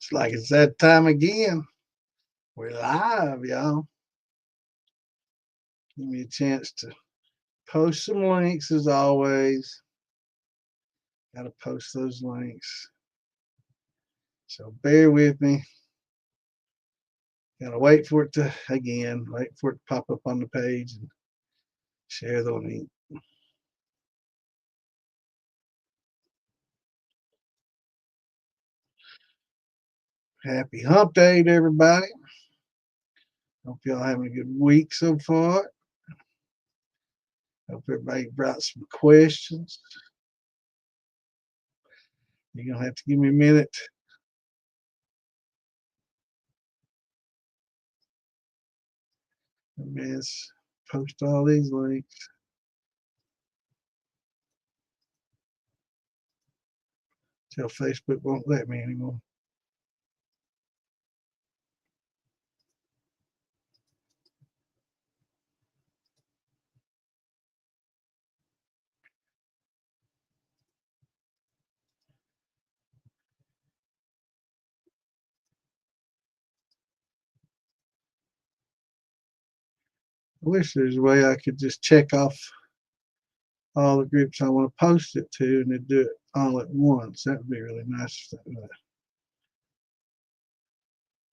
It's like it's that time again. We're live, y'all. Give me a chance to post some links as always. Got to post those links. So bear with me. Gotta wait for it to, again, wait for it to pop up on the page and share the link. Happy hump day to everybody. Hope y'all having a good week so far. Hope everybody brought some questions. You're gonna have to give me a minute. Let me just post all these links. Till Facebook won't let me anymore. I wish there's a way I could just check off all the groups I want to post it to and then do it all at once. That would be really nice if that was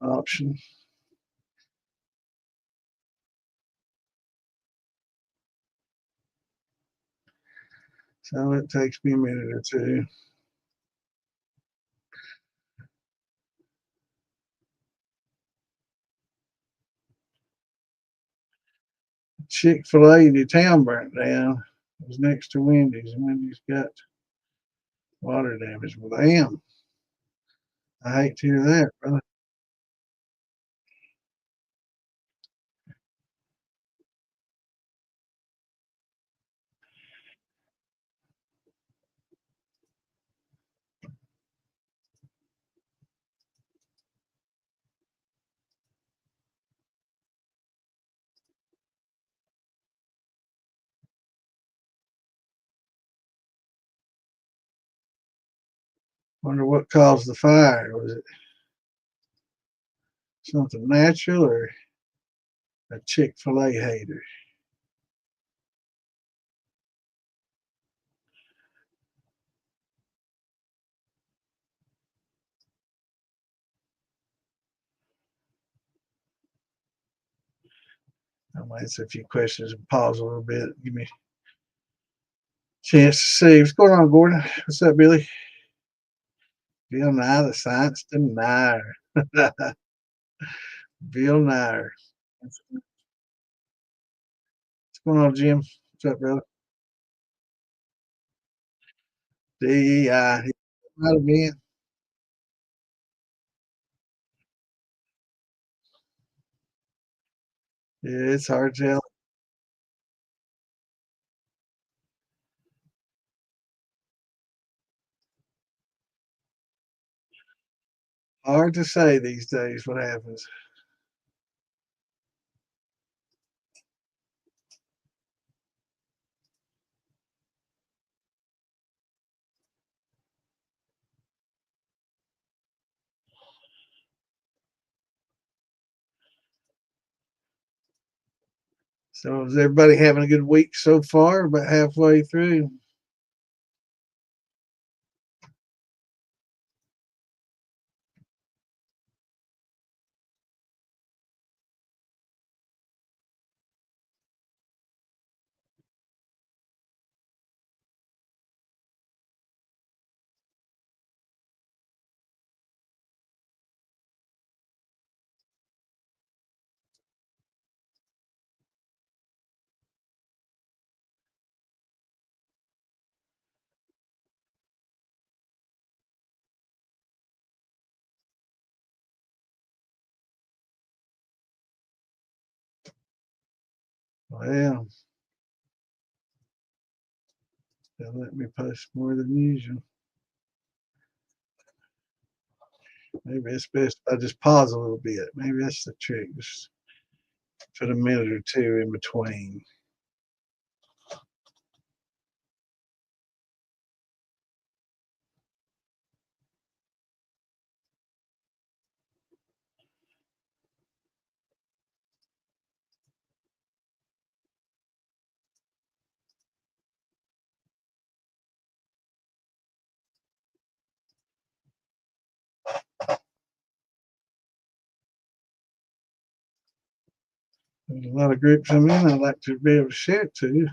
an option. So it takes me a minute or two. Chick-fil-A, the town burnt down. It was next to Wendy's, and Wendy's got water damage. Well, damn. I hate to hear that, brother. Wonder what caused the fire. Was it something natural or a Chick-fil-A hater? I might answer a few questions and pause a little bit. Give me a chance to see. What's going on, Gordon? What's up, Billy? Bill Nye, the science denier. Bill Nye. What's going on, Jim? What's up, brother? DEI. Might have been. Yeah, it's hard to tell. Hard to say these days what happens. So is everybody having a good week so far? About halfway through. Well, they'll let me post more than usual. Maybe it's best if I just pause a little bit. Maybe that's the trick. Just put a minute or two in between. There's a lot of groups I'm in. I'd like to be able to share it to you.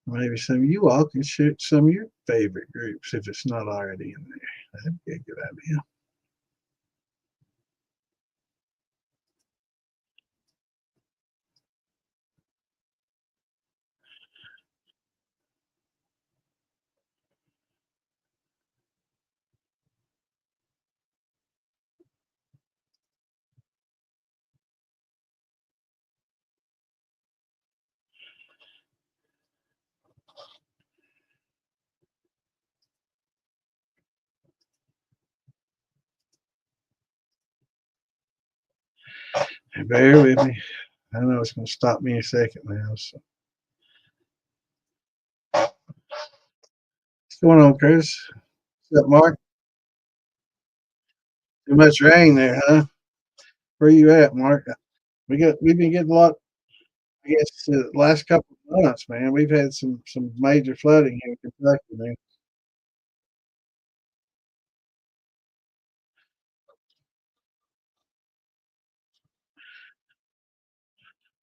Maybe some of you all can share some of your favorite groups if it's not already in there. That'd be a good idea. Bear with me. I know it's going to stop me in a second now. So. What's going on, Chris? What's up, Mark? Too much rain there, huh? Where you at, Mark? We've been getting a lot. I guess the last couple of months, man. We've had some major flooding here in Kentucky, man.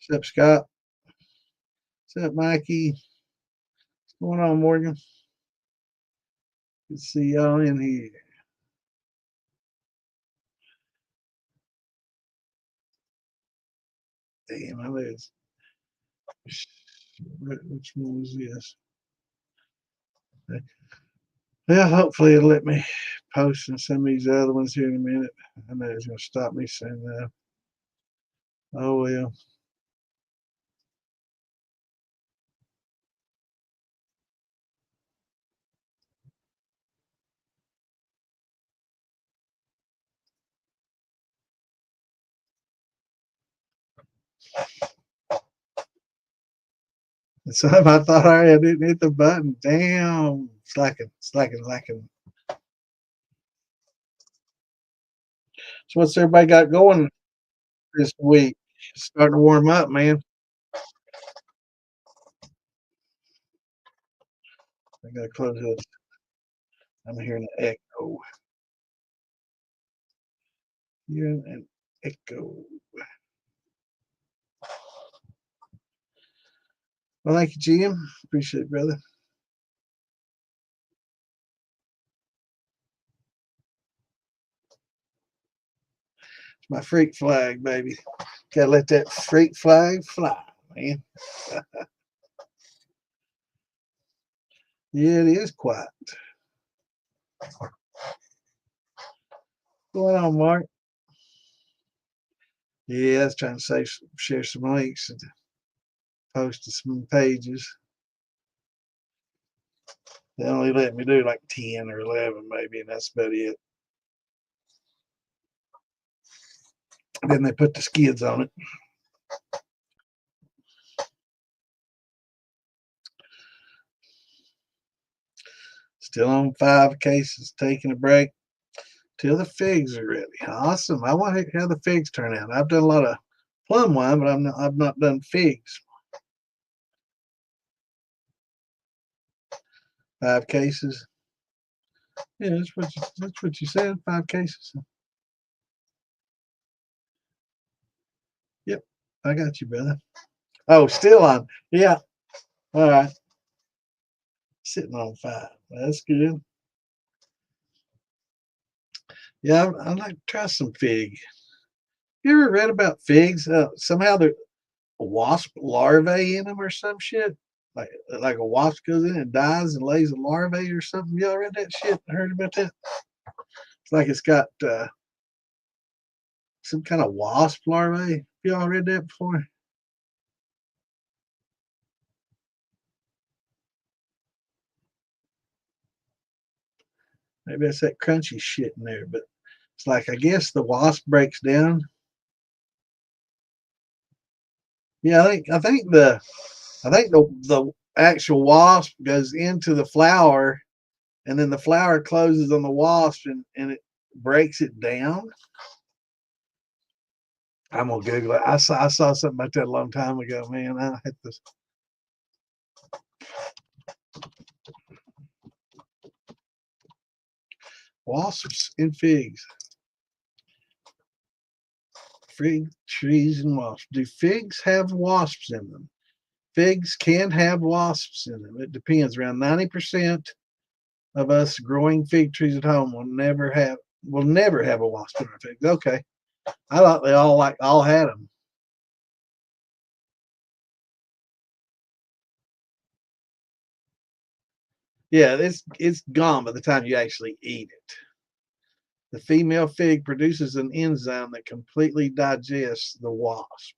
What's up, Scott? What's up, Mikey? What's going on, Morgan? Good to see y'all in here. Damn, I lose. Which one was this? Yeah, hopefully it'll let me post in some of these other ones here in a minute. I know it's going to stop me soon though. Oh well. So I thought I didn't hit the button. Damn, slacking. So what's everybody got going this week? It's starting to warm up, man. I gotta close this. I'm hearing an echo. Hearing an echo. Well, thank you, Jim. Appreciate it, brother. It's my freak flag, baby. Gotta let that freak flag fly, man. Yeah, it is quiet. What's going on, Mark? Yeah, I was trying to share some links and post to some pages. They only let me do like 10 or 11 maybe, and that's about it. Then they put the skids on it. Still on 5 cases, taking a break till the figs are ready. Awesome. I want to how the figs turn out. I've done a lot of plum wine, but I've not done figs. 5 cases. Yeah, that's what you said. 5 cases. Yep, I got you, brother. Oh, still on. Yeah. All right. Sitting on 5. That's good. Yeah, I'd like to try some fig. You ever read about figs? Somehow they're wasp larvae in them or some shit. Like a wasp goes in and dies and lays a larvae or something. Y'all read that shit? Heard about that? It's like it's got some kind of wasp larvae. Y'all read that before? Maybe that's that crunchy shit in there, but it's like I guess the wasp breaks down. Yeah, I think the actual wasp goes into the flower, and then the flower closes on the wasp, and it breaks it down. I'm gonna Google it. I saw something about that a long time ago, man. I had this. Wasps in figs. Fig trees and wasps. Do figs have wasps in them? Figs can have wasps in them. It depends. Around 90% of us growing fig trees at home will never have a wasp in our figs. Okay. I thought they all had them. Yeah, it's gone by the time you actually eat it. The female fig produces an enzyme that completely digests the wasp.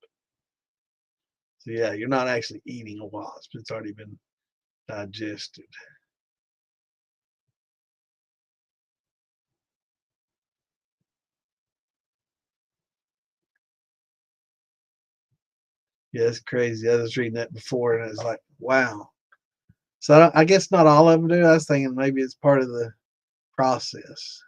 So yeah, you're not actually eating a wasp. It's already been digested. Yeah, it's crazy. I was reading that before and I was like, wow. So I guess not all of them do. I was thinking maybe it's part of the process.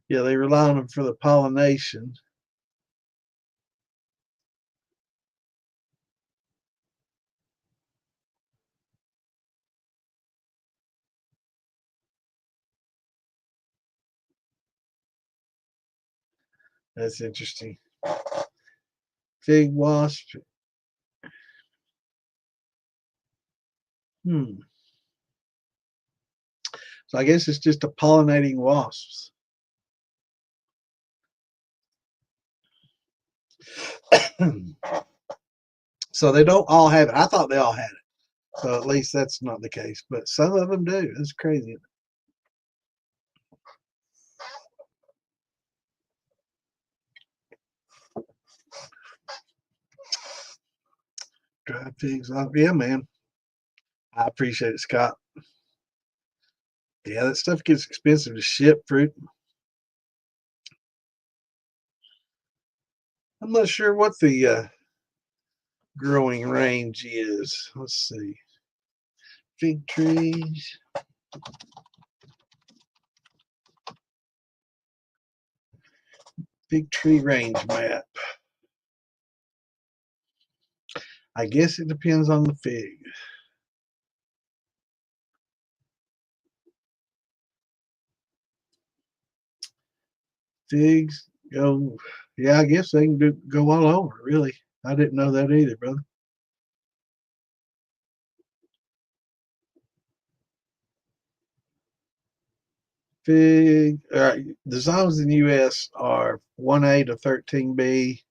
Yeah, they rely on them for the pollination. That's interesting. Fig wasp. Hmm. So I guess it's just a pollinating wasps. So they don't all have it. I thought they all had it. So at least that's not the case. But some of them do. It's crazy. Dry figs. Yeah, man. I appreciate it, Scott. Yeah, that stuff gets expensive to ship fruit. I'm not sure what the growing range is. Let's see. Fig trees. Fig tree range map. I guess it depends on the fig. Figs go, yeah, I guess they can go all over, really. I didn't know that either, brother. Fig, all right, the zones in the U.S. are 1A to 13B,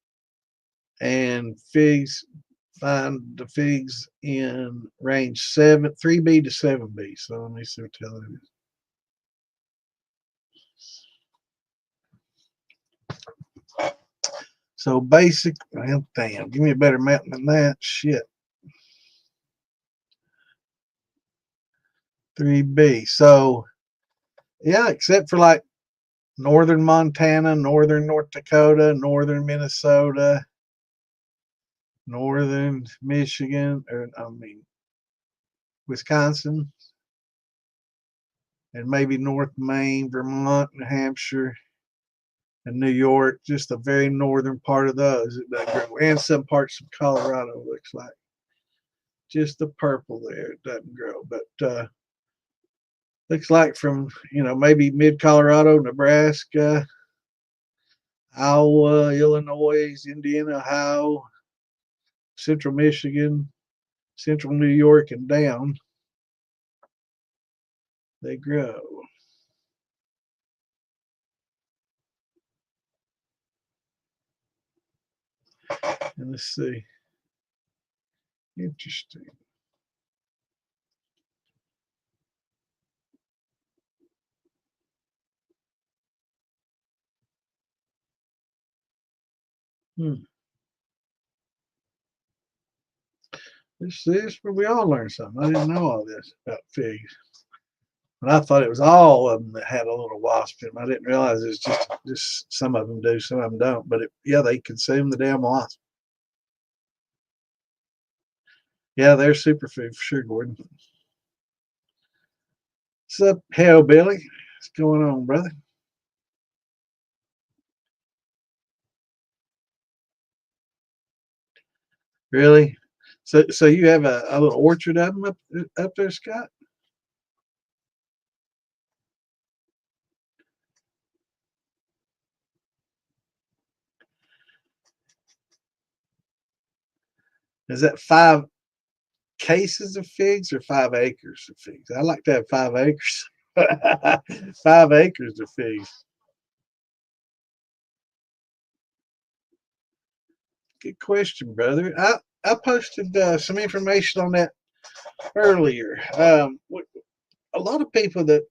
and figs, find the figs in range 3B to 7B. So let me see what the hell it is. So basic, well, damn, give me a better map than that. Shit. 3B. So, yeah, except for like northern Montana, northern North Dakota, northern Minnesota, northern Michigan, or I mean, Wisconsin, and maybe North Maine, Vermont, New Hampshire, and New York, just the very northern part of those, and some parts of Colorado, looks like. Just the purple there, it doesn't grow. But looks like from, maybe mid Colorado, Nebraska, Iowa, Illinois, Indiana, Ohio, central Michigan, central New York, and down, they grow. And let's see. Interesting. Hmm. This where we all learn something. I didn't know all this about figs. But I thought it was all of them that had a little wasp in them. I didn't realize it's just some of them do, some of them don't. But yeah, they consume the damn wasp. Yeah, they're superfood for sure, Gordon. What's up, Hellbilly? What's going on, brother? Really? So you have a little orchard of them up there, Scott? Is that 5 cases of figs or 5 acres of figs? I like to have 5 acres. 5 acres of figs. Good question, brother. I posted some information on that earlier. A lot of people that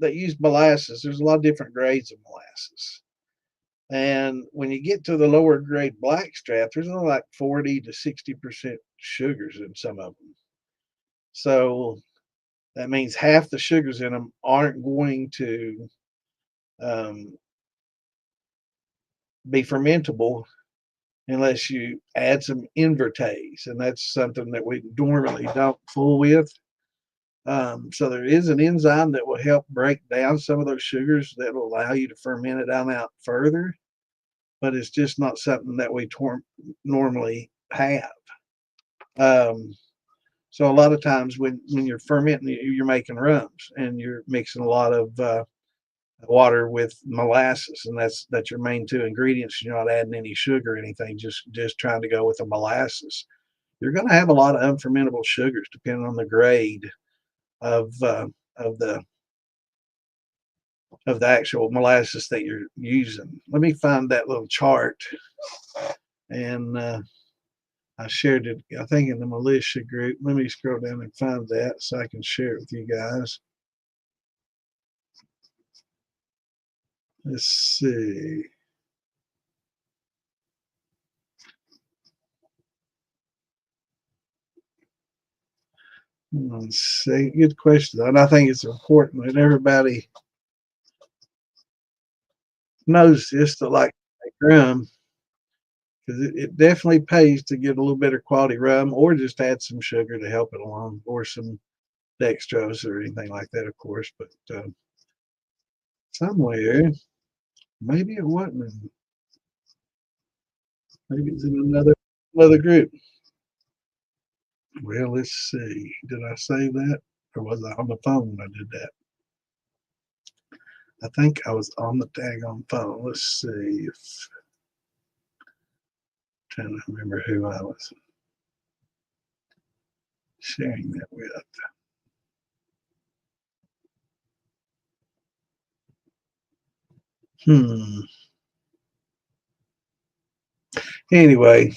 use molasses, there's a lot of different grades of molasses. And when you get to the lower grade blackstrap, there's only like 40 to 60% sugars in some of them. So that means half the sugars in them aren't going to be fermentable unless you add some invertase. And that's something that we normally don't fool with. So there is an enzyme that will help break down some of those sugars that will allow you to ferment it out further, but it's just not something that we normally have. Um, so a lot of times when you're fermenting, you're making rums and you're mixing a lot of water with molasses, and that's your main 2 ingredients. You're not adding any sugar or anything, just trying to go with the molasses. You're going to have a lot of unfermentable sugars depending on the grade of the actual molasses that you're using. Let me find that little chart, and I shared it, I think, in the militia group. Let me scroll down and find that so I can share it with you guys. Let's see. Let's see. Good question, and I think it's important that everybody knows this to like make rum, because it definitely pays to get a little better quality rum, or just add some sugar to help it along, or some dextrose or anything like that, of course. But somewhere, maybe it wasn't. Maybe it's in another group. Well, let's see. Did I say that, or was I on the phone when I did that? I think I was on the daggone phone. Let's see if I'm trying to remember who I was sharing that with. Hmm. Anyway,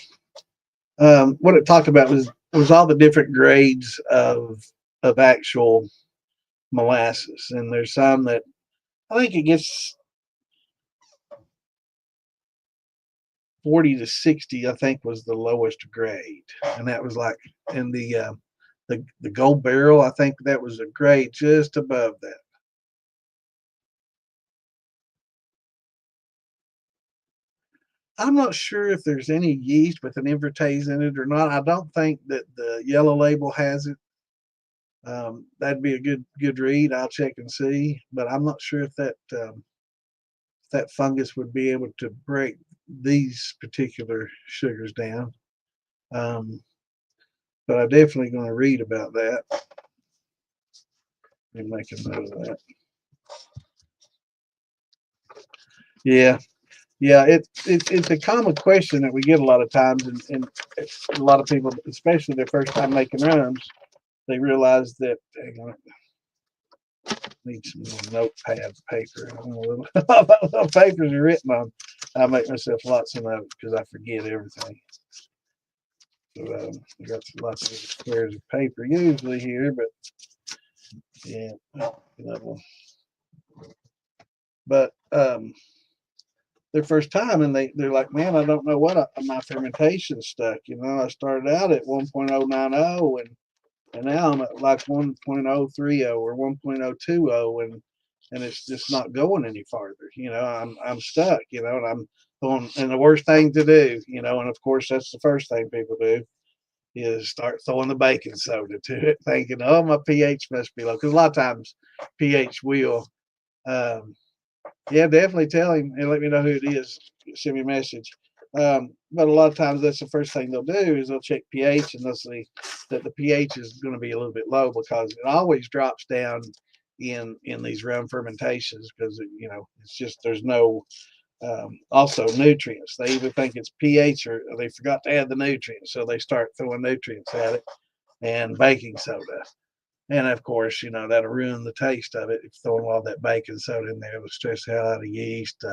what it talked about was all the different grades of actual molasses, and there's some that I think it gets 40 to 60. I think was the lowest grade, and that was like in the gold barrel. I think that was a grade just above that. I'm not sure if there's any yeast with an invertase in it or not. I don't think that the yellow label has it. That'd be a good read. I'll check and see, but I'm not sure if that fungus would be able to break these particular sugars down. But I'm definitely going to read about that and make a note of that. Yeah, yeah, it's a common question that we get a lot of times, and a lot of people, especially their first time making rums, they realize that, hang on, need some notepad paper. Little papers are written on. I make myself lots of notes because I forget everything. So I got lots of squares of paper usually here, but yeah, but their first time, and they're like, man, I don't know what my fermentation stuck. I started out at 1.090 and now I'm at like 1.030 or 1.020, and it's just not going any farther. I'm stuck. And I'm going. And the worst thing to do, and of course that's the first thing people do, is start throwing the baking soda to it, thinking, "Oh, my pH must be low." Because a lot of times pH will. Um, yeah, definitely tell him and let me know who it is. Send me a message. But a lot of times that's the first thing they'll do is they'll check pH and they'll see that the pH is going to be a little bit low because it always drops down in these rum fermentations because it's just there's no also nutrients. They either think it's pH or they forgot to add the nutrients, so they start throwing nutrients at it and baking soda. And of course, that'll ruin the taste of it. If throwing all that baking soda in there, it'll stress the hell out of yeast.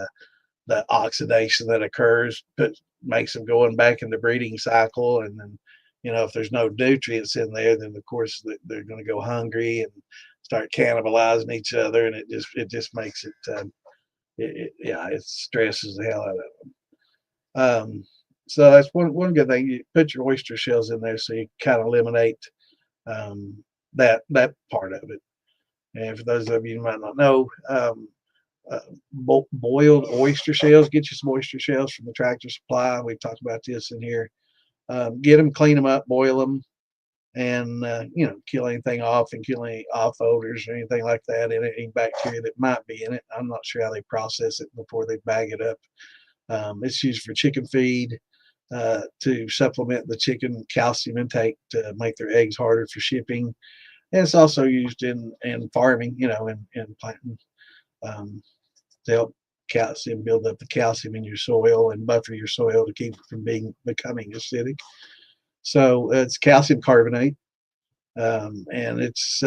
The oxidation that occurs makes them going back in the breeding cycle. And then, if there's no nutrients in there, then of course they're going to go hungry and start cannibalizing each other. And it just makes it stresses the hell out of them. So that's one good thing. You put your oyster shells in there so you kind of eliminate that part of it. And for those of you who might not know, uh, boiled oyster shells. Get you some oyster shells from the Tractor Supply. We've talked about this in here. Get them, clean them up, boil them, and kill anything off and kill any off odors or anything like that, and any bacteria that might be in it. I'm not sure how they process it before they bag it up. It's used for chicken feed. To supplement the chicken calcium intake to make their eggs harder for shipping. And it's also used in farming, in planting to help build up the calcium in your soil and buffer your soil to keep it from becoming acidic. So it's calcium carbonate, and it's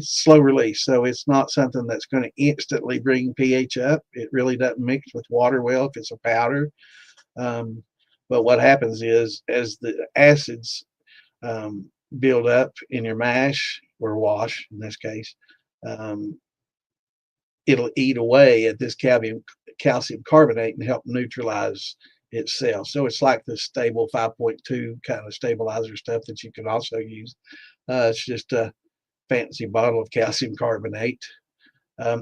slow release, so it's not something that's going to instantly bring pH up. It really doesn't mix with water well if it's a powder. But what happens is as the acids build up in your mash or wash, in this case, um, it'll eat away at this calcium carbonate and help neutralize itself. So it's like the stable 5.2 kind of stabilizer stuff that you can also use. It's just a fancy bottle of calcium carbonate.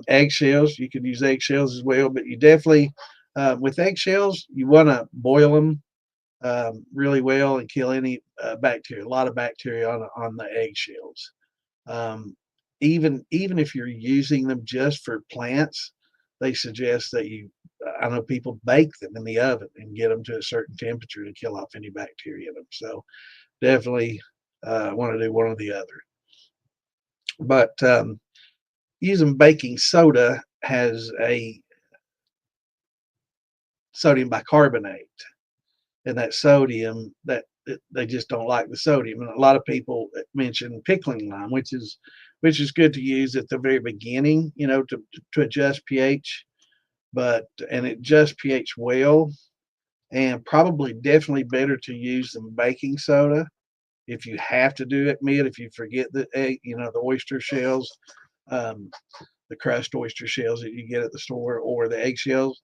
Eggshells, you can use eggshells as well, but you definitely, with eggshells, you want to boil them really well and kill any bacteria. A lot of bacteria on the eggshells. Um, even if you're using them just for plants, they suggest that I know people bake them in the oven and get them to a certain temperature to kill off any bacteria in them. So definitely want to do one or the other. But using baking soda has a sodium bicarbonate, and that sodium they just don't like the sodium. And a lot of people mention pickling lime, which is good to use at the very beginning, to adjust pH, and it adjusts pH well, and probably definitely better to use than baking soda. If you have to do it mid, if you forget the egg, the oyster shells, um, the crushed oyster shells that you get at the store, or the eggshells.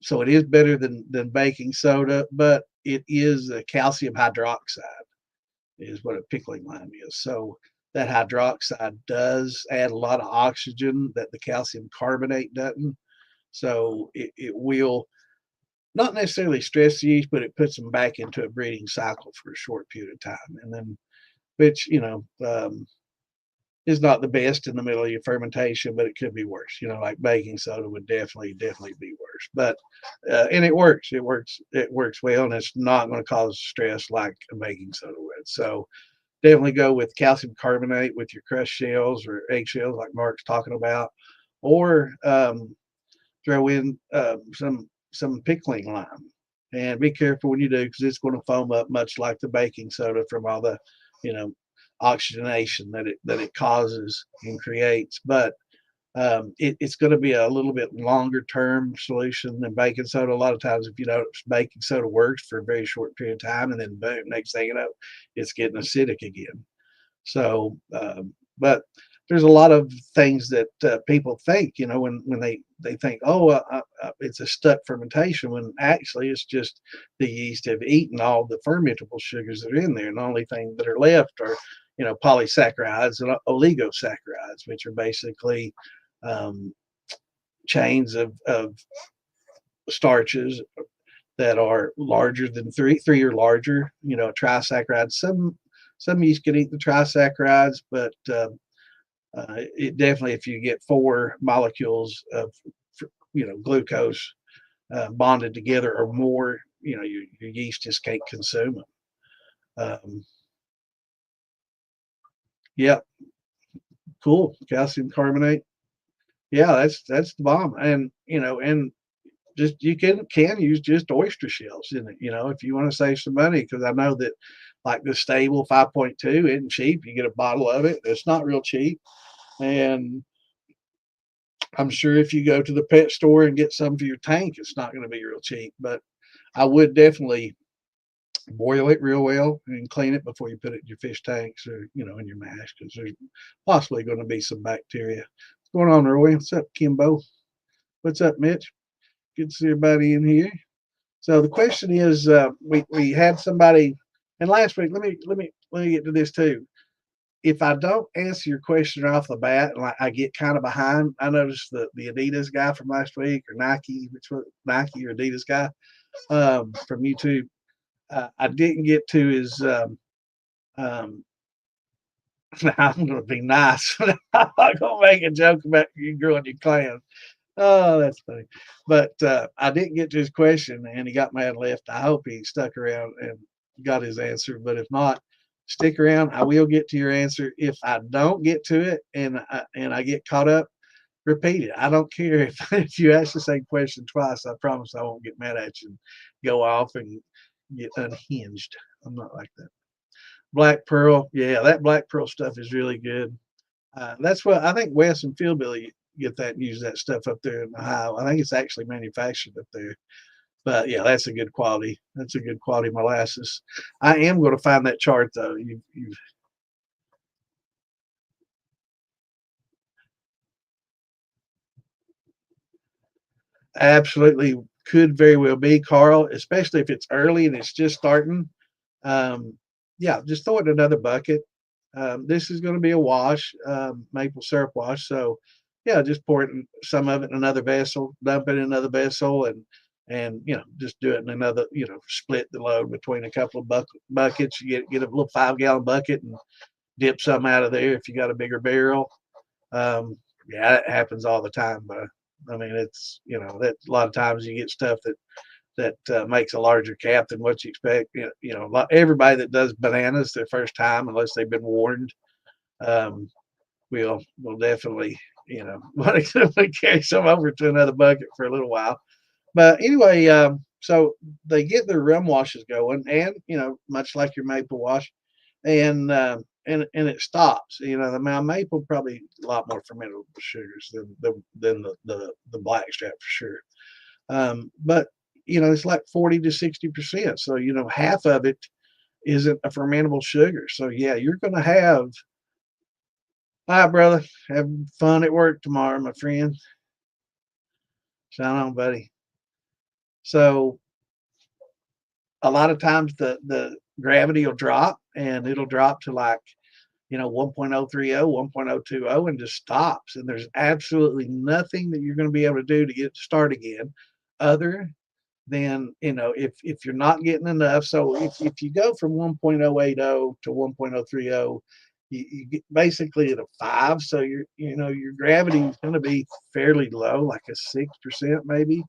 So it is better than baking soda, but it is a calcium hydroxide is what a pickling lime is. So that hydroxide does add a lot of oxygen that the calcium carbonate doesn't. So it will not necessarily stress the yeast, but it puts them back into a breeding cycle for a short period of time. And then, which, is not the best in the middle of your fermentation, but it could be worse. Like baking soda would definitely be worse. But and it works. It works well, and it's not going to cause stress like a baking soda would. So definitely go with calcium carbonate with your crushed shells or eggshells, like Mark's talking about, or throw in some pickling lime. And be careful when you do, because it's going to foam up much like the baking soda from all the, you know, oxygenation that it causes and creates. But it's going to be a little bit longer term solution than baking soda. A lot of times, if you notice, baking soda works for a very short period of time, and then boom, next thing you know, it's getting acidic again. So, but there's a lot of things that people think, when they think, oh, it's a stuck fermentation, when actually it's just the yeast have eaten all the fermentable sugars that are in there, and the only thing that are left are, polysaccharides and oligosaccharides, which are basically um, chains of starches that are larger than three or larger, trisaccharides. Some yeast can eat the trisaccharides, but it definitely, if you get 4 molecules of glucose bonded together or more, your yeast just can't consume them. Yeah, cool. Calcium carbonate. Yeah, that's the bomb. And just you can use just oyster shells in it, if you want to save some money, because I know that like the stable 5.2 isn't cheap. You get a bottle of it. It's not real cheap. And I'm sure if you go to the pet store and get some for your tank, it's not going to be real cheap. But I would definitely boil it real well and clean it before you put it in your fish tanks or, in your mash, because there's possibly going to be some bacteria. What's going on, Roy? What's up, Kimbo? What's up, Mitch? Good to see everybody in here. So the question is, we had somebody, and last week, let me get to this too. If I don't answer your question off the bat, and I get kind of behind, I noticed the Adidas guy from last week, or Nike, which was Nike or Adidas guy from YouTube. I didn't get to his. I'm going to be nice. I'm not going to make a joke about you growing your clams. Oh, that's funny. But I didn't get to his question, and he got mad and left. I hope he stuck around and got his answer. But if not, stick around. I will get to your answer. If I don't get to it and I get caught up, repeat it. I don't care if you ask the same question twice. I promise I won't get mad at you and go off and get unhinged. I'm not like that. Black Pearl, yeah, that Black Pearl stuff is really good. That's what I think. Wes and Philbilly get that and use that stuff up there in Ohio. I think it's actually manufactured up there. But yeah, that's a good quality. That's a good quality molasses. I am going to find that chart though. You absolutely could very well be, Carl, especially if it's early and it's just starting. Um, yeah, just throw it in another bucket. This is going to be a wash, maple syrup wash. So, yeah, just pour it in, some of it in another vessel, dump it in another vessel, and just do it in another. Split the load between a couple of buckets. You get a little 5-gallon bucket and dip some out of there if you got a bigger barrel. Yeah, it happens all the time, but I mean, it's that a lot of times you get stuff that makes a larger cap than what you expect. Everybody that does bananas their first time, unless they've been warned, um, will definitely want to carry some over to another bucket for a little while. But anyway, so they get their rum washes going, and much like your maple wash, and it stops. The maple probably a lot more fermentable sugars than the blackstrap for sure. But it's like 40 to 60%. So half of it isn't a fermentable sugar. So yeah, you're going to have. All right, brother. Have fun at work tomorrow, my friend. Shine on, buddy. So a lot of times the gravity will drop, and it'll drop to like 1.030, 1.020, and just stops. And there's absolutely nothing that you're going to be able to do to get it to start again, other than if you're not getting enough. So if you go from 1.080 to 1.030, you get basically at a 5. So your gravity is going to be fairly low, like a 6% maybe.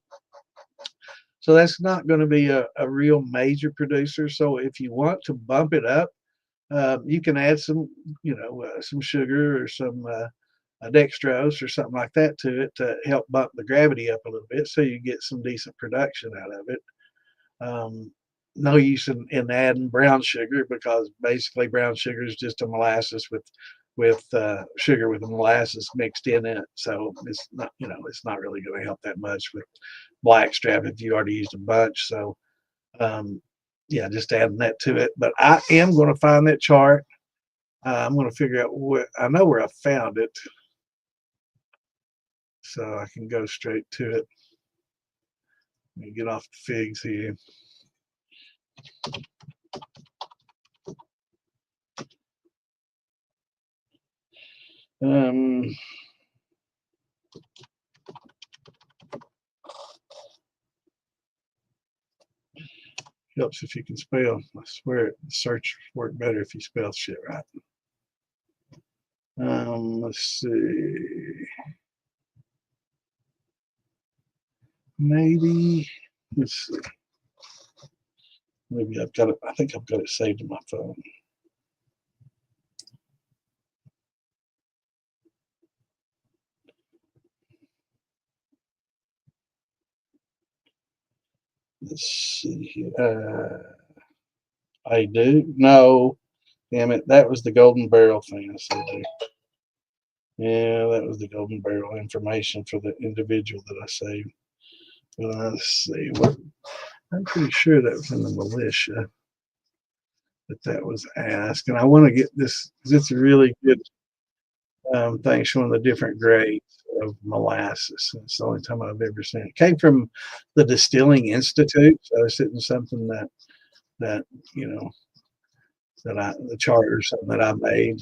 So that's not going to be a real major producer. So if you want to bump it up, you can add some sugar or some dextrose or something like that to it to help bump the gravity up a little bit, so you get some decent production out of it. No use in adding brown sugar, because basically brown sugar is just a molasses with sugar with the molasses mixed in it. So it's not really going to help that much with blackstrap if you already used a bunch. So yeah, just adding that to it. But I am going to find that chart. I'm going to figure out I know where I found it, so I can go straight to it. Let me get off the figs here. Um, Helps if you can spell. I swear it search work better if you spell shit right. Let's see. Maybe let's see. Maybe I've got it. I think I've got it saved in my phone. Let's see here. I do. No, damn it. That was the golden barrel thing I said there. Yeah, that was the golden barrel information for the individual that I saved. Let's see. What? I'm pretty sure that was in the militia that was asked. And I want to get this because it's a really good thing showing the different grades of molasses. It's the only time I've ever seen it. It came from the Distilling Institute. So it's something that you know the charter or something that I made.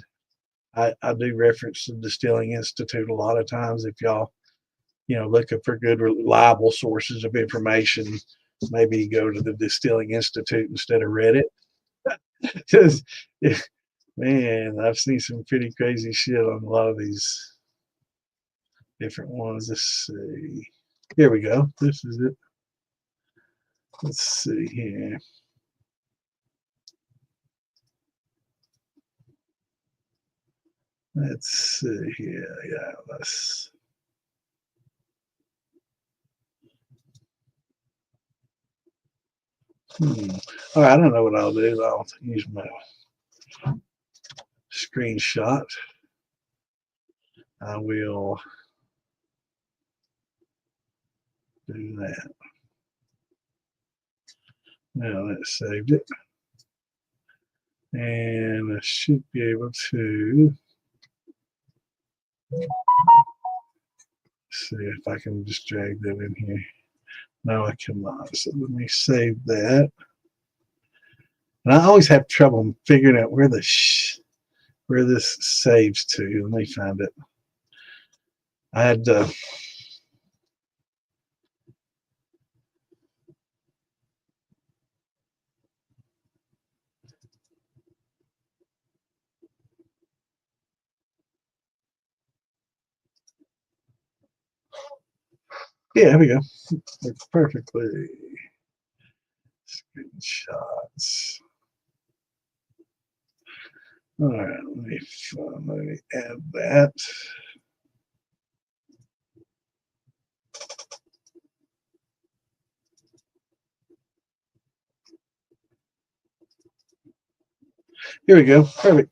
I do reference the Distilling Institute a lot of times. If y'all looking for good reliable sources of information, maybe go to the Distilling Institute instead of Reddit. Just man, I've seen some pretty crazy shit on a lot of these different ones. Let's see. Here we go. This is it. Let's see here. Let's see here. Yeah, let's. All right, I don't know what I'll do. I'll use my screenshot. I will do that. Now that's saved it. And I should be able to see if I can just drag that in here. No, I cannot. So let me save that. And I always have trouble figuring out where this saves to. Let me find it. I had yeah, here we go. Works perfectly. Screenshots. All right, let me add that. Here we go. Perfect.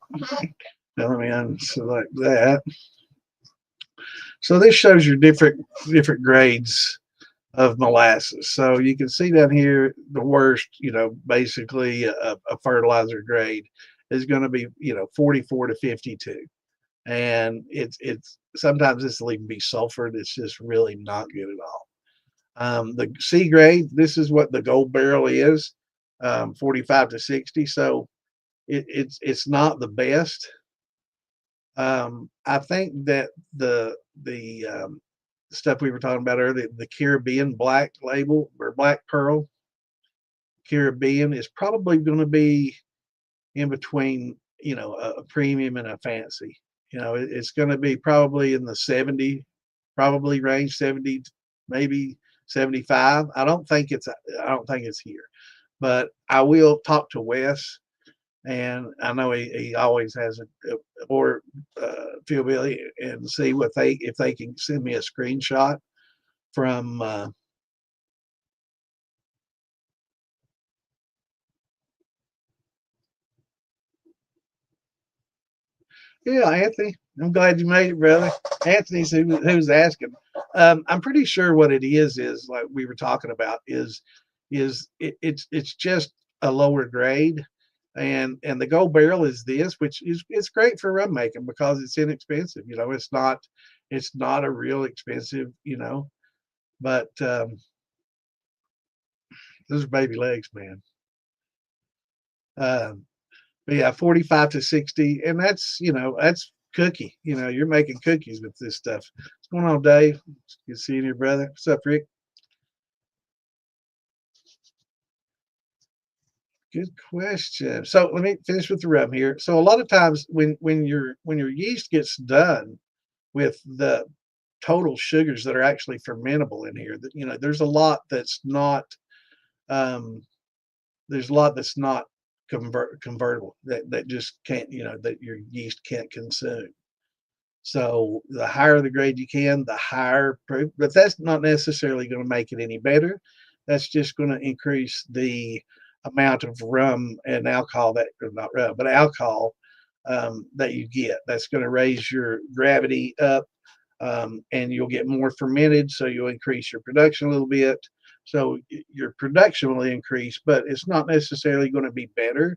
Now let me unselect that. So this shows your different grades of molasses. So you can see down here the worst, basically a fertilizer grade is going to be 44 to 52, and it's sometimes this will even be sulfur. It's just really not good at all. The C grade, this is what the gold barrel is, 45 to 60. So it's not the best. I think that the stuff we were talking about earlier, the Caribbean black label or black pearl Caribbean is probably going to be in between, a premium and a fancy. It's going to be probably in the 70, probably range 70, maybe 75. I don't think it's here, but I will talk to Wes, and I know he always has or Phil Billy, and see if they can send me a screenshot from yeah, Anthony. I'm glad you made it, brother. Anthony's who's asking. I'm pretty sure what it is like we were talking about it's just a lower grade, and the gold barrel is this, which is it's great for rum making because it's inexpensive. It's not a real expensive, but those are baby legs, man. Um, but yeah, 45 to 60, and that's cookie. You're making cookies with this stuff. What's going on, Dave? Good seeing you, brother. What's up, Rick? Good question. So let me finish with the rum here. So a lot of times when your yeast gets done with the total sugars that are actually fermentable in here, that there's a lot that's not um, there's a lot that's not convertible that just can't that your yeast can't consume. So the higher the grade you can, the higher proof, but that's not necessarily going to make it any better. That's just going to increase the amount of rum and alcohol that, or not rum, but alcohol that you get. That's going to raise your gravity up, and you'll get more fermented, so you'll increase your production a little bit. So your production will increase, but it's not necessarily going to be better.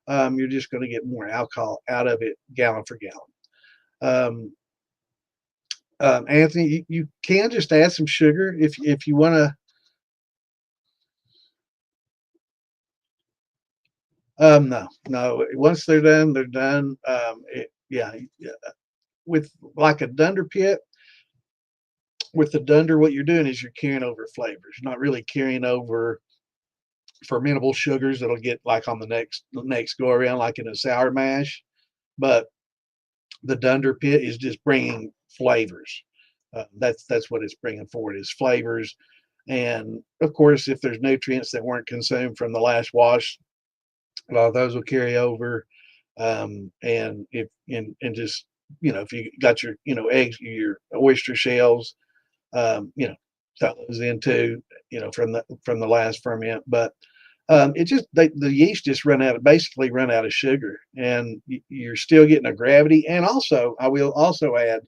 You're just going to get more alcohol out of it, gallon for gallon. Um, Anthony, you can just add some sugar if you want to. No, no. Once they're done, they're done. Yeah, yeah. With like a dunder pit, with the dunder, what you're doing is you're carrying over flavors. You're not really carrying over fermentable sugars that'll get like on the next go around, like in a sour mash. But the dunder pit is just bringing flavors. That's what it's bringing forward is flavors, and of course, if there's nutrients that weren't consumed from the last wash, a lot of those will carry over. And if and just if you got your eggs, your oyster shells, throw those into from the last ferment. But it just the yeast just basically run out of sugar, and you're still getting a gravity. And also, I will also add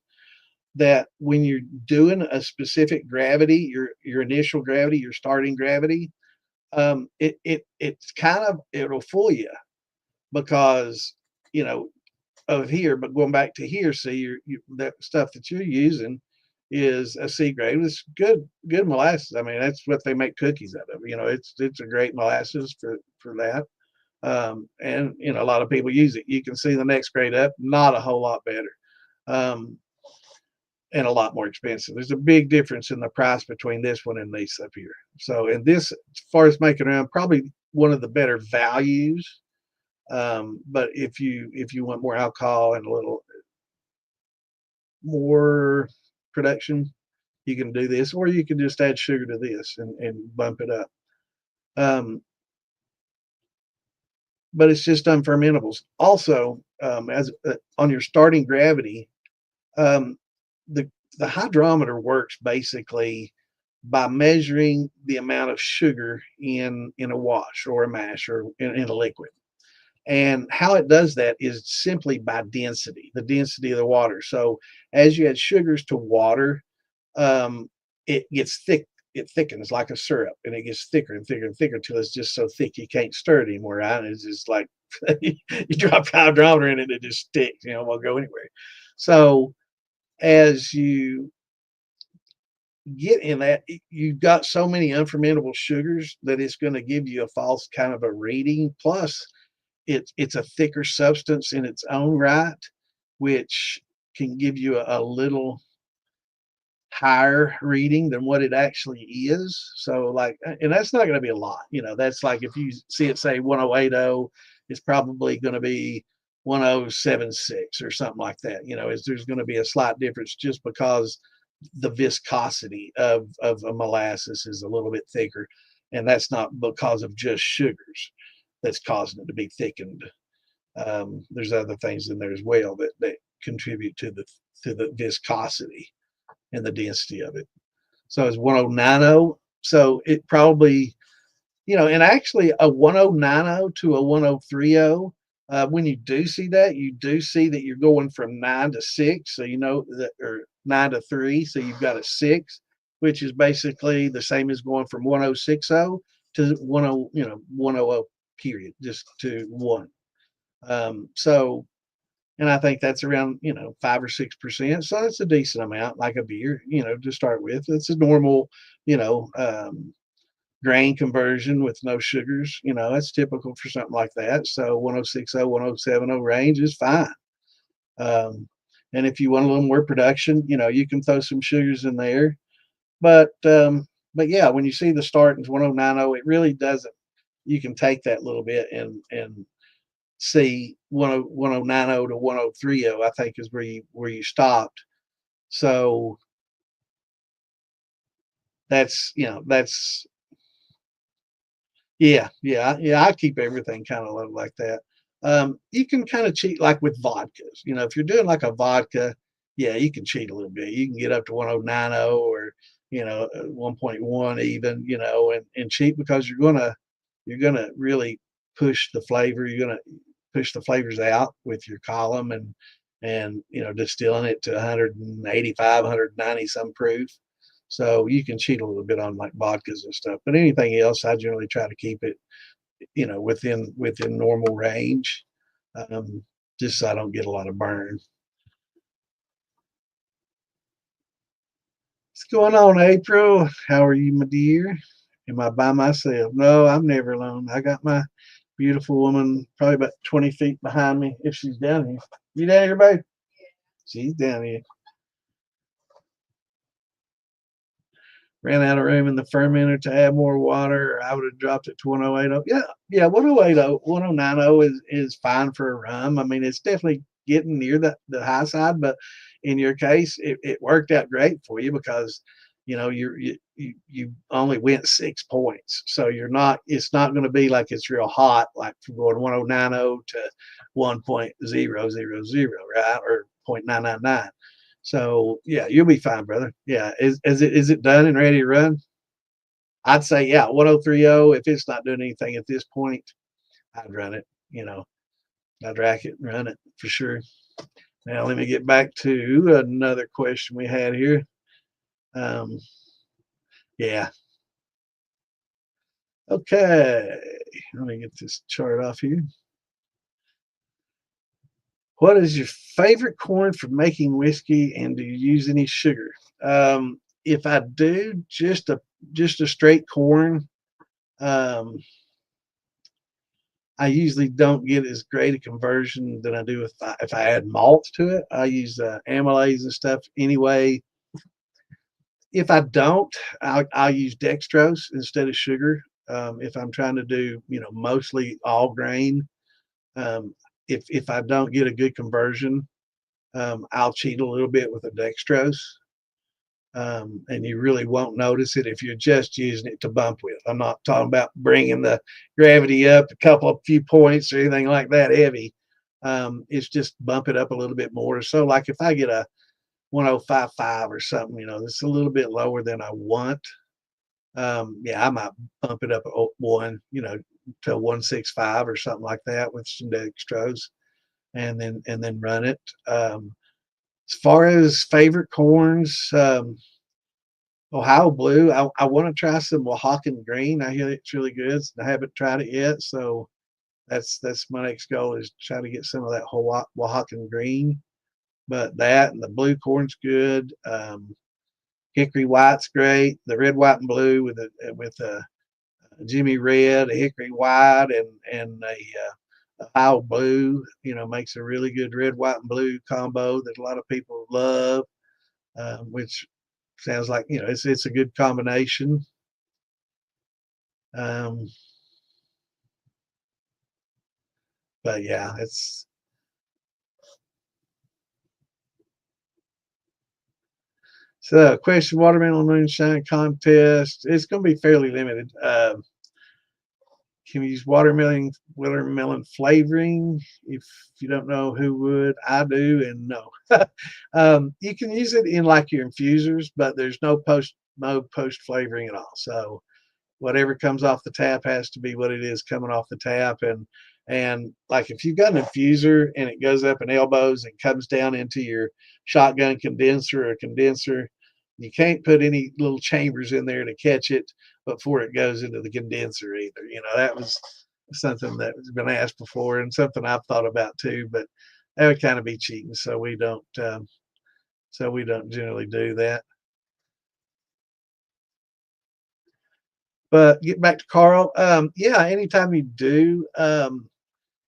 that when you're doing a specific gravity, your initial gravity, your starting gravity, it's kind of it'll fool you because you know of here, but going back to here, see that stuff that you're using is a C grade. It's good molasses. I mean, that's what they make cookies out of. It's a great molasses for that. And a lot of people use it. You can see the next grade up, not a whole lot better. Um, and a lot more expensive. There's a big difference in the price between this one and these up here. So, and this, as far as making around, probably one of the better values. But if you want more alcohol and a little more production, you can do this, or you can just add sugar to this and bump it up. Um, but it's just unfermentables. Also, as on your starting gravity, um, the the hydrometer works basically by measuring the amount of sugar in a wash or a mash or in a liquid. And how it does that is simply by density, the density of the water. So as you add sugars to water, um, it gets thick. It thickens like a syrup, and it gets thicker and thicker and thicker until it's just so thick you can't stir it anymore. Right? And it's just like you drop hydrometer in it, it just sticks. Won't go anywhere. So as you get in that, you've got so many unfermentable sugars that it's going to give you a false kind of a reading. Plus, it's a thicker substance in its own right, which can give you a little higher reading than what it actually is. So like, and that's not going to be a lot. That's like if you see it say 1080, it's probably going to be 1076 or something like that. There's going to be a slight difference just because the viscosity of a molasses is a little bit thicker, and that's not because of just sugars that's causing it to be thickened. There's other things in there as well that contribute to the viscosity and the density of it. So it's 1090. So it probably, and actually a 1090 to a 1030, when you do see that, you do see that you're going from 9 to 6. So that, or 9 to 3. So you've got a 6, which is basically the same as going from 1060 to 100, period, just to 1. So, and I think that's around 5 or 6%. So it's a decent amount, like a beer, to start with. It's a normal, grain conversion with no sugars. That's typical for something like that. So 1060, 1070 range is fine. Um, and if you want a little more production, you can throw some sugars in there. But yeah, when you see the start in 1090, it really doesn't you can take that little bit and see 1090 to 1030, I think is where you stopped. So that's, that's, yeah. I keep everything kind of low like that. You can kind of cheat like with vodkas. If you're doing like a vodka, yeah, you can cheat a little bit. You can get up to 1090 or 1.1 even, and cheat because you're gonna really push the flavor. You're gonna push the flavors out with your column and distilling it to 185, 190 some proof. So you can cheat a little bit on like vodkas and stuff, but anything else, I generally try to keep it, within normal range, um, just so I don't get a lot of burn. What's going on, April? How are you, my dear? Am I by myself? No, I'm never alone. I got my beautiful woman probably about 20 feet behind me if she's down here. You down here, babe? She's down here. Ran out of room in the fermenter to add more water, or I would have dropped it to 1080. Yeah, 1080, 1090 is fine for a rum. I mean, it's definitely getting near the high side, but in your case, it worked out great for you because you only went 6 points. So it's not going to be like it's real hot, like from going 1090 to 1.000, right? Or 0.999. So yeah, you'll be fine, brother. Yeah, is it done and ready to run? I'd say yeah, 1030. If it's not doing anything at this point, I'd run it. I'd rack it and run it for sure. Now let me get back to another question we had here. Um, yeah. Okay. Let me get this chart off here. What is your favorite corn for making whiskey, and do you use any sugar? If I do, just a straight corn. Um, I usually don't get as great a conversion than I do if I add malt to it. I use amylase and stuff anyway. If I don't, I'll use dextrose instead of sugar. If I'm trying to do mostly all grain, um, if I don't get a good conversion, I'll cheat a little bit with a dextrose. And you really won't notice it if you're just using it to bump with. I'm not talking about bringing the gravity up a few points or anything like that heavy. It's just bump it up a little bit more. So like if I get a 1055 or something, it's a little bit lower than I want. Yeah, I might bump it up one, to 165 or something like that with some dextrose, and then run it. As far as favorite corns, Ohio Blue. I want to try some Oaxacan Green. I hear it's really good. I haven't tried it yet, so that's my next goal is try to get some of that Oaxacan Green. But that and the blue corn's good. Hickory White's great. The red, white, and blue with Jimmy Red, a Hickory White, and a Ohio Blue. Makes a really good red, white, and blue combo that a lot of people love. Which sounds like it's a good combination. Um, but yeah, it's so question watermelon moonshine contest. It's going to be fairly limited. Can we use watermelon flavoring? If you don't know who would, I do, and no. You can use it in like your infusers, but there's no post flavoring at all. So whatever comes off the tap has to be what it is coming off the tap. And like if you've got an infuser and it goes up in elbows and comes down into your shotgun condenser or condenser, you can't put any little chambers in there to catch it before it goes into the condenser either. That was something that has been asked before and something I've thought about too, but that would kind of be cheating. So we don't generally do that. But get back to Carl. Yeah, anytime you do,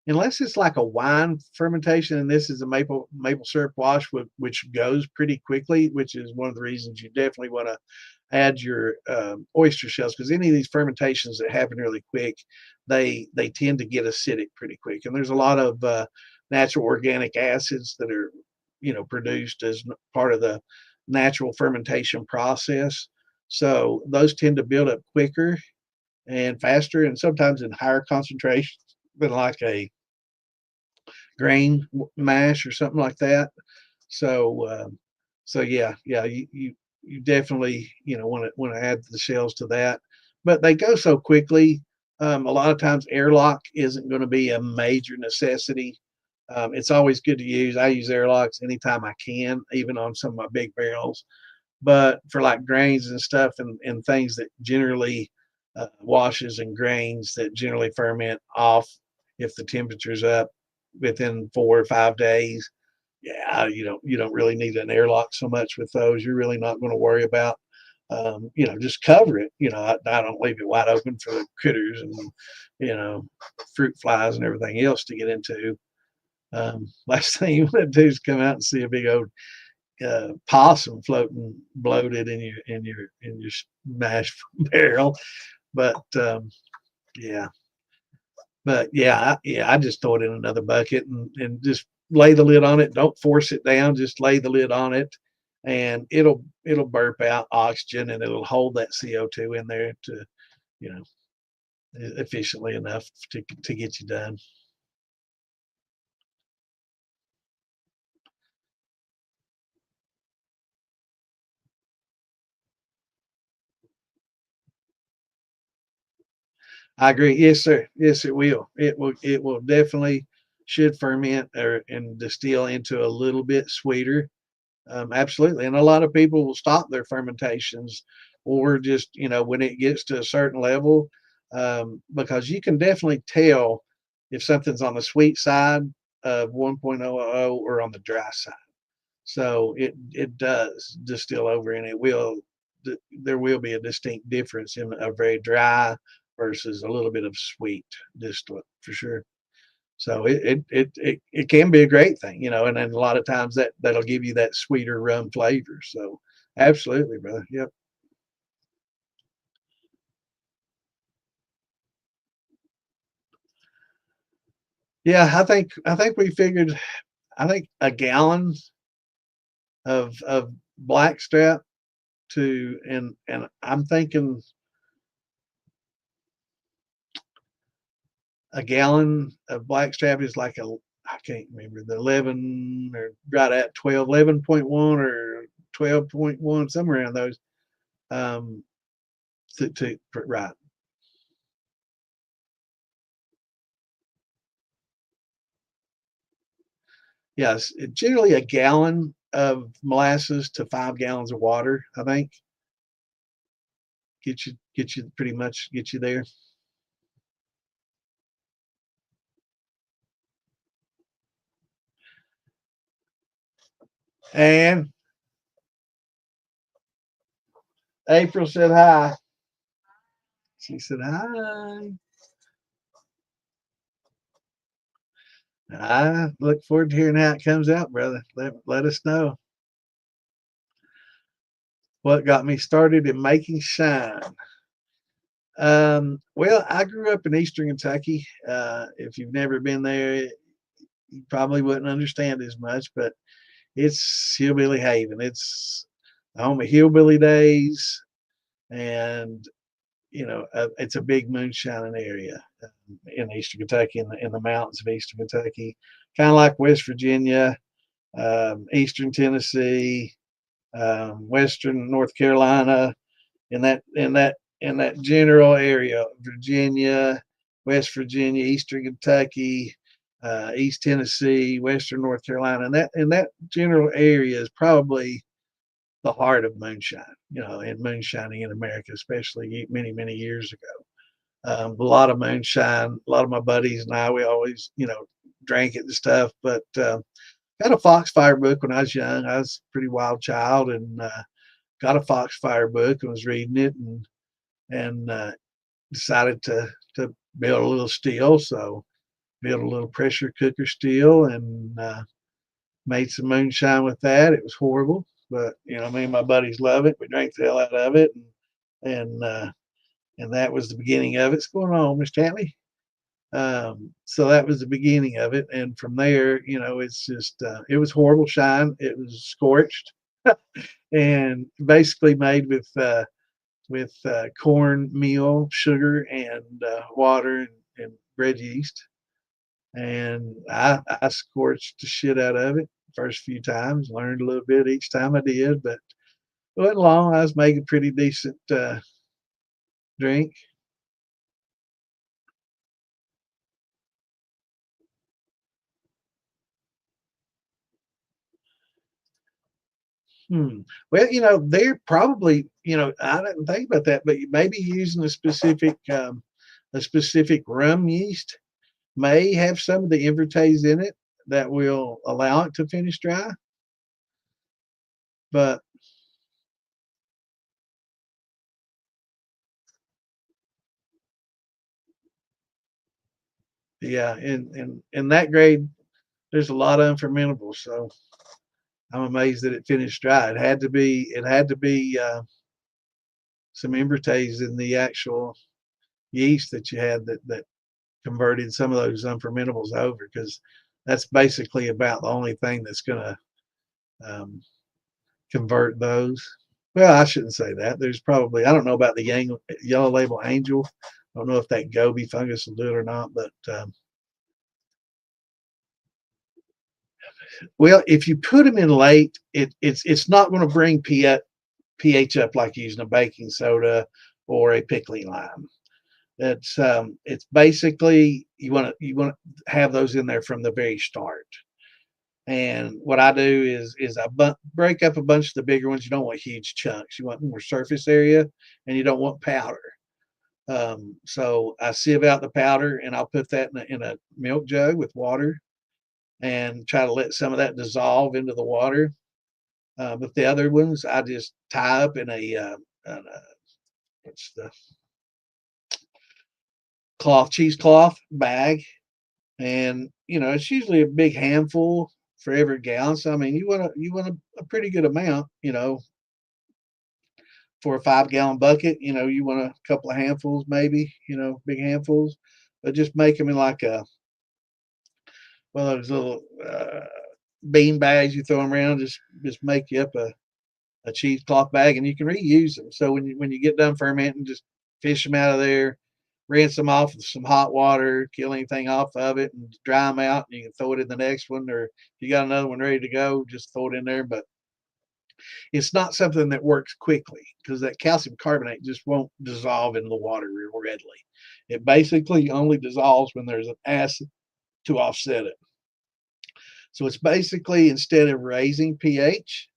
unless it's like a wine fermentation, and this is a maple syrup wash, which goes pretty quickly, which is one of the reasons you definitely want to add your oyster shells, because any of these fermentations that happen really quick, they tend to get acidic pretty quick. And there's a lot of natural organic acids that are, produced as part of the natural fermentation process. So those tend to build up quicker and faster, and sometimes in higher concentrations than like a grain mash or something like that. So, yeah, you definitely want to add the shells to that, but they go so quickly. A lot of times, airlock isn't going to be a major necessity. It's always good to use. I use airlocks anytime I can, even on some of my big barrels. But for like grains and stuff, and things that generally washes and grains that generally ferment off if the temperature's up within 4 or 5 days, yeah, you don't really need an airlock so much with those. You're really not going to worry about, just cover it. I don't leave it wide open for the critters and you know fruit flies and everything else to get into. Last thing you want to do is come out and see a big old possum floating bloated in your mash barrel. But yeah, I just throw it in another bucket and just lay the lid on it. Don't force it down. Just lay the lid on it, and it'll burp out oxygen, and it'll hold that CO2 in there to you know efficiently enough to get you done. I agree. Yes, sir. Yes, it will. It will definitely should ferment or and distill into a little bit sweeter. Absolutely. And a lot of people will stop their fermentations or just, when it gets to a certain level, because you can definitely tell if something's on the sweet side of 1.0 or on the dry side. So it does distill over, and there will be a distinct difference in a very dry versus a little bit of sweet distillate for sure. So it can be a great thing, and then a lot of times that'll give you that sweeter rum flavor. So absolutely, brother. Yep. Yeah, I think we figured, I think a gallon of blackstrap and I'm thinking a gallon of blackstrap is like I can't remember the 11 or right at 12, 11.1 or 12.1, somewhere around those. Um, right. Yes, generally a gallon of molasses to 5 gallons of water, I think, get you pretty much get you there. And April said hi. She said hi. I look forward to hearing how it comes out, brother. Let us know what got me started in making shine. Well, I grew up in Eastern Kentucky. If you've never been there, you probably wouldn't understand as much, but it's hillbilly haven. It's the home of hillbilly days, and it's a big moonshining area in Eastern Kentucky, in the mountains of Eastern Kentucky, kind of like West Virginia, Eastern Tennessee, Western North Carolina, in that general area, Virginia, West Virginia, Eastern Kentucky, East Tennessee, Western North Carolina, and that general area is probably the heart of moonshine, and moonshining in America, especially many, many years ago. A lot of moonshine. A lot of my buddies and I, we always, drank it and stuff. But got a Foxfire book when I was young. I was a pretty wild child, and got a Foxfire book and was reading it, and decided to build a little still. So built a little pressure cooker still, and made some moonshine with that. It was horrible, but me and my buddies love it. We drank the hell out of it, and that was the beginning of it. What's going on, Miss Tammy? So that was the beginning of it, and from there, it's just it was horrible shine. It was scorched and basically made with corn meal, sugar, and water and bread yeast. And I scorched the shit out of it first few times. Learned a little bit each time I did, but it wasn't long. I was making pretty decent drink. Hmm. Well, they're probably, I didn't think about that, but maybe using a specific rum yeast may have some of the invertase in it that will allow it to finish dry. But yeah, in that grade, there's a lot of unfermentables. So I'm amazed that it finished dry. It had to be some invertase in the actual yeast that you had that converted some of those unfermentables over, because that's basically about the only thing that's going to um, convert those. Well, I shouldn't say that. There's probably, I don't know about the yellow label angel. I don't know if that goby fungus will do it or not, but well, if you put them in late, it's not going to bring pH up like using a baking soda or a pickling lime. It's basically you want to have those in there from the very start. And what I do is I break up a bunch of the bigger ones. You don't want huge chunks. You want more surface area, and you don't want powder. So I sieve out the powder, and I'll put that in a milk jug with water, and try to let some of that dissolve into the water. But the other ones, I just tie up in a what's the cheesecloth bag, and it's usually a big handful for every gallon. So I mean, you want a pretty good amount, for a 5 gallon bucket. You want a couple of handfuls, maybe, big handfuls, but just make them in like those little bean bags you throw them around. Just make you up a cheesecloth bag, and you can reuse them. So when you get done fermenting, just fish them out of there, rinse them off with some hot water, kill anything off of it, and dry them out. And you can throw it in the next one, or if you got another one ready to go, just throw it in there. But it's not something that works quickly, because that calcium carbonate just won't dissolve in the water real readily. It basically only dissolves when there's an acid to offset it. So it's basically, instead of raising pH,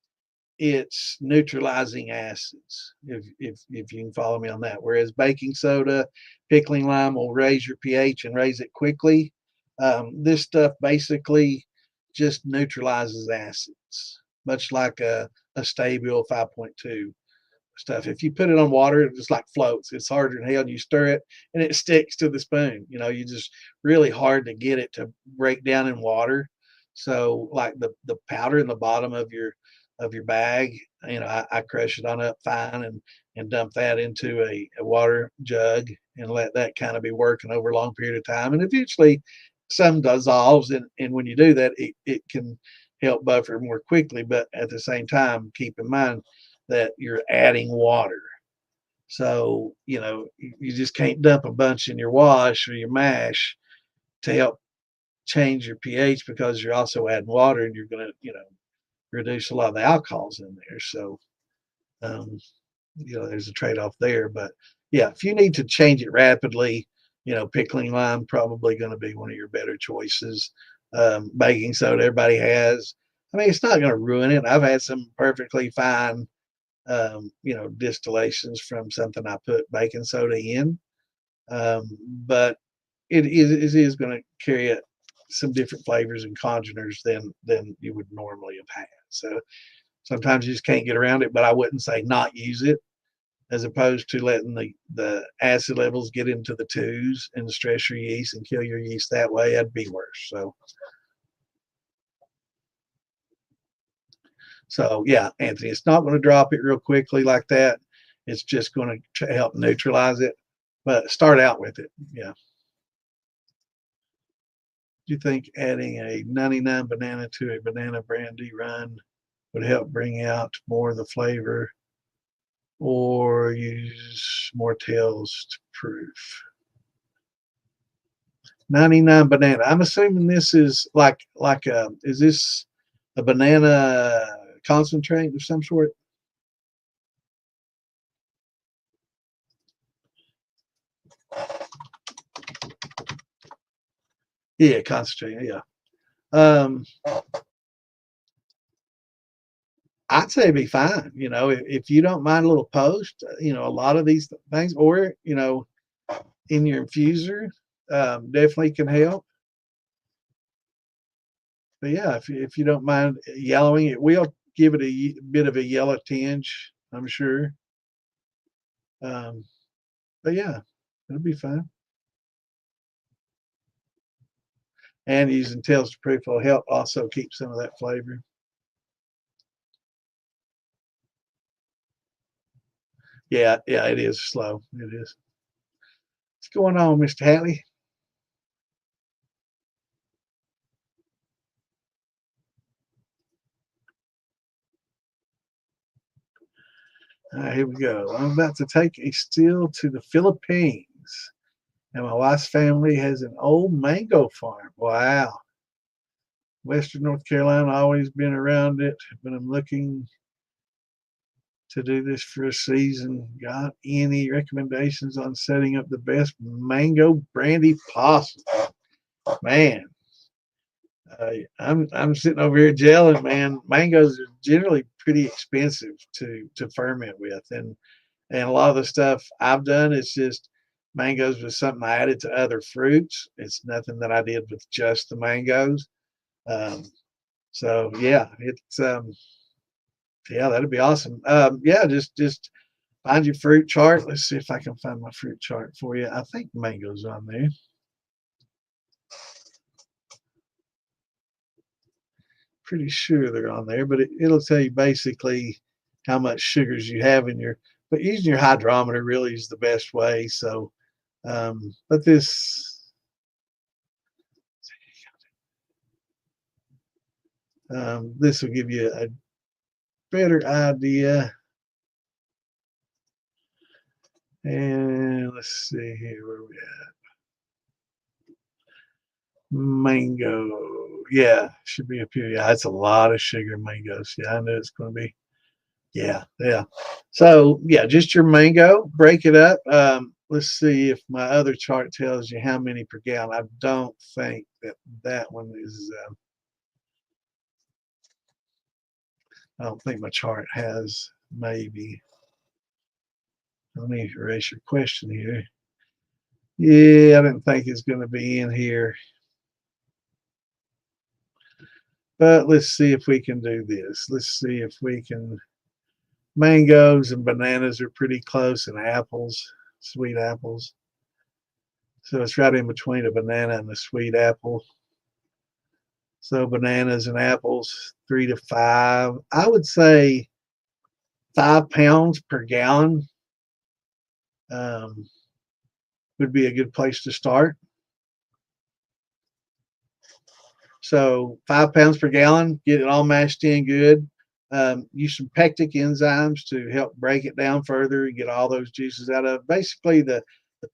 it's neutralizing acids, if you can follow me on that. Whereas baking soda, pickling lime will raise your pH and raise it quickly. This stuff basically just neutralizes acids, much like a stable 5.2 stuff. If you put it on water, it just like floats. It's harder than hell, and you stir it and it sticks to the spoon. You just really hard to get it to break down in water. So like the powder in the bottom of your bag, I crush it on up fine, and dump that into a water jug, and let that kind of be working over a long period of time. And eventually some dissolves, and when you do that, it can help buffer more quickly. But at the same time, keep in mind that you're adding water. So, you just can't dump a bunch in your wash or your mash to help change your pH, because you're also adding water, and you're going to, reduce a lot of the alcohols in there. So, um, there's a trade off there. But yeah, if you need to change it rapidly, pickling lime probably going to be one of your better choices. Baking soda, everybody has. I mean, it's not going to ruin it. I've had some perfectly fine distillations from something I put baking soda in. Um, but it is going to carry some different flavors and congeners than you would normally have had. So sometimes you just can't get around it, but I wouldn't say not use it, as opposed to letting the acid levels get into the twos and stress your yeast and kill your yeast that way. That'd be worse. So yeah, Anthony, it's not going to drop it real quickly like that. It's just going to help neutralize it, but start out with it. Yeah. Do you think adding a 99 banana to a banana brandy run would help bring out more of the flavor, or use more tails to proof? 99 banana. I'm assuming this is like is this a banana concentrate of some sort? Yeah, concentrate. Yeah. Um, I'd say it'd be fine. If you don't mind a little post, a lot of these things, or in your infuser, definitely can help. But yeah, if you don't mind yellowing, it will give it a bit of a yellow tinge, I'm sure. Um, but yeah, it'll be fine. And using tails to proof will help also keep some of that flavor. Yeah, yeah, it is slow. It is. What's going on, Mr. Hatley? All right, here we go. I'm about to take a still to the Philippines, and my wife's family has an old mango farm. Wow. Western North Carolina, always been around it, but I'm looking to do this for a season. Got any recommendations on setting up the best mango brandy possible? Man, I'm sitting over here gelling, man. Mangoes are generally pretty expensive to ferment with, and a lot of the stuff I've done is just mangoes with something I added to other fruits. It's nothing that I did with just the mangoes. Um, so yeah, it's yeah, that'd be awesome. Yeah, just find your fruit chart. Let's see if I can find my fruit chart for you. I think mangoes on there. Pretty sure they're on there, but it'll tell you basically how much sugars you have in your. But using your hydrometer really is the best way. So, but this will give you a better idea. And let's see here where we at. Mango. Yeah, should be up here. Yeah, that's a lot of sugar mangoes. Yeah, I know it's going to be. Yeah, yeah. So yeah, just your mango. Break it up. Let's see if my other chart tells you how many per gallon. I don't think that one is. I don't think my chart has. Maybe. Let me erase your question here. Yeah, I didn't think it's going to be in here. But let's see if we can do this. Let's see if we can. Mangoes and bananas are pretty close, and apples, sweet apples. So it's right in between a banana and a sweet apple. So bananas and apples, 3 to 5. I would say 5 pounds per gallon um, would be a good place to start. So 5 pounds per gallon, get it all mashed in good. Use some pectic enzymes to help break it down further and get all those juices out of it. Basically, the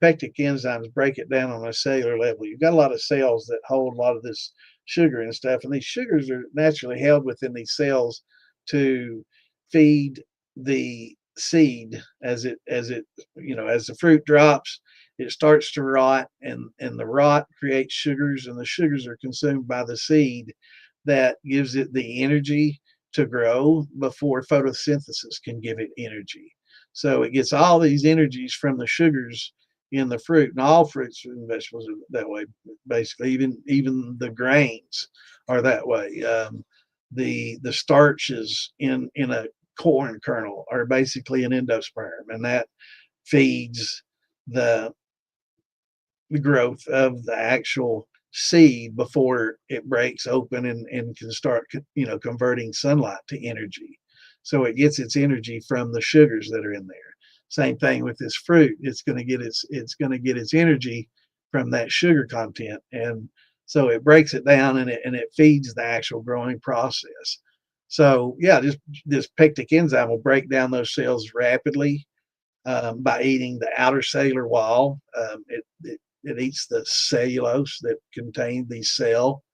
pectic enzymes break it down on a cellular level. You've got a lot of cells that hold a lot of this sugar and stuff, and these sugars are naturally held within these cells to feed the seed as the fruit drops. It starts to rot, and the rot creates sugars, and the sugars are consumed by the seed. That gives it the energy to grow before photosynthesis can give it energy. So it gets all these energies from the sugars in the fruit, and all fruits and vegetables are that way. Basically, even the grains are that way. The starches in a corn kernel are basically an endosperm, and that feeds the the growth of the actual seed before it breaks open and can start converting sunlight to energy. So it gets its energy from the sugars that are in there. Same thing with this fruit. It's going to get its energy from that sugar content. And So it breaks it down and it feeds the actual growing process. So yeah, just this pectic enzyme will break down those cells rapidly by eating the outer cellular wall. It eats the cellulose that contain the cell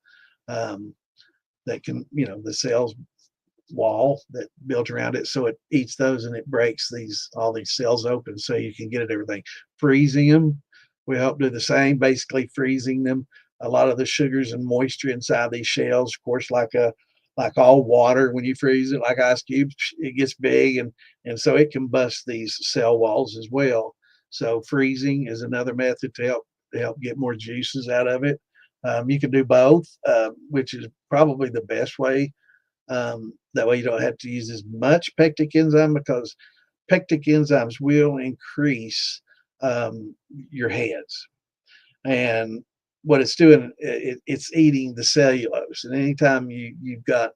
um, that can, the cells wall that built around it. So it eats those and it breaks all these cells open so you can get at everything. Freezing them, we help do the same, basically freezing them. A lot of the sugars and moisture inside these shells, of course, like all water, when you freeze it, like ice cubes, it gets big and so it can bust these cell walls as well. So freezing is another method to help get more juices out of it. You can do both, which is probably the best way. That way you don't have to use as much pectic enzyme because pectic enzymes will increase your heads. And what it's doing, it's eating the cellulose. And anytime you've got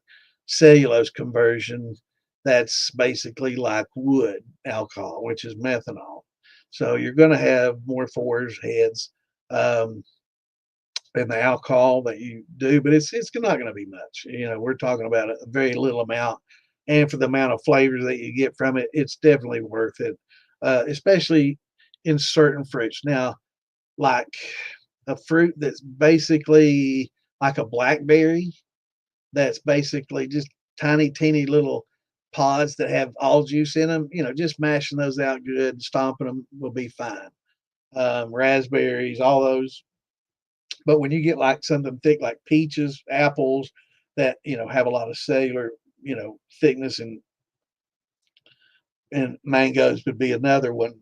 cellulose conversion, that's basically like wood alcohol, which is methanol. So you're going to have more fours, heads. And the alcohol that you do, but it's not going to be much. We're talking about a very little amount, and for the amount of flavors that you get from it, it's definitely worth it, especially in certain fruits. Now, like a fruit that's basically like a blackberry, that's basically just tiny, teeny little pods that have all juice in them. Just mashing those out good and stomping them will be fine. Raspberries, all those, but when you get like something thick like peaches, apples that have a lot of cellular thickness, and mangoes would be another one.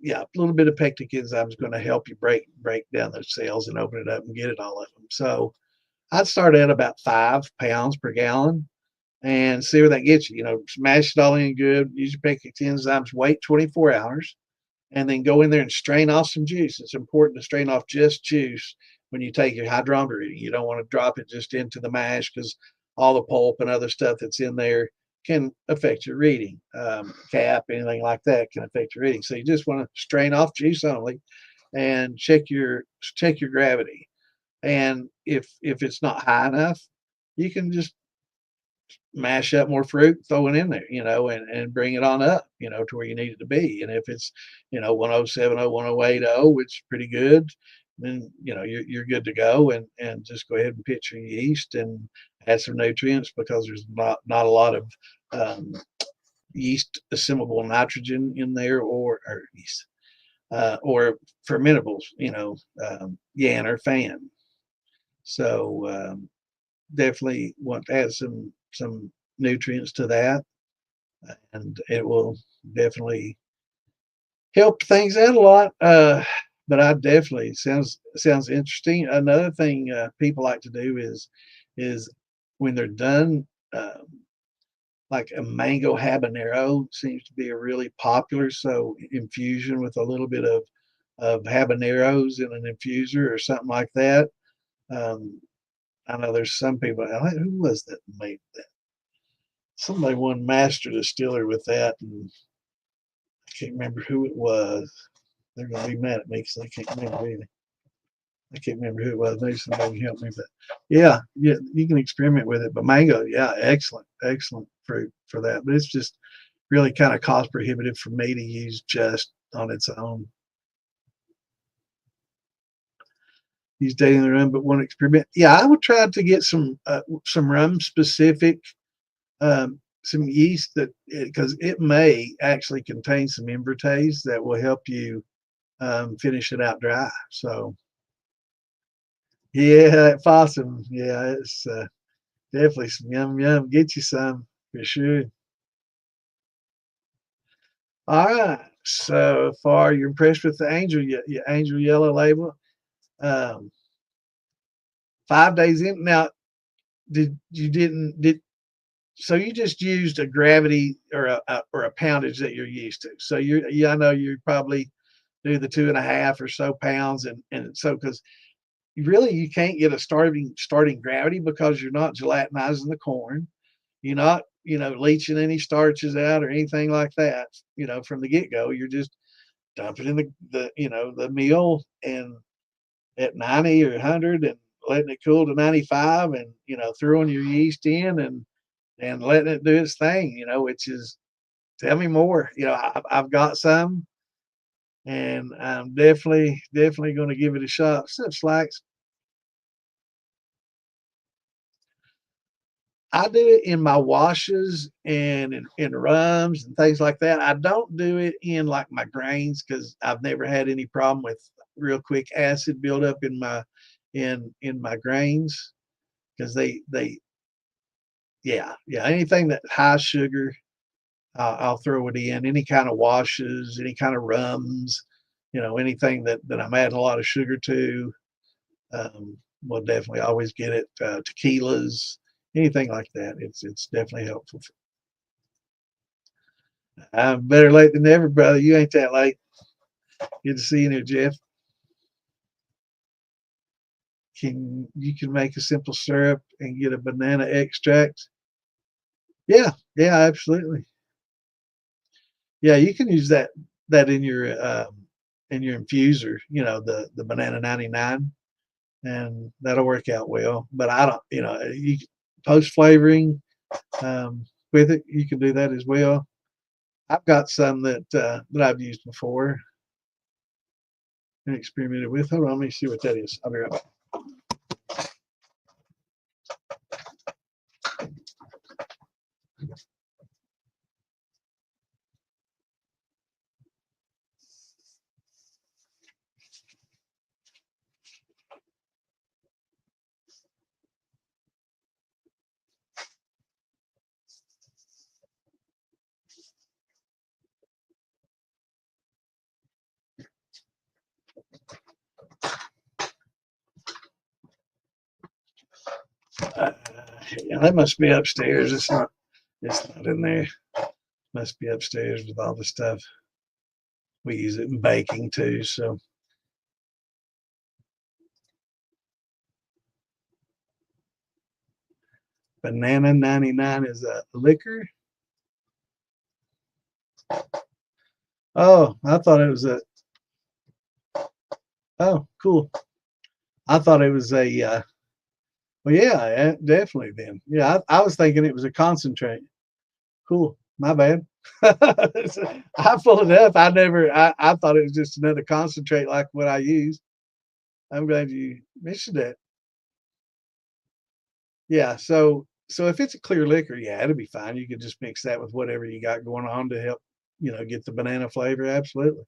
Yeah, a little bit of pectic enzyme is going to help you break down those cells and open it up and get it all of them. So I'd start at about 5 pounds per gallon and see where that gets you. Smash it all in good. Use your pectic enzymes. Wait 24 hours and then go in there and strain off some juice. It's important to strain off just juice when you take your hydrometer reading. You don't want to drop it just into the mash because all the pulp and other stuff that's in there can affect your reading. Cap, anything like that can affect your reading. So you just want to strain off juice only and check your gravity. And if it's not high enough, you can just mash up more fruit, throw it in there, and bring it on up, to where you need it to be. And if it's, 1070, 1080, which is pretty good, then, you're good to go and just go ahead and pitch your yeast and add some nutrients because there's not a lot of yeast assimilable nitrogen in there or yeast, or fermentables, yan or fan. So definitely want to add some nutrients to that, and it will definitely help things out a lot. But I definitely sounds interesting. Another thing people like to do is when they're done, like a mango habanero seems to be a really popular. So infusion with a little bit of habaneros in an infuser or something like that. Um, I know there's some people. Who was that made that? Somebody won master distiller with that, and I can't remember who it was. They're gonna be mad at me because I can't remember either. I can't remember who it was. Maybe somebody can help me. But yeah, you can experiment with it. But mango, yeah, excellent fruit for that. But it's just really kind of cost prohibitive for me to use just on its own. Use daily in the rum, but one experiment. Yeah, I would try to get some rum specific, some yeast that because it may actually contain some invertase that will help you finish it out dry. So yeah, that possum, yeah, it's definitely some yum. Get you some for sure. All right. So far, you're impressed with the Angel Yellow label. Um, 5 days in now. Did so you just used a gravity or a poundage that you're used to. So I know you probably do the 2.5 or so pounds, and so because you can't get a starting gravity because you're not gelatinizing the corn, you're not leaching any starches out or anything like that. From the get go, you're just dumping in the meal and at 90 or 100 and letting it cool to 95, and throwing your yeast in and letting it do its thing. Which is, tell me more. I've got some, and I'm definitely going to give it a shot. Such flax. I do it in my washes and in rums and things like that. I don't do it in like my grains because I've never had any problem with real quick acid buildup in my grains, because they yeah, anything that high sugar, I'll throw it in. Any kind of washes, any kind of rums, anything that I'm adding a lot of sugar to. We'll definitely always get it. Tequilas, anything like that. It's definitely helpful. I'm better late than never, brother. You ain't that late. Good to see you there, Jeff. You can make a simple syrup and get a banana extract? Yeah, yeah, absolutely. Yeah, you can use that in your infuser. The banana 99, and that'll work out well. But I don't, you post flavoring with it. You can do that as well. I've got some that I've used before and experimented with. Hold on, let me see what that is. I'll be right back. Yeah, that must be upstairs. It's not. It's not in there. Must be upstairs with all the stuff. We use it in baking too. So banana 99 is a liquor. Oh, I thought it was a. Oh, cool. I thought it was a. Well, yeah, definitely. Then, yeah, I was thinking it was a concentrate. Cool. My bad. I pulled it up. I thought it was just another concentrate like what I use. I'm glad you mentioned that. Yeah. So if it's a clear liquor, yeah, it'll be fine. You could just mix that with whatever you got going on to help, get the banana flavor. Absolutely.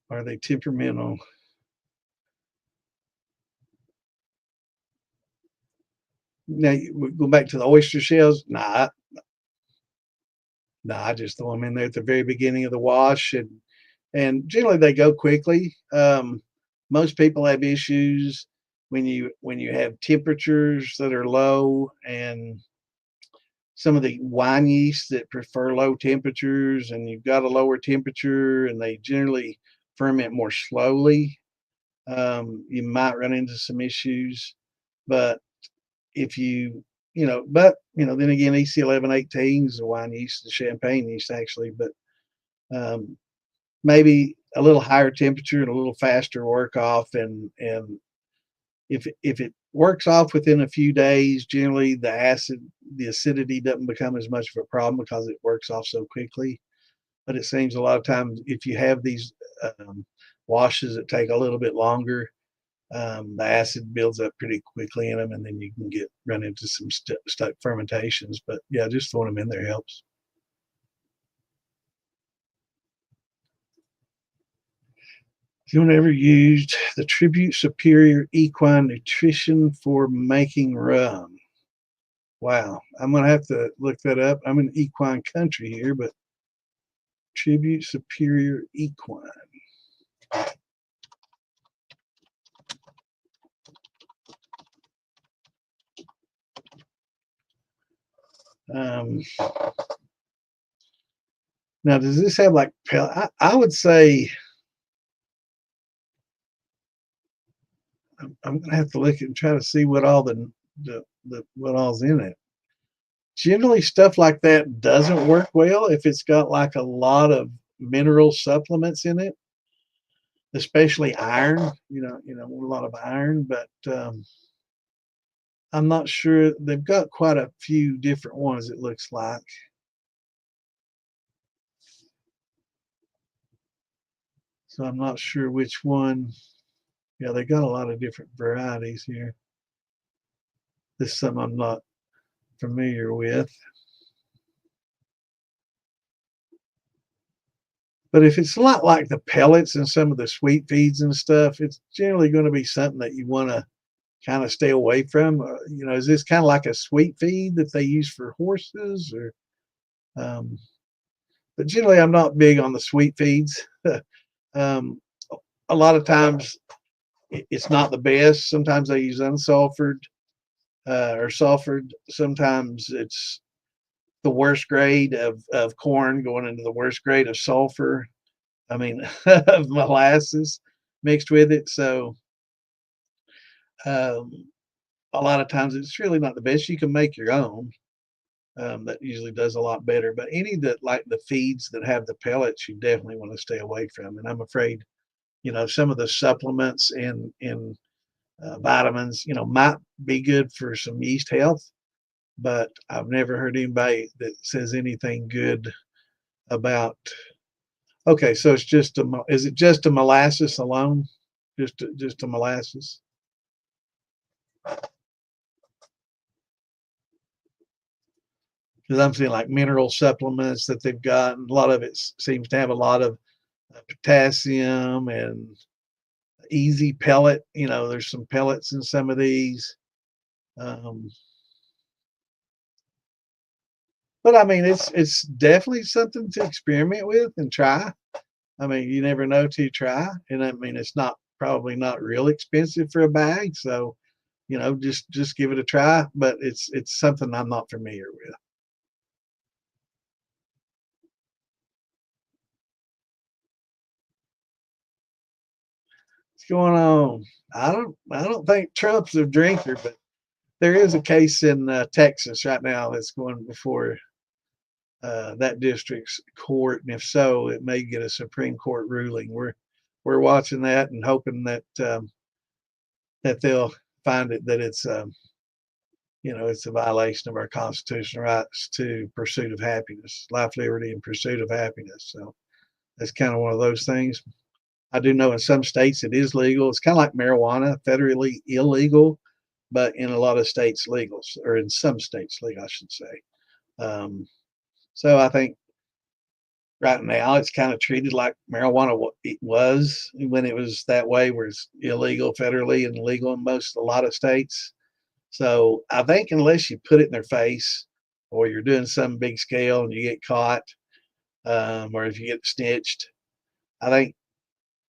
Are they temperamental? Now we go back to the oyster shells. Nah, I just throw them in there at the very beginning of the wash, and generally they go quickly. Most people have issues when you have temperatures that are low, and some of the wine yeasts that prefer low temperatures, and you've got a lower temperature, and they generally ferment more slowly. You might run into some issues, but if then again, EC 1118 is a wine yeast, the champagne yeast actually, but um, maybe a little higher temperature and a little faster work off, and if it works off within a few days, generally the acidity doesn't become as much of a problem because it works off so quickly. But it seems a lot of times if you have these washes that take a little bit longer, the acid builds up pretty quickly in them, and then you can run into some stuck fermentations. But yeah, just throwing them in there helps. Anyone ever used the Tribute Superior Equine Nutrition for making rum? Wow, I'm gonna have to look that up. I'm in equine country here, but Tribute Superior Equine. Um, Now, does this have like I would say I'm gonna have to look and try to see what all the what all's in it. Generally, stuff like that doesn't work well if it's got like a lot of mineral supplements in it, especially iron. A lot of iron, but I'm not sure. They've got quite a few different ones, it looks like. So I'm not sure which one. Yeah, they got a lot of different varieties here. This is some I'm not familiar with. But if it's a lot like the pellets and some of the sweet feeds and stuff, it's generally going to be something that you want to kind of stay away from. Is this kind of like a sweet feed that they use for horses, or? Um, but generally, I'm not big on the sweet feeds. um, a lot of times, it's not the best. Sometimes they use unsulfured or sulfured. Sometimes it's the worst grade of corn going into the worst grade of sulfur. I mean, of molasses mixed with it. So um, a lot of times it's really not the best. You can make your own. That usually does a lot better. But any that like the feeds that have the pellets, you definitely want to stay away from. And I'm afraid, some of the supplements and vitamins, might be good for some yeast health, but I've never heard anybody that says anything good about. Okay, so it's just is it just a molasses alone? Just a molasses? Because I'm seeing like mineral supplements that they've got, and a lot of it seems to have a lot of potassium and easy pellet. There's some pellets in some of these. Um, but I mean, it's definitely something to experiment with and try. I mean, you never know till you try, and I mean, it's not probably not real expensive for a bag, so just give it a try. But it's something I'm not familiar with. What's going on? I don't think Trump's a drinker, but there is a case in Texas right now that's going before that district's court, and if so, it may get a Supreme Court ruling. We're watching that and hoping that they'll find it that it's a violation of our constitutional rights to pursuit of happiness, life, liberty, and pursuit of happiness. So that's kind of one of those things. I do know in some states it is legal. It's kind of like marijuana, federally illegal, but in a lot of states legal, or in some states legal, I should say. Um, so I think right now it's kind of treated like marijuana it was when it was that way, where it's illegal federally and legal in a lot of states. So I think unless you put it in their face, or you're doing some big scale and you get caught, or if you get snitched, I think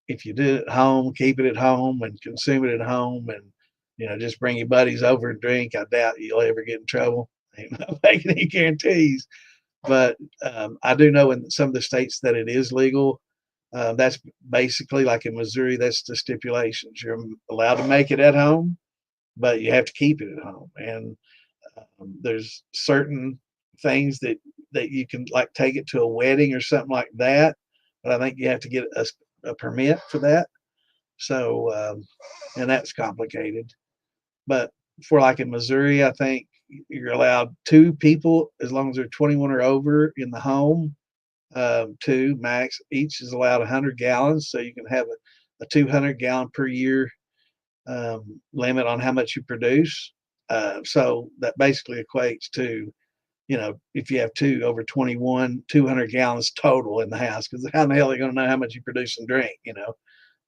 if you do it at home, keep it at home and consume it at home, and just bring your buddies over and drink, I doubt you'll ever get in trouble. Ain't not making any guarantees, but I do know in some of the states that it is legal. That's basically like in Missouri. That's the stipulations. You're allowed to make it at home, but you have to keep it at home. And there's certain things that you can, like, take it to a wedding or something like that, but I think you have to get a permit for that. So and that's complicated. But for like in Missouri, I think you're allowed two people as long as they're 21 or over in the home. Two max. Each is allowed 100 gallons, so you can have a 200 gallon per year limit on how much you produce. So that basically equates to, if you have two over 21, 200 gallons total in the house, because how the hell are they going to know how much you produce and drink?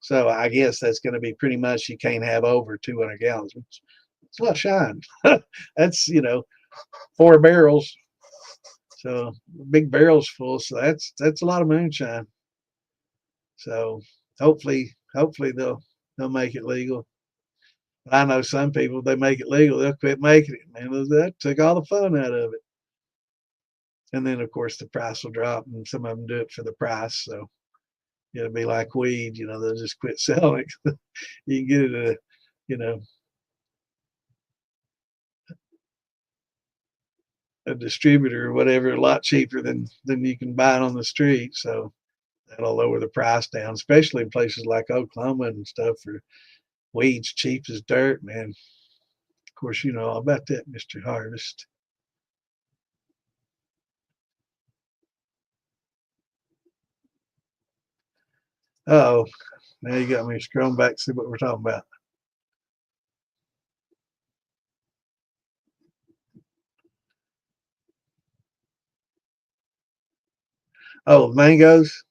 So I guess that's going to be pretty much you can't have over 200 gallons. It's a lot of shine. That's, 4 barrels. So big barrels full. So that's a lot of moonshine. So hopefully they'll make it legal. I know some people, they make it legal, they'll quit making it. Man, that took all the fun out of it. And then of course the price will drop, and some of them do it for the price. So it'll be like weed, they'll just quit selling it. You can get it at you know a distributor or whatever a lot cheaper than you can buy it on the street. So That'll lower the price down, especially in places like Oklahoma and stuff for weeds cheap as dirt, man. Of course, you know all about that, Mr. Harvest. Oh, now you got me scrolling back to see what we're talking about. Oh, mangoes.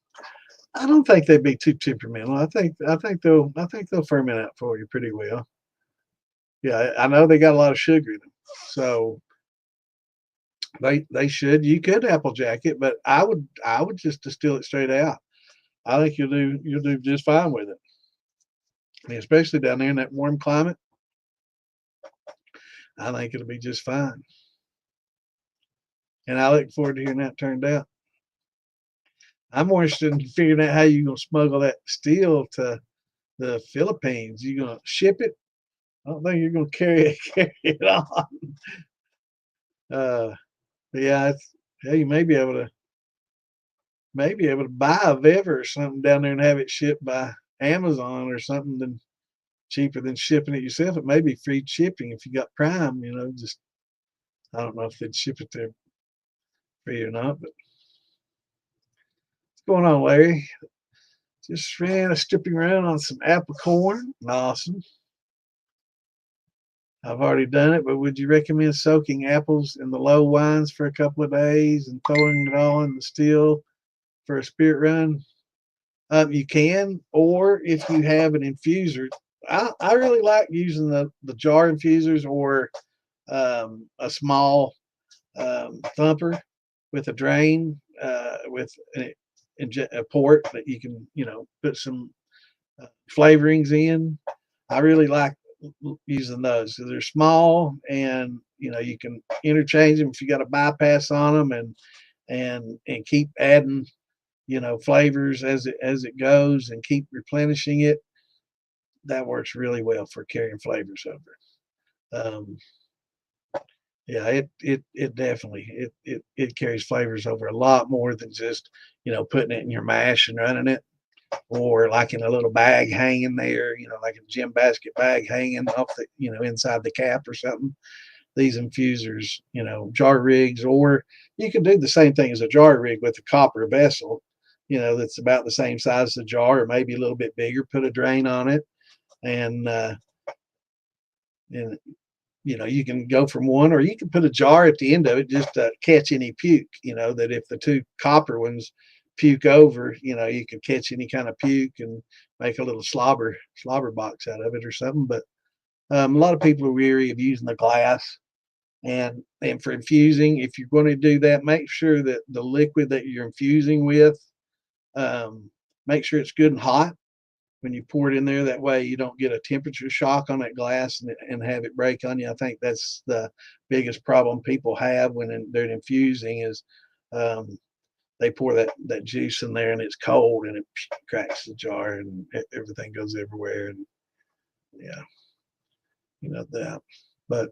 I don't think they'd be too temperamental. I think they'll ferment out for you pretty well. Yeah, I know they got a lot of sugar in them, so they should. You could applejack it, but I would just distill it straight out. I think you'll do just fine with it. I mean, especially down there in that warm climate. I think it'll be just fine. And I look forward to hearing that turned out. I'm more interested in figuring out how you're gonna smuggle that steel to the Philippines. You gonna ship it? I don't think you're gonna carry it carry it on. Uh, but yeah, you may be able to buy a Viver or something down there and have it shipped by Amazon or something than cheaper than shipping it yourself. It may be free shipping if you got Prime, just I don't know if they'd ship it there free or not, but what's going on, Larry? Just ran a stripping around on some apple corn. Awesome. I've already done it, but would you recommend soaking apples in the low wines for a couple of days and throwing it all in the still for a spirit run? You can, or if you have an infuser, I really like using the jar infusers or a small thumper with a drain with a port that you can put some flavorings in. I really like using those. So they're small, and you can interchange them if you got a bypass on them, and keep adding flavors as it goes, and keep replenishing it. That works really well for carrying flavors over. Yeah, it definitely it carries flavors over a lot more than just putting it in your mash and running it, or like in a little bag hanging there, like a gym basket bag hanging off the inside the cap or something. These infusers, jar rigs, or you can do the same thing as a jar rig with a copper vessel, that's about the same size as a jar or maybe a little bit bigger. Put a drain on it, and you can go from one, or you can put a jar at the end of it just to catch any puke. That if the two copper ones puke over, you can catch any kind of puke and make a little slobber box out of it or something. But a lot of people are weary of using the glass. And for infusing, if you're going to do that, make sure that the liquid that you're infusing with, make sure it's good and hot when you pour it in there. That way you don't get a temperature shock on that glass and have it break on you. I think that's the biggest problem people have when they're infusing is they pour that juice in there and it's cold and it cracks the jar and everything goes everywhere. And yeah, that. But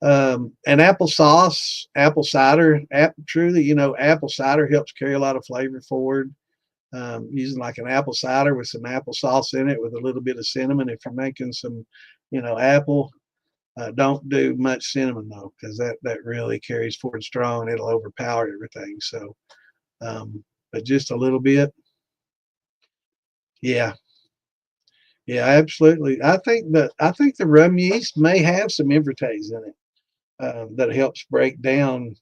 and applesauce, apple cider, truly, apple cider helps carry a lot of flavor forward. Using like an apple cider with some applesauce in it with a little bit of cinnamon. If you're making some, apple, don't do much cinnamon though, because that really carries forward strong. It'll overpower everything. So, but just a little bit. Yeah. Yeah, absolutely. I think the rum yeast may have some invertase in it that helps break down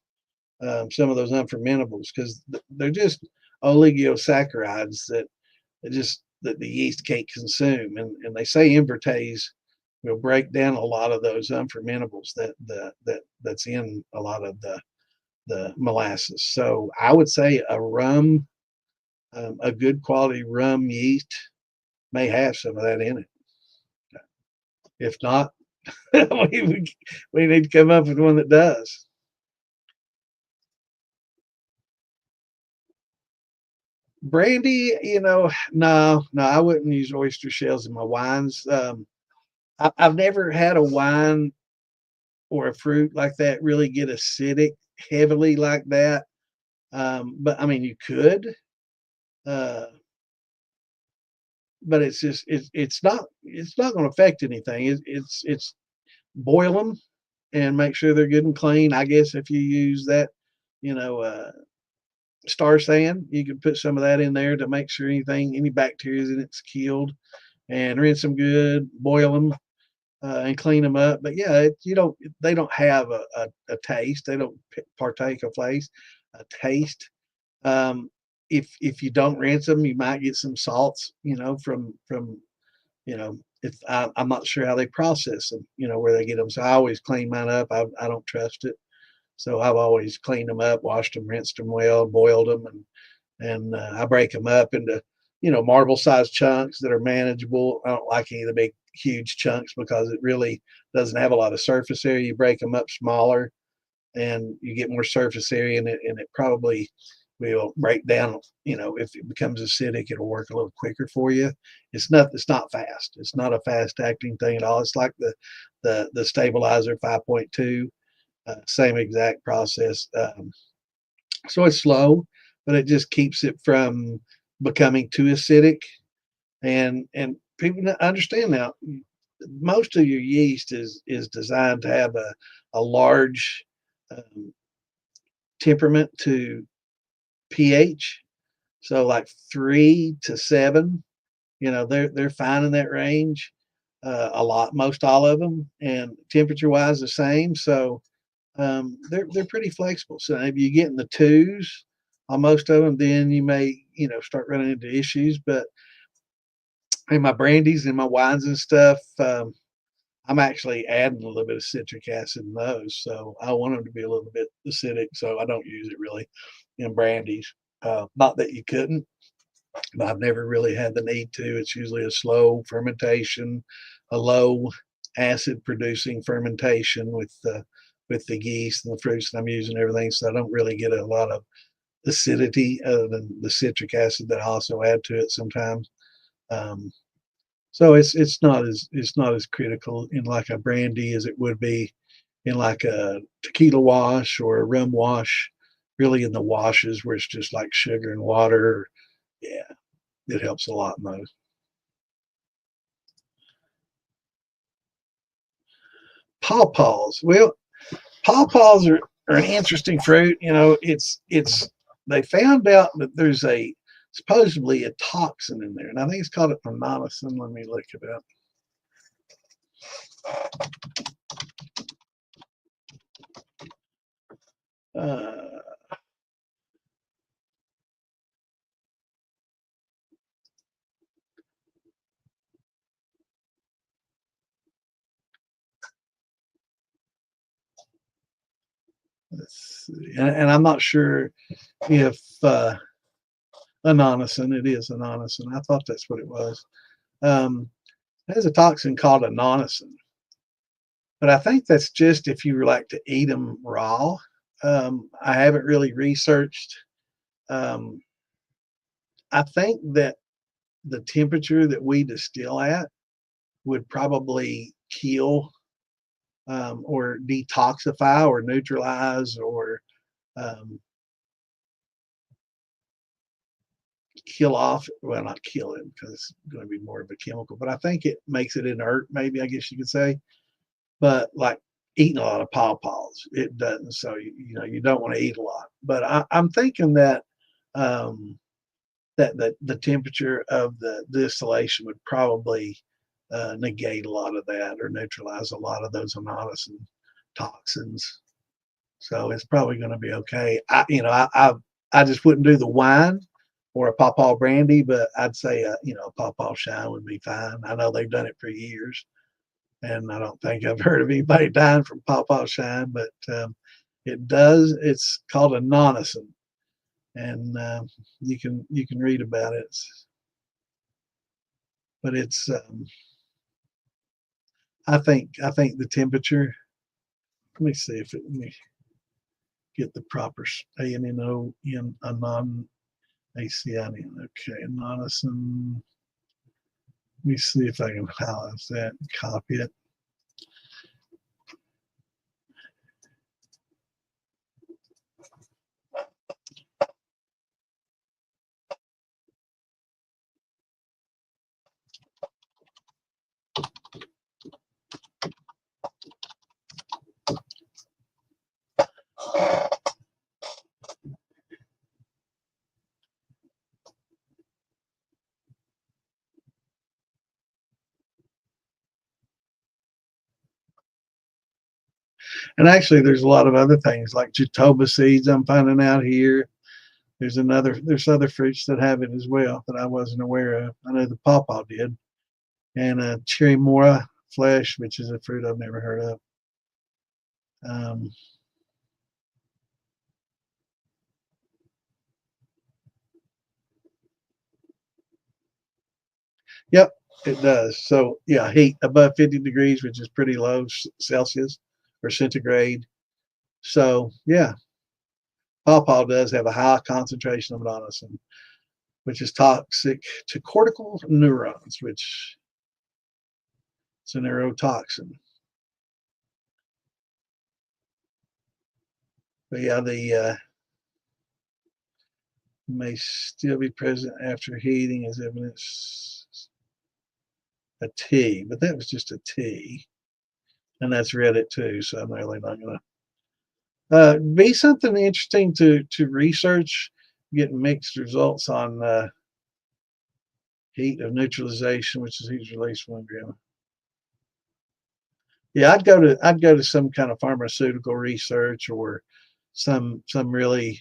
some of those unfermentables, because they're just oligosaccharides that the yeast can't consume, and they say invertase will break down a lot of those unfermentables that's in a lot of the molasses. So I would say a good quality rum yeast may have some of that in it. If not, we need to come up with one that does. Brandy, no, I wouldn't use oyster shells in my wines. I've never had a wine or a fruit like that really get acidic heavily like that. But I mean, you could. Uh, but it's just it's not going to affect anything. It's boil them and make sure they're good and clean. I guess if you use that, you know, star sand, you can put some of that in there to make sure any bacteria in it's killed, and rinse them good, boil them, and clean them up. But yeah, you don't they don't have a taste. They don't partake of a taste. Um, if you don't rinse them, you might get some salts, from if I'm not sure how they process them, where they get them. So I always clean mine up. I don't trust it. So I've always cleaned them up, washed them, rinsed them well, boiled them, and I break them up into marble-sized chunks that are manageable. I don't like any of the big, huge chunks because it really doesn't have a lot of surface area. You break them up smaller, and you get more surface area in it, and it probably will break down. If it becomes acidic, it'll work a little quicker for you. It's not fast. It's not a fast acting thing at all. It's like the stabilizer 5.2, same exact process. So it's slow, but it just keeps it from becoming too acidic. And people understand now. Most of your yeast is designed to have a large um, temperament to pH. So like 3 to 7, they're fine in that range. Most all of them, and temperature wise the same. So they're pretty flexible. So if you get in the twos on most of them, then you may start running into issues. But in my brandies and my wines and stuff, I'm actually adding a little bit of citric acid in those. So I want them to be a little bit acidic. So I don't use it really in brandies. Not that you couldn't, but I've never really had the need to. It's usually a slow fermentation, a low acid producing fermentation with the yeast and the fruits that I'm using and everything. So I don't really get a lot of acidity other than the citric acid that I also add to it sometimes. Um, so it's not as critical in like a brandy as it would be in like a tequila wash or a rum wash. Really, in the washes where it's just like sugar and water, yeah, it helps a lot in those. Pawpaws. Well, pawpaws are an interesting fruit. It's they found out that there's supposedly a toxin in there, and I think it's called a monosin. Let me look it up. Uh, let's see. And I'm not sure if anonicin. It is anonicin. I thought that's what it was. There's a toxin called anonicin, but I think that's just if you like to eat them raw. I haven't really researched. Um, I think that the temperature that we distill at would probably kill, or detoxify or neutralize or um, kill off. Well, not kill it because it's going to be more of a chemical, but I think it makes it inert, maybe, I guess you could say. But like eating a lot of pawpaws, it doesn't. So, you don't want to eat a lot. But I'm thinking that. Um, that the temperature of the distillation would probably negate a lot of that or neutralize a lot of those anonymous and toxins. So it's probably going to be okay. I just wouldn't do the wine or a pawpaw brandy, but I'd say a pawpaw shine would be fine. I know they've done it for years, and I don't think I've heard of anybody dying from pawpaw shine, but it does. It's called a nonicin, and you can read about it. But it's I think the temperature. Let me see if let me get the proper ANNO in a non ACIN. Okay, nonicin. Let me see if I can highlight that and copy it. And actually, there's a lot of other things like jatoba seeds. I'm finding out here. There's other fruits that have it as well that I wasn't aware of. I know the pawpaw did, and cherry mora flesh, which is a fruit I've never heard of. Um, yep, it does. So yeah, heat above 50 degrees, which is pretty low Celsius or centigrade. So yeah, pawpaw does have a high concentration of adenosine, which is toxic to cortical neurons, which is a neurotoxin. But yeah, the may still be present after heating as evidence a tea, but that was just a tea, and that's Reddit too, so I'm really not gonna be something interesting to research. Getting mixed results on heat of neutralization, which is heat release 1 gram. Yeah, I'd go to some kind of pharmaceutical research or some really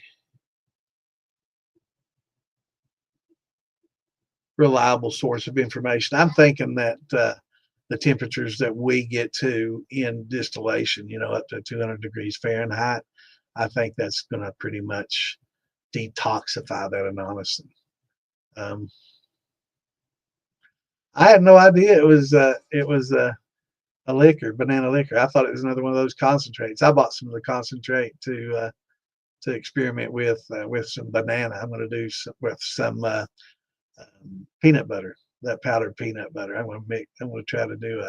reliable source of information. I'm thinking that the temperatures that we get to in distillation, up to 200 degrees Fahrenheit, I think that's going to pretty much detoxify that adenosine. Um, I had no idea it was a liquor, banana liquor. I thought it was another one of those concentrates. I bought some of the concentrate to experiment with some banana. I'm going to do with some peanut butter, that powdered peanut butter. I'm going to try to do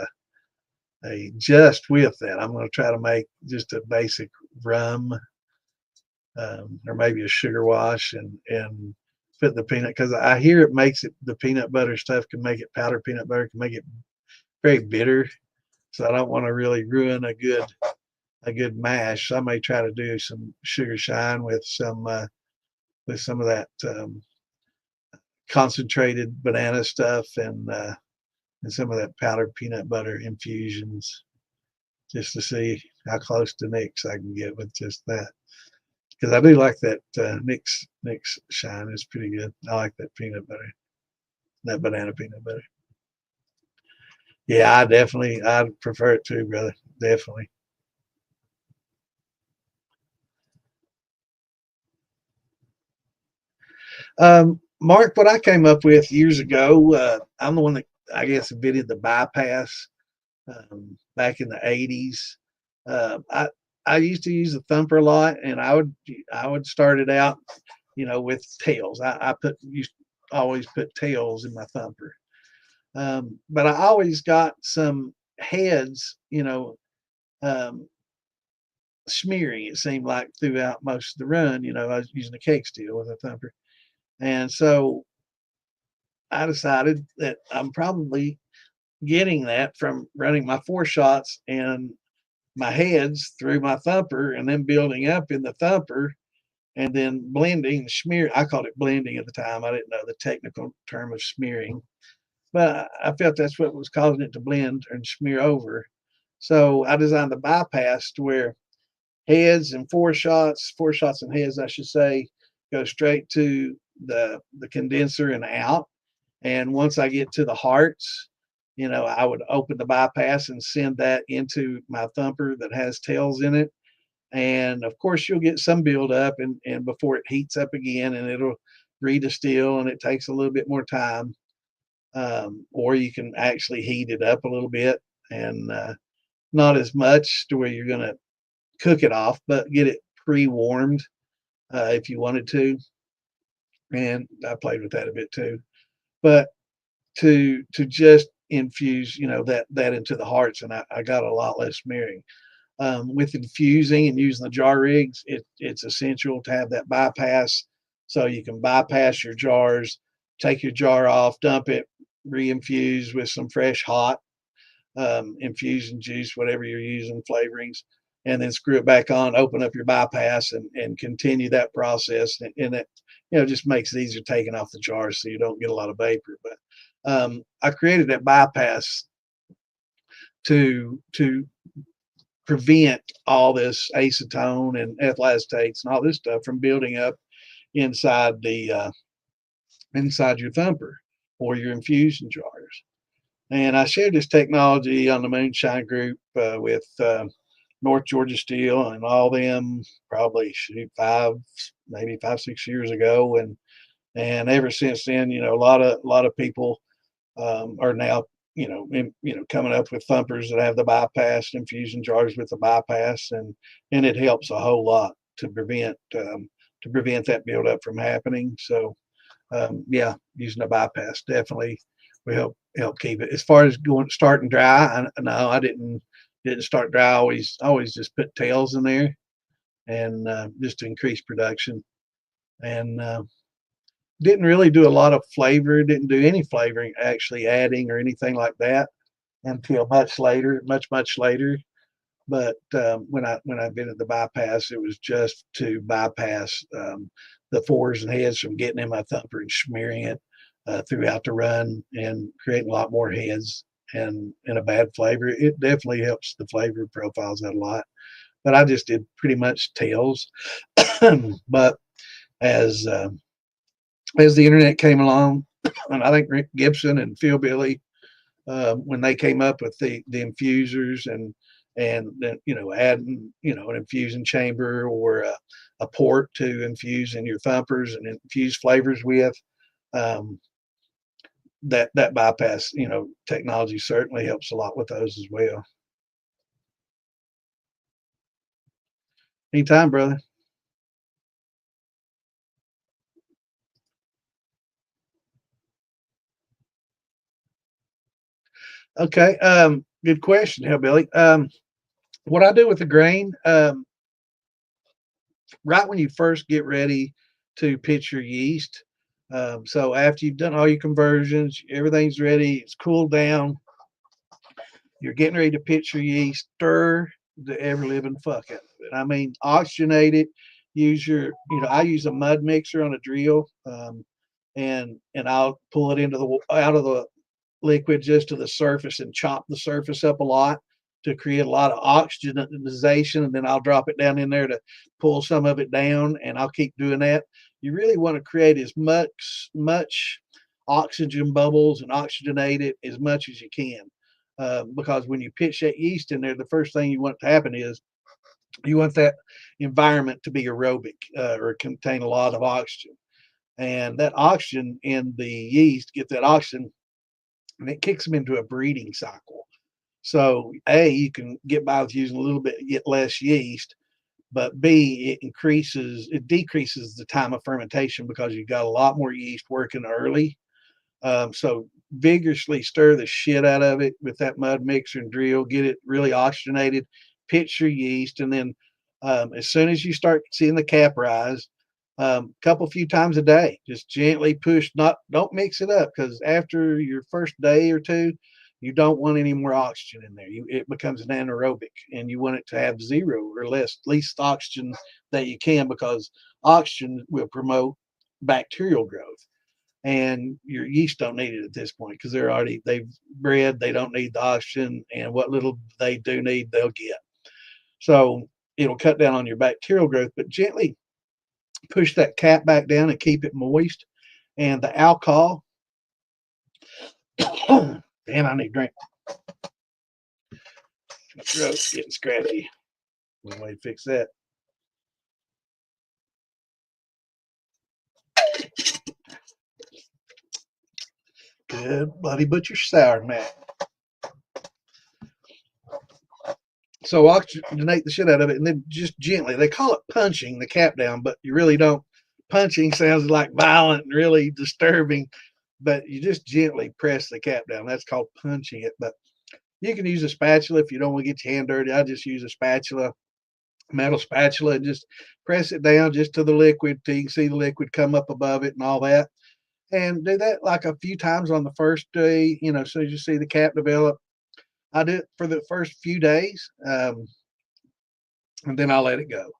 a just with that. I'm going to try to make just a basic rum, or maybe a sugar wash, and put the peanut, because I hear it makes it, the peanut butter stuff can make it, powdered peanut butter can make it very bitter. So I don't want to really ruin a good mash. So I may try to do some sugar shine with some of that concentrated banana stuff, and some of that powdered peanut butter infusions, just to see how close to Nick's I can get with just that. Because I do like that Nick's shine is pretty good. I like that peanut butter, that banana peanut butter. Yeah, I'd prefer it too, brother. Definitely. Mark, what I came up with years ago, I'm the one that I guess invented the bypass back in the 80s. I used to use the thumper a lot, and I would start it out, with tails. I used always put tails in my thumper, but I always got some heads, um, smearing. It seemed like throughout most of the run, I was using a cake steel with a thumper, and so I decided that I'm probably getting that from running my four shots and my heads through my thumper and then building up in the thumper and then blending, smear. I called it blending at the time. I didn't know the technical term of smearing, but I felt that's what was causing it to blend and smear over. So I designed the bypass to where heads and four shots and heads, I should say, go straight to the condenser and out. And once I get to the hearts, I would open the bypass and send that into my thumper that has tails in it. And of course, you'll get some build up, and before it heats up again, and it'll redistill, and it takes a little bit more time. Or you can actually heat it up a little bit, and not as much to where you're going to cook it off, but get it pre-warmed if you wanted to. And I played with that a bit too. But to just infuse, that into the hearts, and I got a lot less smearing. With infusing and using the jar rigs, it's essential to have that bypass, so you can bypass your jars, take your jar off, dump it, re-infuse with some fresh hot infusion juice, whatever you're using, flavorings, and then screw it back on, open up your bypass, and continue that process. And it, just makes it easier taking off the jars so you don't get a lot of vapor. But I created that bypass to prevent all this acetone and ethyl acetates and all this stuff from building up inside the inside your thumper or your infusion jars. And I shared this technology on the Moonshine group with North Georgia Steel and all them probably shoot maybe 5, 6 years ago, and ever since then, a lot of people are now coming up with thumpers that have the bypass, infusion jars with the bypass, and it helps a whole lot to prevent that buildup from happening. So yeah, using a bypass definitely will help keep it. As far as starting dry, no, I didn't start dry. I always just put tails in there, and just to increase production, and didn't really do a lot of flavor. Didn't do any flavoring, actually adding or anything like that until much later, much later. But when I invented the bypass, it was just to bypass the fours and heads from getting in my thumper and smearing it throughout the run and creating a lot more heads and a bad flavor. It definitely helps the flavor profiles out a lot. But I just did pretty much tails. But as the internet came along, and I think Rick Gibson and Phil Billy, when they came up with the infusers and then adding an infusion chamber or a port to infuse in your thumpers and infuse flavors with, that bypass technology certainly helps a lot with those as well. Anytime, brother. Okay, good question, Hillbilly. What I do with the grain, right when you first get ready to pitch your yeast. So after you've done all your conversions, everything's ready, it's cooled down, you're getting ready to pitch your yeast, stir the ever living fuck out of it. I mean, oxygenate it. I use a mud mixer on a drill, and I'll pull it out of the liquid just to the surface and chop the surface up a lot to create a lot of oxygenization, and then I'll drop it down in there to pull some of it down, and I'll keep doing that. You really want to create as much oxygen bubbles and oxygenate it as much as you can, because when you pitch that yeast in there, the first thing you want to happen is you want that environment to be aerobic, or contain a lot of oxygen, and that oxygen in the yeast get that oxygen, and it kicks them into a breeding cycle. So A, you can get by with using a little bit, get less yeast, but B, it decreases the time of fermentation because you've got a lot more yeast working early. So vigorously stir the shit out of it with that mud mixer and drill, get it really oxygenated, pitch your yeast, and then as soon as you start seeing the cap rise, few times a day, just gently push, don't mix it up, because after your first day or two, you don't want any more oxygen in there. It becomes an anaerobic, and you want it to have zero or least oxygen that you can, because oxygen will promote bacterial growth, and your yeast don't need it at this point because they've bred. They don't need the oxygen, and what little they do need, they'll get. So it'll cut down on your bacterial growth, but gently push that cap back down and keep it moist. And the alcohol, damn, I need a drink. My throat's getting scratchy. One way to fix that. Good Bloody Butcher Sour Mac. So oxygenate the shit out of it, and then just gently, they call it punching the cap down, but you really don't. Punching sounds like violent and really disturbing, but you just gently press the cap down. That's called punching it. But you can use a spatula if you don't want to get your hand dirty. I just use a spatula, metal spatula, and just press it down just to the liquid till you can see the liquid come up above it and all that. And do that like a few times on the first day, as soon as you see the cap develop. I do it for the first few days, and then I'll let it go.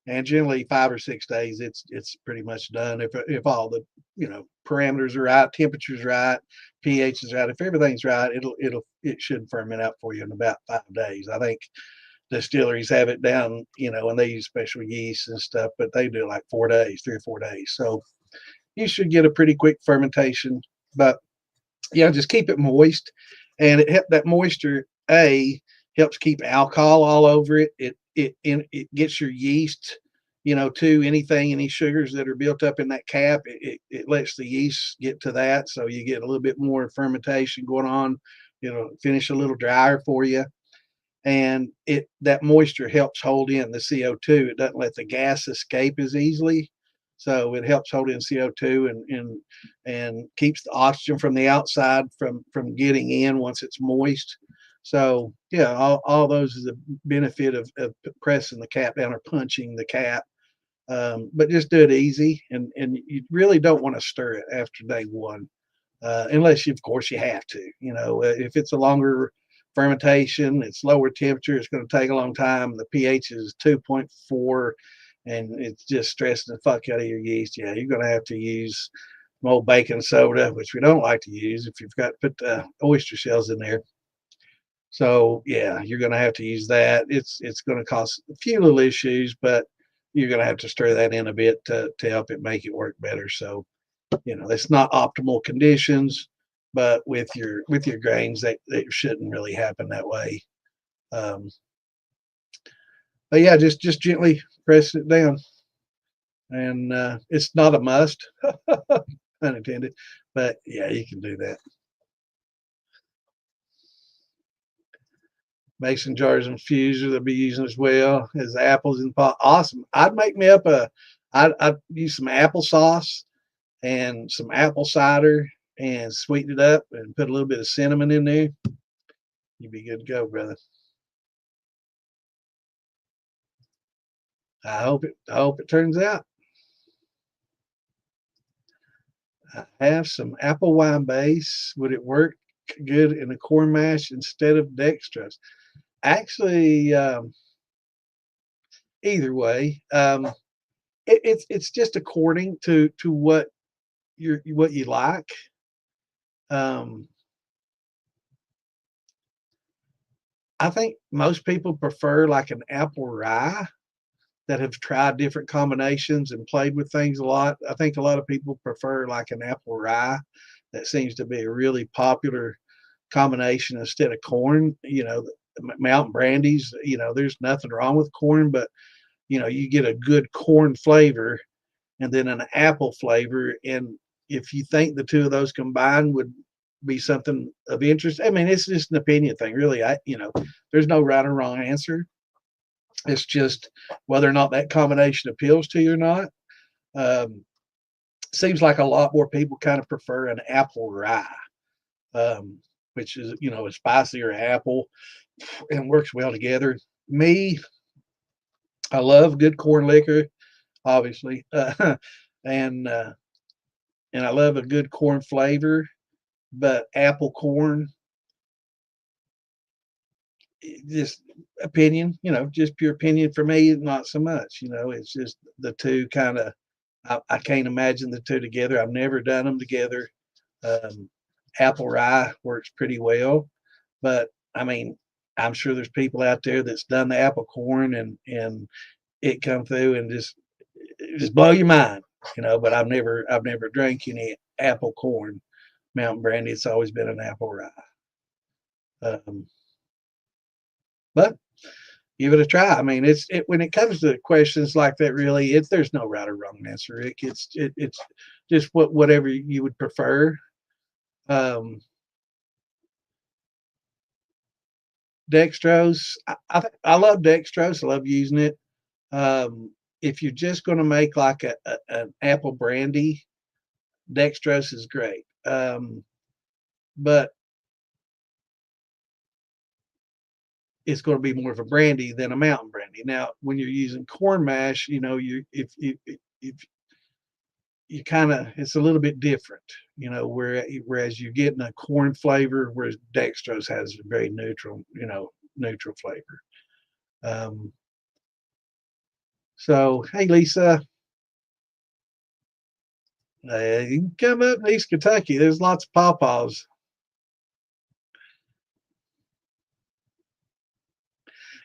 And generally 5 or 6 days, it's pretty much done. If all the parameters are right, temperature's right, pH is right, if everything's right, it should ferment out for you in about 5 days. I think distilleries have it down, and they use special yeast and stuff, but they do like 4 days, 3 or 4 days. So you should get a pretty quick fermentation. But yeah, just keep it moist, and that moisture helps keep alcohol all over it. It gets your yeast, to any sugars that are built up in that cap. It lets the yeast get to that, so you get a little bit more fermentation going on. Finish a little drier for you, and that moisture helps hold in the CO2. It doesn't let the gas escape as easily, so it helps hold in CO2 and keeps the oxygen from the outside from getting in once it's moist. So yeah, all those is a benefit of pressing the cap down or punching the cap. But just do it easy, and you really don't want to stir it after day one, unless of course you have to. If it's a longer fermentation, it's lower temperature, it's going to take a long time. The pH is 2.4, and it's just stressing the fuck out of your yeast. Yeah, you're going to have to use some old baking soda, which we don't like to use if you've got to put the oyster shells in there. So yeah, you're going to have to use that. It's going to cause a few little issues, but you're going to have to stir that in a bit to help it make it work better. So it's not optimal conditions, but with your grains, that shouldn't really happen that way. But yeah, just gently press it down, and it's not a must, unintended, but yeah, you can do that. Mason jars and infuser they'll be using as well as apples in the pot. Awesome. I'd make me up I'd use some applesauce and some apple cider and sweeten it up and put a little bit of cinnamon in there. You'd be good to go, brother. I hope it turns out. I have some apple wine base. Would it work good in a corn mash instead of dextrose? Actually, either way, it's just according to what you like. I think most people prefer like an apple rye that have tried different combinations and played with things a lot. I think a lot of people prefer like an apple rye. That seems to be a really popular combination instead of corn. Mountain brandies, there's nothing wrong with corn, but you get a good corn flavor and then an apple flavor. And if you think the two of those combined would be something of interest, I mean, it's just an opinion thing, really. There's no right or wrong answer. It's just whether or not that combination appeals to you or not. Seems like a lot more people kind of prefer an apple rye, which is, a spicier apple and works well together. Me, I love good corn liquor, obviously, and I love a good corn flavor, but apple corn, just opinion, just pure opinion for me, not so much. It's just the two kind of, I can't imagine the two together. I've never done them together. Apple rye works pretty well, but I mean, I'm sure there's people out there that's done the apple corn and it come through and just blow your mind, but I've never drank any apple corn mountain brandy. It's always been an apple rye. But give it a try. I mean, when it comes to questions like that, really, there's no right or wrong answer, Rick. It's just whatever you would prefer. Dextrose, I love dextrose. I love using it. If you're just going to make like an apple brandy, dextrose is great. But it's going to be more of a brandy than a mountain brandy. Now, when you're using corn mash, if you kind of, it's a little bit different, whereas you're getting a corn flavor, whereas dextrose has a very neutral flavor. So, hey, Lisa, you can come up in East Kentucky. There's lots of pawpaws.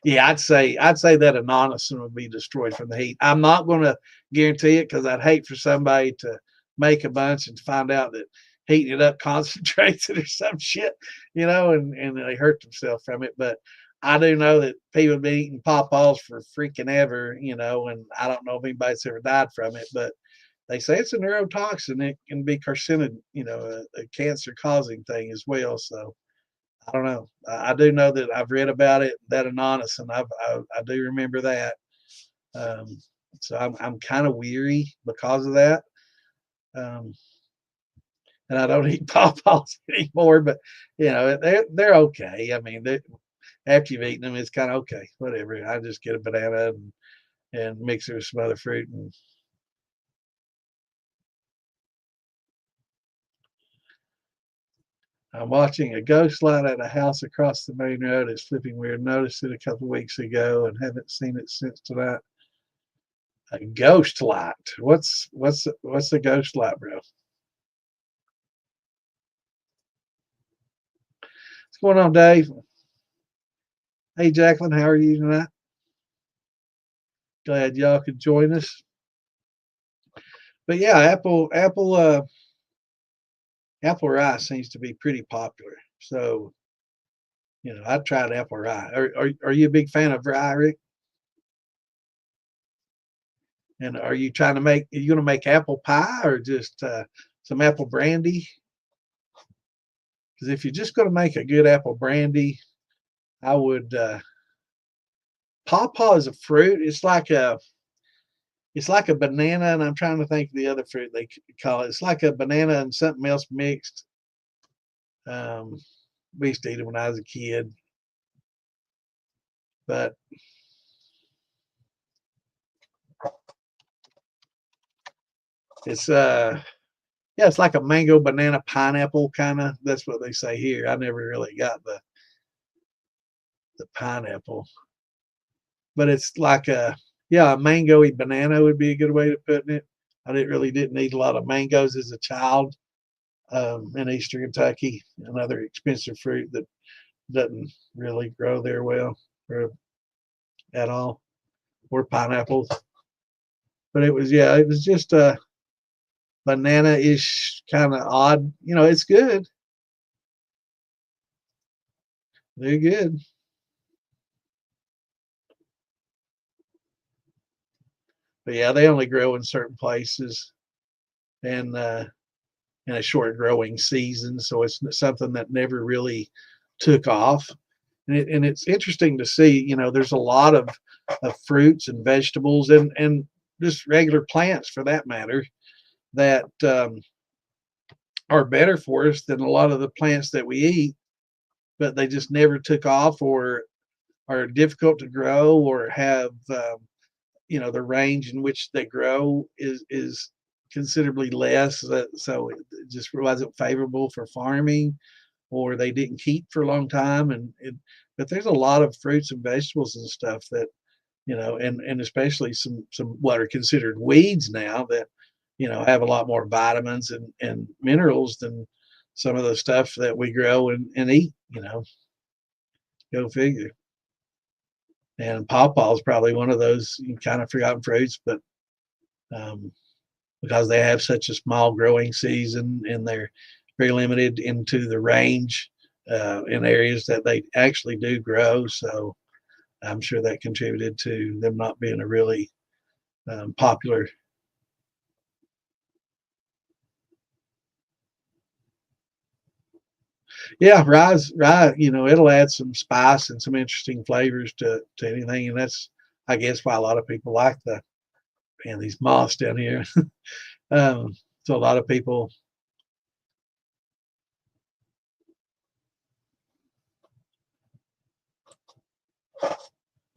Yeah, I'd say that anonymously would be destroyed from the heat. I'm not going to guarantee it because I'd hate for somebody to make a bunch and find out that heating it up concentrates it or some shit, and they hurt themselves from it. But I do know that people have been eating pawpaws for freaking ever, and I don't know if anybody's ever died from it, but they say it's a neurotoxin. It can be carcinogen, a cancer causing thing as well. So I don't know. I do know that I've read about it, that anonymous, and I do remember that. Um, so I'm kind of weary because of that. Um, and I don't eat pawpaws anymore, but they're okay. I mean, after you've eaten them, it's kind of okay, whatever. I just get a banana and mix it with some other fruit. And I'm watching a ghost light at a house across the main road. It's flipping weird. Noticed it a couple weeks ago and haven't seen it since tonight. A ghost light. What's a ghost light, bro? What's going on, Dave? Hey, Jacqueline, how are you tonight? Glad y'all could join us. But yeah, apple rye seems to be pretty popular. So I tried apple rye. Are you a big fan of rye, Rick? And are you trying to make? Are you going to make apple pie or just some apple brandy? Because if you're just going to make a good apple brandy, I would. Pawpaw is a fruit. It's like a banana, and I'm trying to think of the other fruit they call it. It's like a banana and something else mixed. Um, we used to eat it when I was a kid, but it's yeah, it's like a mango banana pineapple kind of. That's what they say here. I never really got the pineapple, but it's like a mangoey banana would be a good way of putting it. I didn't eat a lot of mangoes as a child in Eastern Kentucky, another expensive fruit that doesn't really grow there well or at all, or pineapples. But it was just a banana-ish kind of odd. It's good. They're good. But yeah, they only grow in certain places and in a short growing season. So it's something that never really took off. And it's interesting to see, there's a lot of fruits and vegetables and just regular plants for that matter that are better for us than a lot of the plants that we eat, but they just never took off or are difficult to grow or have the range in which they grow is considerably less, so it just wasn't favorable for farming, or they didn't keep for a long time. But there's a lot of fruits and vegetables and stuff that and especially some what are considered weeds now that have a lot more vitamins and minerals than some of the stuff that we grow and eat. Go figure. And pawpaw is probably one of those kind of forgotten fruits, but um, because they have such a small growing season and they're very limited into the range in areas that they actually do grow. So I'm sure that contributed to them not being a really popular. Yeah, rye, it'll add some spice and some interesting flavors to anything, and that's, I guess, why a lot of people like these moths down here. um, so a lot of people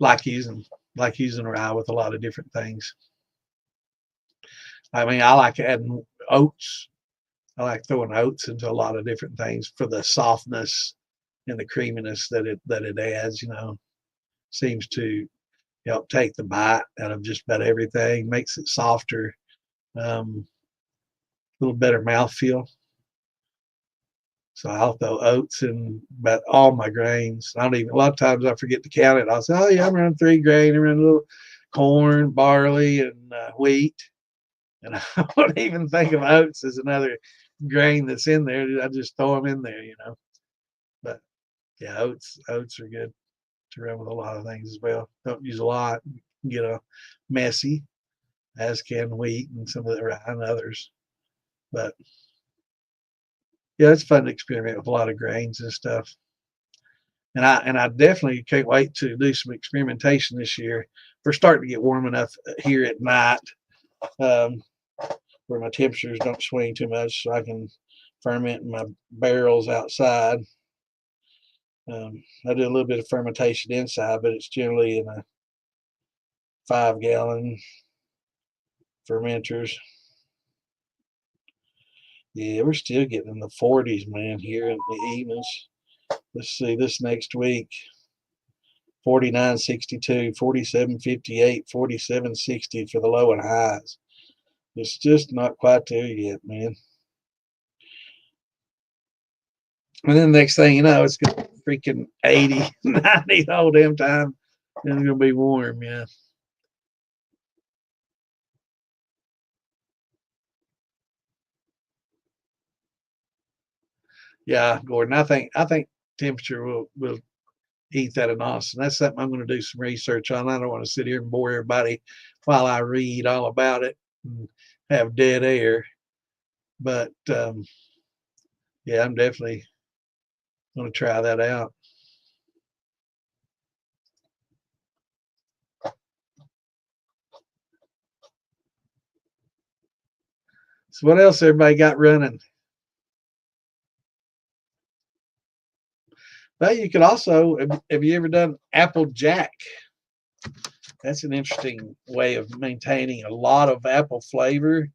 like using rye with a lot of different things. I mean, I like adding oats. I like throwing oats into a lot of different things for the softness and the creaminess that it adds. Seems to help take the bite out of just about everything. Makes it softer, a little better mouthfeel. So I'll throw oats in about all my grains. I don't even, a lot of times I forget to count it. I'll say, oh yeah, I'm running 3 grain. I'm running a little corn, barley, and wheat. And I wouldn't even think of oats as another grain that's in there. I just throw them in there, you know. But yeah, oats are good to run with a lot of things as well. Don't use a lot. Get a messy, as can wheat and some of the rye and others. But yeah, it's fun to experiment with a lot of grains and stuff. And I definitely can't wait to do some experimentation this year. We're starting to get warm enough here at night, um, where my temperatures don't swing too much, so I can ferment in my barrels outside. I do a little bit of fermentation inside, but it's generally in a 5-gallon fermenters. Yeah, we're still getting in the 40s, man, here in the evenings. Let's see, this next week, 49.62, 47.58, 47.60 for the low and highs. It's just not quite there yet, man. And then the next thing you know, it's going to be freaking 80, 90 the whole damn time. And it's going to be warm, yeah. Yeah, Gordon, I think temperature will eat that in Austin. That's something I'm going to do some research on. I don't want to sit here and bore everybody while I read all about it and have dead air. But yeah, I'm definitely going to try that out. So what else everybody got running? Well, you could also, have you ever done apple jack? That's an interesting way of maintaining a lot of apple flavor.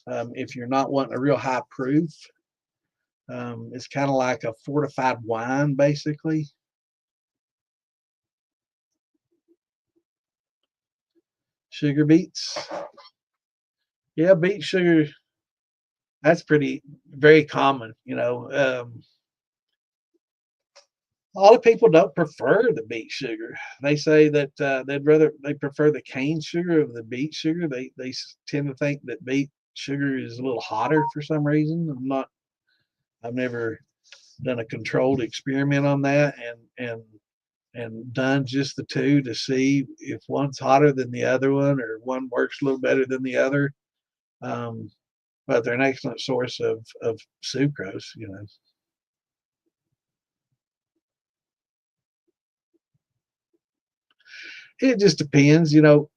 If you're not wanting a real high proof, it's kind of like a fortified wine, basically. Sugar beets. Yeah, beet sugar. That's very common. You know, a lot of people don't prefer the beet sugar. They say that they prefer the cane sugar of the beet sugar. They tend to think that beet sugar is a little hotter for some reason. I've never done a controlled experiment on that and done just the two to see if one's hotter than the other one or one works a little better than the other. Um, but they're an excellent source of sucrose, you know. It just depends, you know.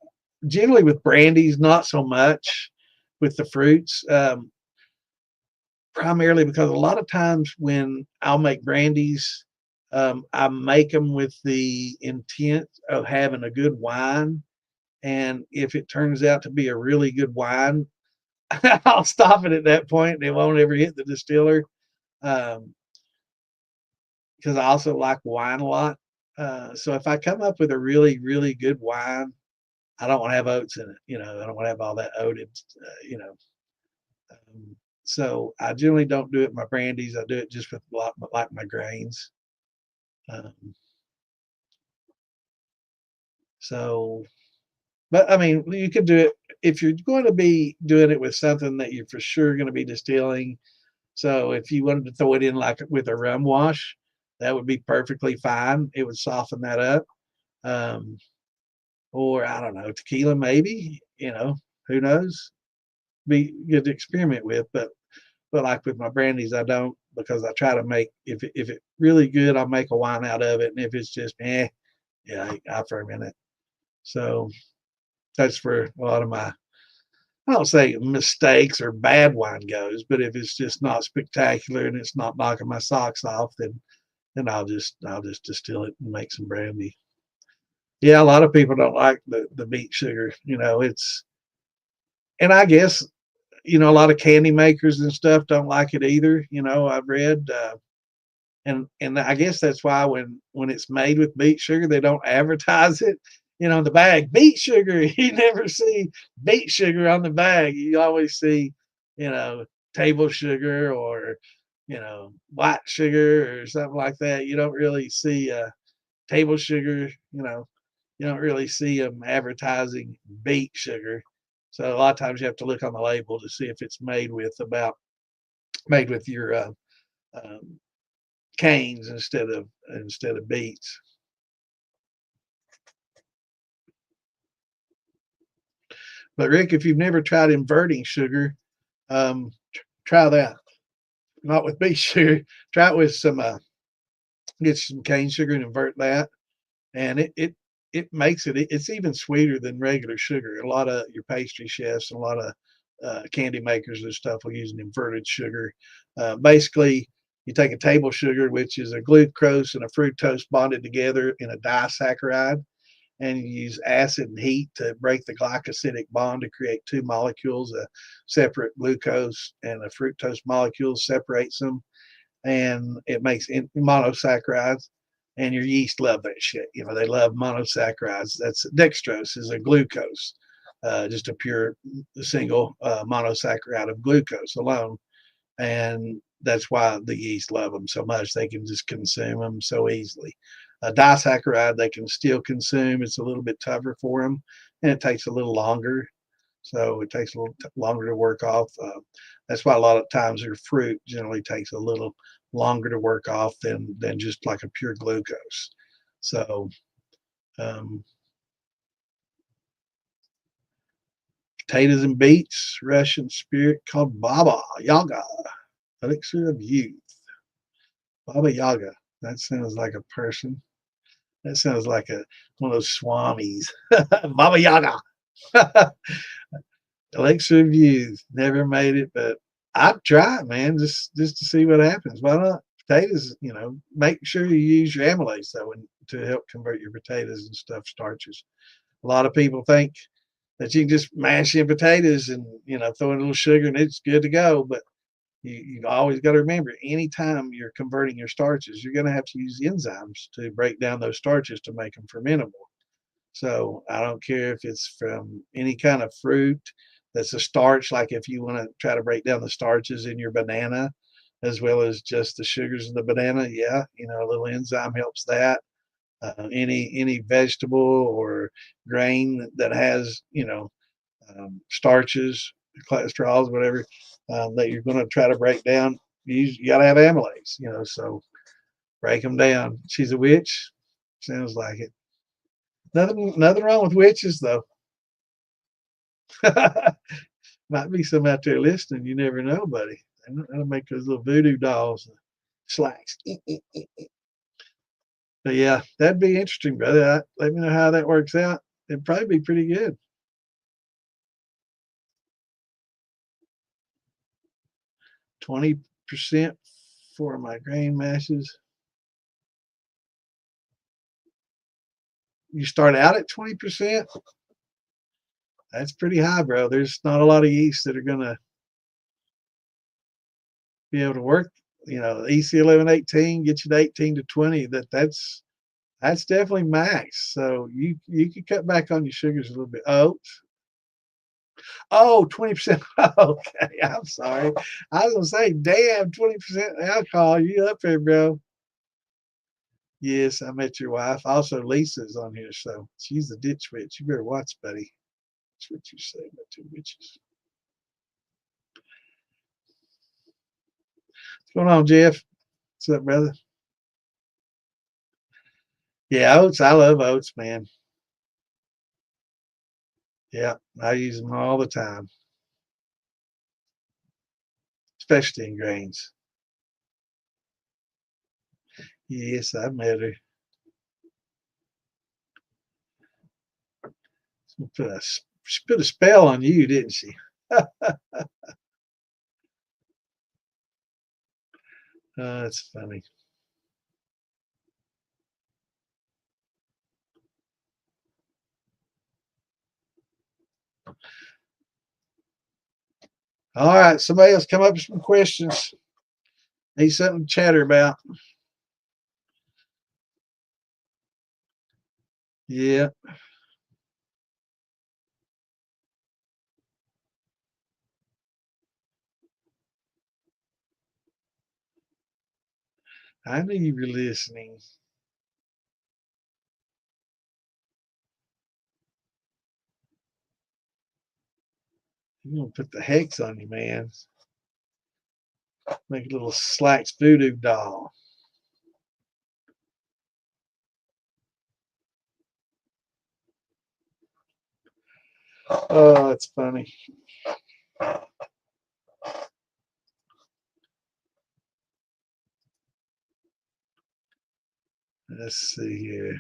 Generally with brandies, not so much with the fruits, primarily because a lot of times when I'll make brandies, I make them with the intent of having a good wine. And if it turns out to be a really good wine, I'll stop it at that point and it won't ever hit the distiller. Um, because I also like wine a lot. So if I come up with a really, really good wine, I don't want to have oats in it. You know, I don't want to have all that oated, you know. Um, so I generally don't do it in my brandies. I do it just with like my grains. Um, so, but I mean, you could do it if you're going to be doing it with something that you're for sure going to be distilling. So if you wanted to throw it in like with a rum wash, that would be perfectly fine. It would soften that up. Um, or I don't know, tequila maybe, you know, who knows? Be good to experiment with, but like with my brandies, I don't because I try to make if it really good, I'll make a wine out of it, and if it's just yeah, I ferment it. So that's where a lot of my I don't say mistakes or bad wine goes, but if it's just not spectacular and it's not knocking my socks off, then I'll just distill it and make some brandy. Yeah, a lot of people don't like the beet sugar. You know, and I guess a lot of candy makers and stuff don't like it either. You know, I've read, and I guess that's why when it's made with beet sugar, they don't advertise it. You know, in the bag, beet sugar. You never see beet sugar on the bag. You always see, table sugar or white sugar or something like that. You don't really see table sugar. You don't really see them advertising beet sugar. So a lot of times you have to look on the label to see if it's made with your um, canes instead of beets. But Rick, if you've never tried inverting sugar, try that. Not with beet sugar. Try it with get some cane sugar and invert that, and it makes it's even sweeter than regular sugar. A lot of your pastry chefs and a lot of candy makers and stuff will use an inverted sugar. Basically, you take a table sugar, which is a glucose and a fructose bonded together in a disaccharide, and you use acid and heat to break the glycosidic bond to create two molecules, a separate glucose and a fructose molecule separates them, and it makes monosaccharides. And your yeast love that shit. They love monosaccharides. That's dextrose is a glucose, just a pure single monosaccharide of glucose alone. And that's why the yeast love them so much. They can just consume them so easily. A disaccharide they can still consume. It's a little bit tougher for them, and it takes a little longer. So it takes a little longer to work off. That's why a lot of times their fruit generally takes a little longer to work off than just like a pure glucose. So um, potatoes and beets, Russian spirit called Baba Yaga, elixir of youth. Baba Yaga. That sounds like a person. That sounds like one of those swamis. Baba Yaga. Elixir of youth. Never made it, but I'd try it, man, just to see what happens. Why not? Potatoes, make sure you use your amylase though to help convert your potatoes and stuff starches. A lot of people think that you can just mash in potatoes and throw in a little sugar and it's good to go. But you always got to remember, anytime you're converting your starches, you're going to have to use enzymes to break down those starches to make them fermentable. So I don't care if it's from any kind of fruit that's a starch, like if you want to try to break down the starches in your banana, as well as just the sugars in the banana. Yeah, a little enzyme helps that. Any vegetable or grain that has starches, cholesterols, whatever that you're going to try to break down, you got to have amylase. So break them down. She's a witch. Sounds like it. Nothing wrong with witches though. Might be some out there listening. You never know, buddy. That'll make those little voodoo dolls, slacks. But yeah, that'd be interesting, brother. Let me know how that works out. It'd probably be pretty good. 20% for my grain mashes. You start out at 20%. That's pretty high, bro. There's not a lot of yeast that are gonna be able to work. EC 1118 get you to 18 to 20. That's definitely max. So you could cut back on your sugars a little bit. Oh, 20%. Okay, I'm sorry. I was gonna say, damn, 20% alcohol. You up there, bro? Yes, I met your wife. Also, Lisa's on here, so she's the ditch witch. You better watch, buddy. That's what you say about two witches. What's going on, Jeff? What's up, brother? Yeah, oats. I love oats, man. Yeah, I use them all the time, especially in grains. Yes, I met her. She put a spell on you, didn't she? That's funny. All right, somebody else come up with some questions. Need something to chatter about. Yeah. I knew you were listening. You're gonna put the hex on you, man. Make a little Slacks voodoo doll. Oh, that's funny. Let's see here.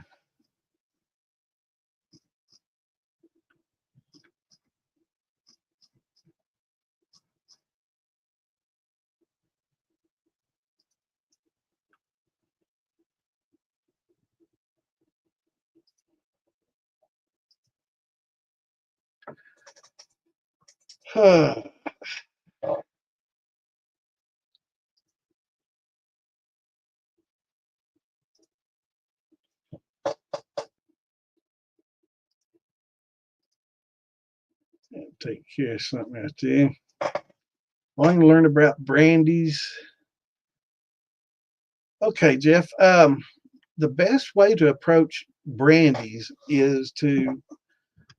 Take care of something right there. Want to learn about brandies? Okay, Jeff. The best way to approach brandies is to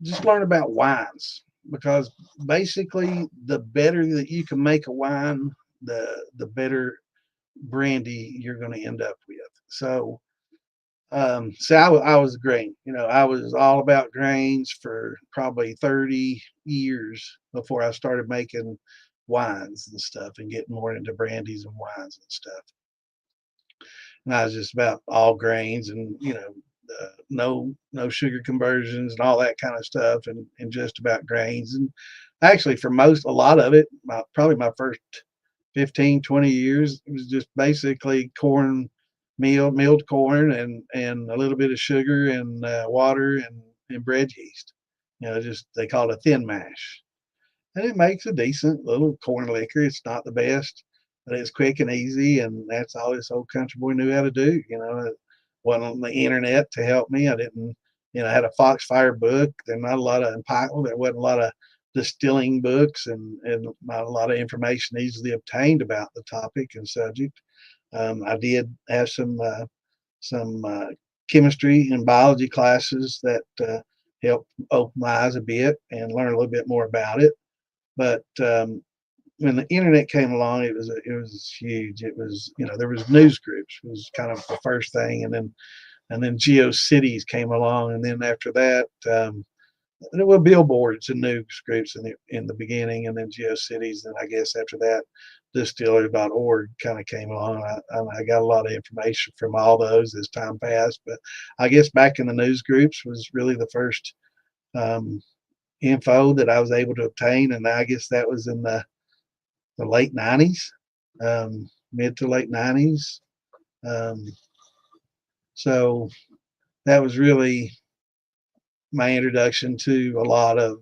just learn about wines, because basically the better that you can make a wine, the better brandy you're going to end up with. So I was a grain, I was all about grains for probably 30 years before I started making wines and stuff and getting more into brandies and wines and stuff. And I was just about all grains and no sugar conversions and all that kind of stuff, and just about grains. And actually, for a lot of it, probably my first 15-20 years, it was just basically corn milled corn, and a little bit of sugar and water and bread yeast. Just they call it a thin mash, and it makes a decent little corn liquor. It's not the best, but it's quick and easy, and that's all this old country boy knew how to do. It wasn't on the internet to help me. I didn't, I had a Foxfire book. There not a lot of there wasn't a lot of distilling books, and not a lot of information easily obtained about the topic and subject. I did have some chemistry and biology classes that helped open my eyes a bit and learn a little bit more about it. But when the internet came along, it was huge. It was, there was news groups was kind of the first thing, and then GeoCities came along, and then after that, there were billboards and news groups in the beginning, and then GeoCities, and I guess after that, Distiller.org kind of came along. I got a lot of information from all those as time passed, but I guess back in the news groups was really the first um, info that I was able to obtain, and I guess that was in the late 90s, mid to late 90s. Um, so that was really my introduction to a lot of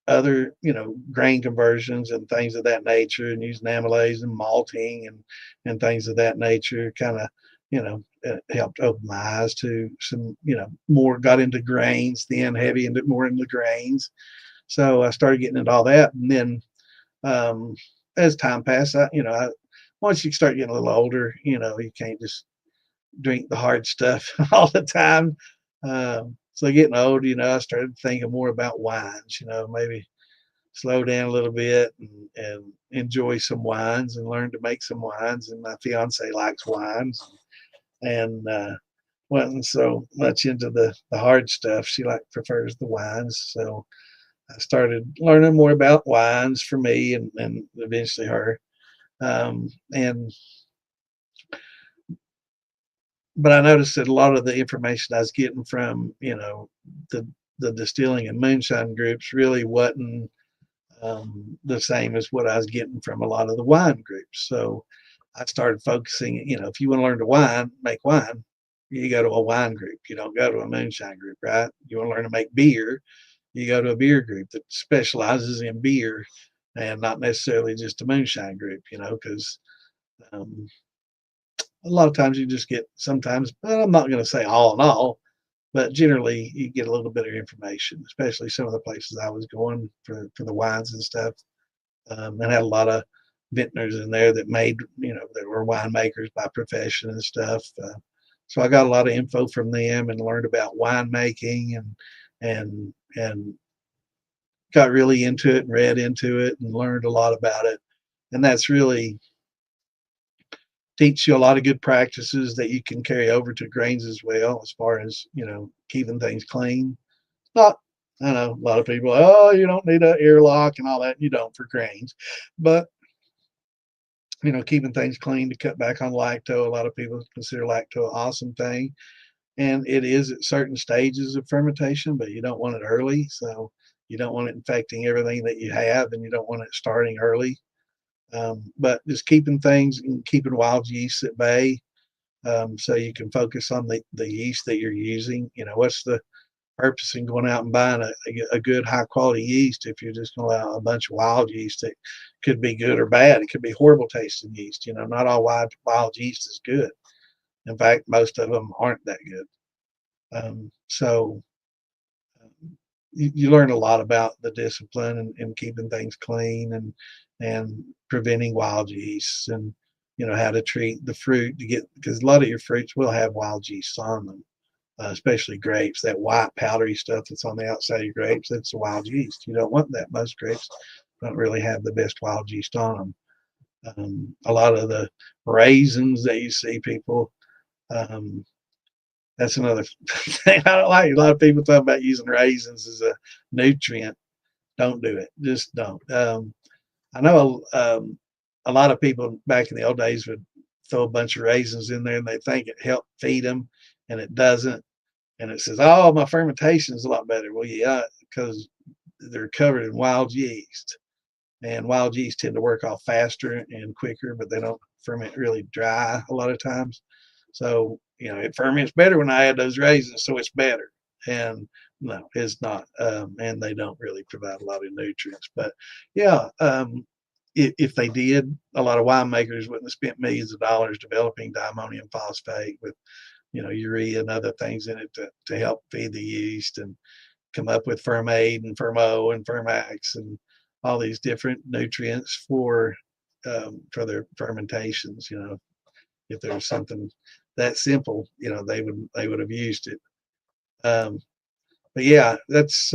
other, grain conversions and things of that nature, and using amylase and malting and things of that nature. Kind of, it helped open my eyes to some, more got into grains, thin, heavy, and more into grains. So I started getting into all that, and then as time passed, once you start getting a little older, you can't just drink the hard stuff all the time. So getting old, I started thinking more about wines. Maybe slow down a little bit and enjoy some wines and learn to make some wines. And my fiance likes wines, and wasn't so much into the hard stuff. She prefers the wines. So I started learning more about wines for me, and eventually her. And but I noticed that a lot of the information I was getting from, the distilling and moonshine groups really wasn't the same as what I was getting from a lot of the wine groups. So I started focusing. If you want to learn to make wine, you go to a wine group. You don't go to a moonshine group, right? You want to learn to make beer, you go to a beer group that specializes in beer, and not necessarily just a moonshine group. Because um, a lot of times you just get sometimes, well, I'm not going to say all in all, but generally you get a little bit of information, especially some of the places I was going for the wines and stuff, and had a lot of vintners in there that made, that were winemakers by profession and stuff. So I got a lot of info from them and learned about winemaking and got really into it and read into it and learned a lot about it. And that's really teach you a lot of good practices that you can carry over to grains as well, as far as, keeping things clean. Not, I know a lot of people, oh, you don't need an airlock and all that. You don't for grains, but keeping things clean to cut back on lacto. A lot of people consider lacto an awesome thing, and it is at certain stages of fermentation, but you don't want it early. So you don't want it infecting everything that you have, and you don't want it starting early. But just keeping things and keeping wild yeast at bay, so you can focus on the yeast that you're using. What's the purpose in going out and buying a good high quality yeast if you're just going to allow a bunch of wild yeast that could be good or bad? It could be horrible tasting yeast. Not all wild yeast is good. In fact, most of them aren't that good. So you learn a lot about the discipline and keeping things clean and preventing wild yeasts, and how to treat the fruit to get, because a lot of your fruits will have wild yeast on them, especially grapes. That white powdery stuff that's on the outside of your grapes, that's the wild yeast. You don't want that. Most grapes don't really have the best wild yeast on them. A lot of the raisins that you see people, that's another thing I don't like. A lot of people talk about using raisins as a nutrient. Don't do it. Just don't. I know a lot of people back in the old days would throw a bunch of raisins in there and they think it helped feed them, and it doesn't. And it says, oh, my fermentation is a lot better. Well, yeah, because they're covered in wild yeast. And wild yeast tend to work off faster and quicker, but they don't ferment really dry a lot of times. So, it ferments better when I add those raisins, so it's better. And no, it's not. And they don't really provide a lot of nutrients. But yeah, if they did, a lot of winemakers wouldn't have spent millions of dollars developing diammonium phosphate with, urea and other things in it to help feed the yeast and come up with Fermade and Fermo and Fermax and all these different nutrients for their fermentations. If there was something that simple, they would have used it. But yeah, that's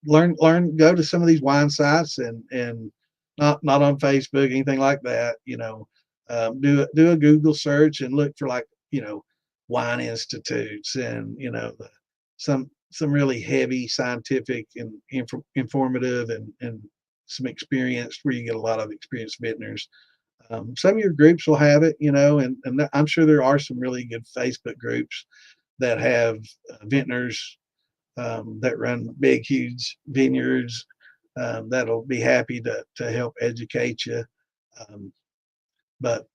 learn. Go to some of these wine sites and not on Facebook, anything like that. Do a Google search and look for, like, wine institutes and some really heavy scientific and informative and some experienced, where you get a lot of experienced vintners. Some of your groups will have it, and I'm sure there are some really good Facebook groups that have vintners that run big, huge vineyards, that'll be happy to help educate you. Um, but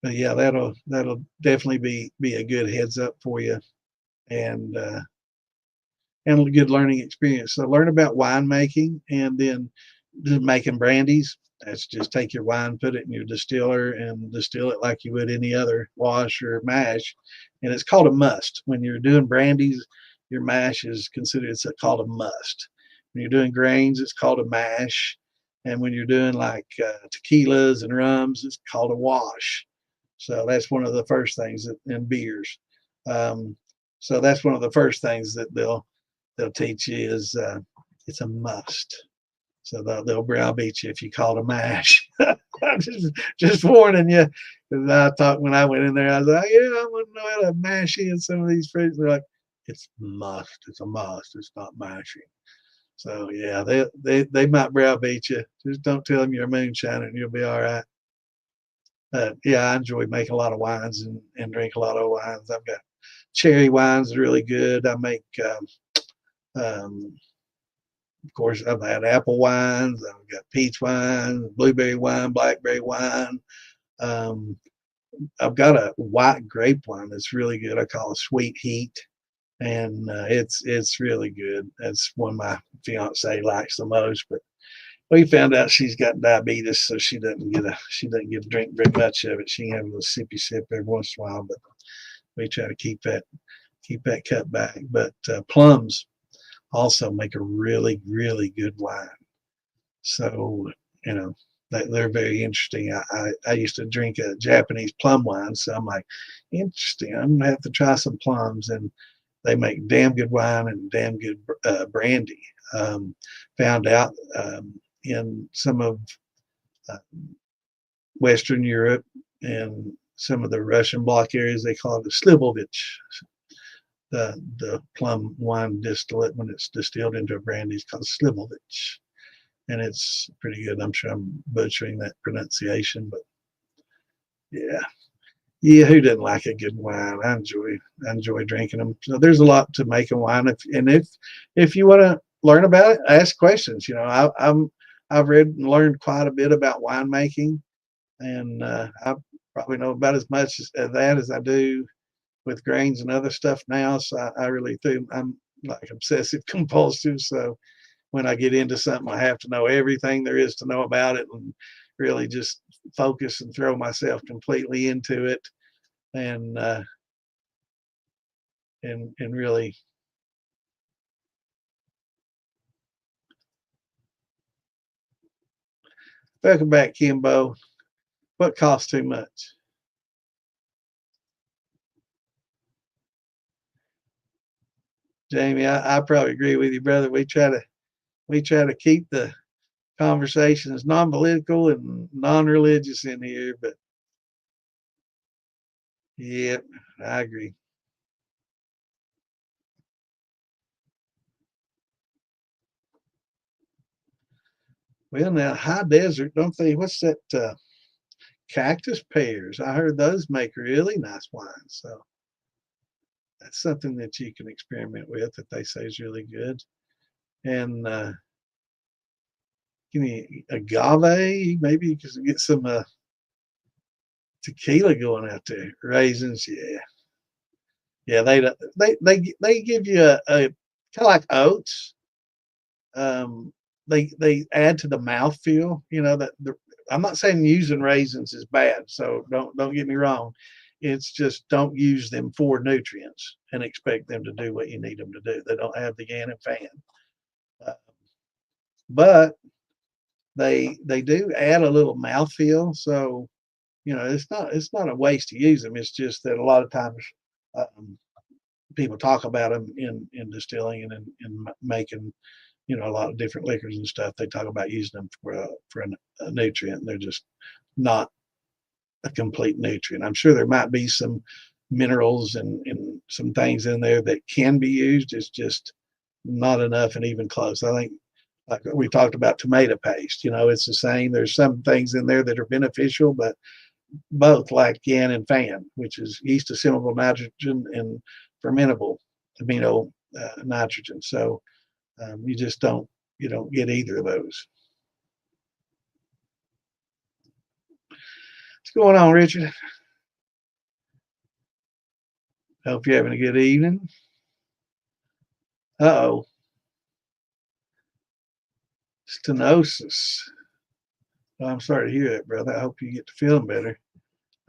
but yeah, that'll definitely be a good heads up for you, and a good learning experience. So learn about winemaking, and then just making brandies. That's just take your wine, put it in your distiller, and distill it like you would any other wash or mash. And it's called a must. When you're doing brandies, your mash is considered, called a must. When you're doing grains, it's called a mash. And when you're doing like tequilas and rums, it's called a wash. So that's one of the first things in beers. Um, so that's one of the first things that they'll teach you is it's a must. So they'll browbeat you if you call it a mash. I'm just warning you. Because I thought when I went in there, I was like, yeah, I want to know how to mash in some of these fruits. They're like, it's must. It's a must. It's not mashing. So yeah, they might browbeat you. Just don't tell them you're a moonshiner and you'll be all right. Yeah, I enjoy making a lot of wines and drink a lot of wines. I've got cherry wines that are really good. I make um, of course, I've had apple wines, I've got peach wine, blueberry wine, blackberry wine. Um, I've got a white grape wine that's really good. I call it Sweet Heat, and it's really good. That's one my fiance likes the most. But we found out she's got diabetes, so she doesn't get to drink very much of it. She can have a little sippy sip every once in a while, but we try to keep that keep that cut back. But plums also make a really, really good wine. So, you know, they're very interesting. I used to drink a Japanese plum wine, so I'm like, interesting. I'm gonna have to try some plums, and they make damn good wine and damn good brandy. Found out in some of uh, Western Europe and some of the Russian bloc areas, they call it a slivovich. The plum wine distillate, when it's distilled into a brandy, is called slivovich, and it's pretty good. I'm sure I'm butchering that pronunciation, but yeah, yeah. Who doesn't like a good wine? I enjoy drinking them. So there's a lot to make a wine, if you want to learn about it, ask questions. You know, I've read and learned quite a bit about winemaking, and I probably know about as much as that as I do with grains and other stuff now. So I really think I'm like obsessive compulsive. So when I get into something, I have to know everything there is to know about it, and really just focus and throw myself completely into it, and and really. Welcome back, Kimbo. What costs too much? Jamie, I probably agree with you, brother. We try to keep the conversations non-political and non-religious in here, but yeah, I agree. Well, now high desert, don't they? What's that? Cactus pears. I heard those make really nice wines. So that's something that you can experiment with that they say is really good. And give me agave. Maybe you can get some tequila going out there. Raisins, yeah, yeah. They give you a kind of like oats. Um, they add to the mouthfeel. You know that I'm not saying using raisins is bad. So don't get me wrong. It's just don't use them for nutrients and expect them to do what you need them to do. They don't have the yin and fan, uh, but they do add a little mouthfeel. So you know it's not a waste to use them. It's just that a lot of times um, people talk about them in distilling and in making a lot of different liquors and stuff. They talk about using them for a nutrient. They're just not a complete nutrient. I'm sure there might be some minerals and some things in there that can be used. It's just not enough and even close. I think like we talked about tomato paste, it's the same. There's some things in there that are beneficial, but both lack yin and fan, which is yeast assimilable nitrogen and fermentable amino nitrogen. So you don't get either of those. What's going on, Richard? Hope you're having a good evening. Uh-oh, stenosis. Well, I'm sorry to hear that, brother. I hope you get to feeling better.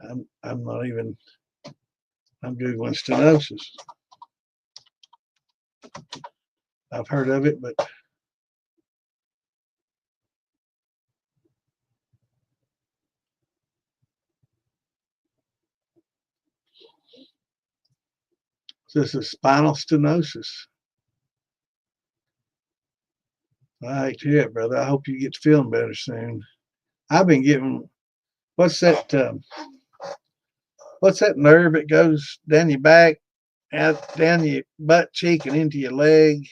I'm not even. I'm googling stenosis. I've heard of it, but this is spinal stenosis. I hate to hear it, brother. I hope you get to feeling better soon. I've been getting what's that? What's that nerve that goes down your back, out down your butt cheek, and into your leg?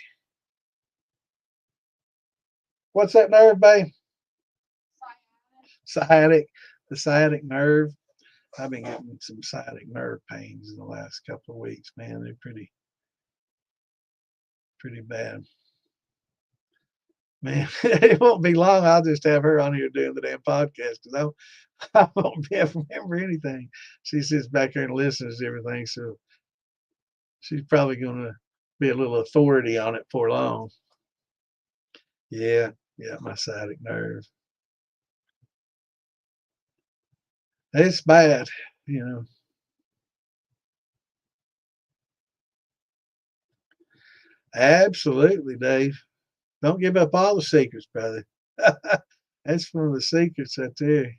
What's that nerve, babe? Sciatic, the sciatic nerve. I've been getting some sciatic nerve pains in the last couple of weeks, man. They're pretty bad. Man, it won't be long. I'll just have her on here doing the damn podcast because I won't be able to remember anything. She sits back there and listens to everything, so she's probably going to be a little authority on it for long. Yeah, yeah, my sciatic nerve. It's bad, you know. Absolutely, Dave. Don't give up all the secrets, brother. That's one of the secrets right there.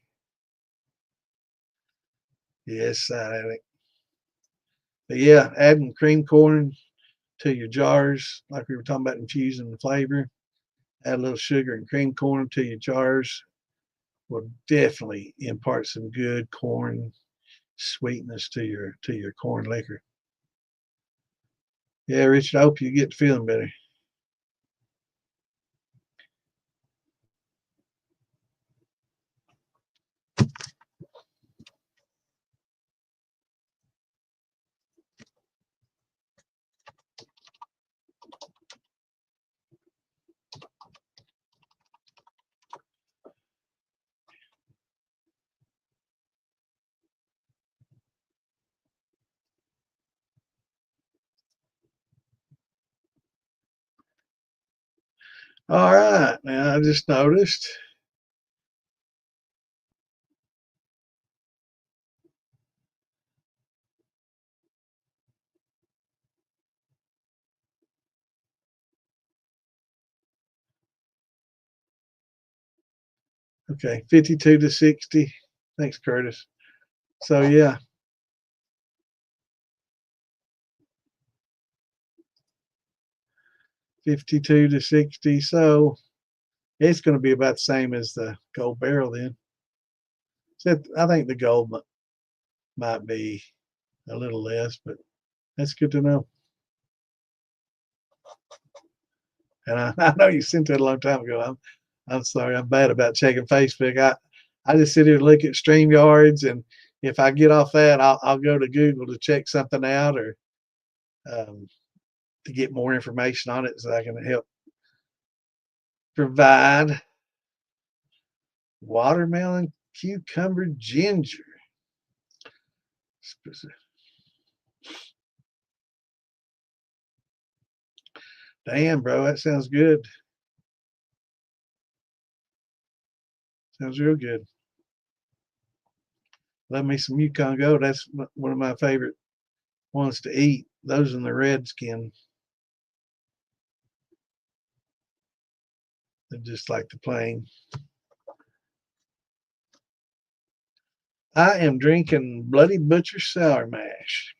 Yes, but yeah, adding cream corn to your jars, like we were talking about infusing the flavor. Add a little sugar and cream corn to your jars will definitely impart some good corn sweetness to your corn liquor. Yeah, Richard, I hope you get feeling better. All right, now I just noticed. Okay, 52 to 60. Thanks, Curtis. So yeah, 52 to 60. So it's going to be about the same as the gold barrel then. So I think the gold might be a little less, but that's good to know. And I know you sent that a long time ago. I'm sorry. I'm bad about checking Facebook. I just sit here and look at StreamYards, and if I get off that, I'll go to Google to check something out or um, to get more information on it so I can help provide watermelon, cucumber, ginger. Damn, bro, that sounds good. Sounds real good. Love me some Yukon Gold. That's one of my favorite ones to eat. Those in the red skin. They're just like the plain. I am drinking Bloody Butcher Sour Mash.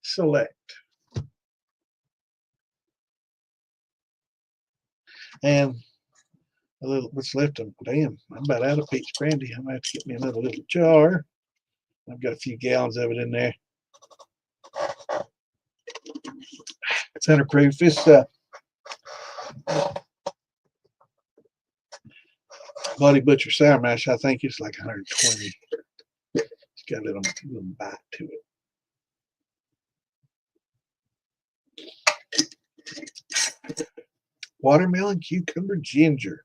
Select. And a little what's left of damn, I'm about out of peach brandy. I'm gonna have to get me another little jar. I've got a few gallons of it in there. It's 100 proof. This Bloody Butcher Sour Mash, I think it's like 120. It's got a little bite to it. Watermelon, cucumber, ginger.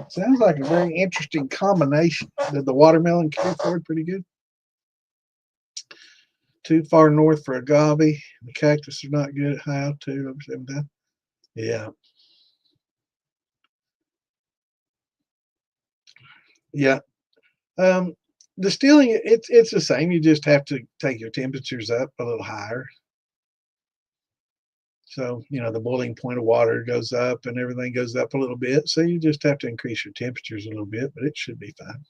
Sounds like a very interesting combination. Did the watermelon carry forward pretty good? Too far north for agave. The cactus are not good at high altitude over 7,000. Yeah. Yeah. Um, distilling, it's the same. You just have to take your temperatures up a little higher. So, the boiling point of water goes up and everything goes up a little bit. So you just have to increase your temperatures a little bit, but it should be fine.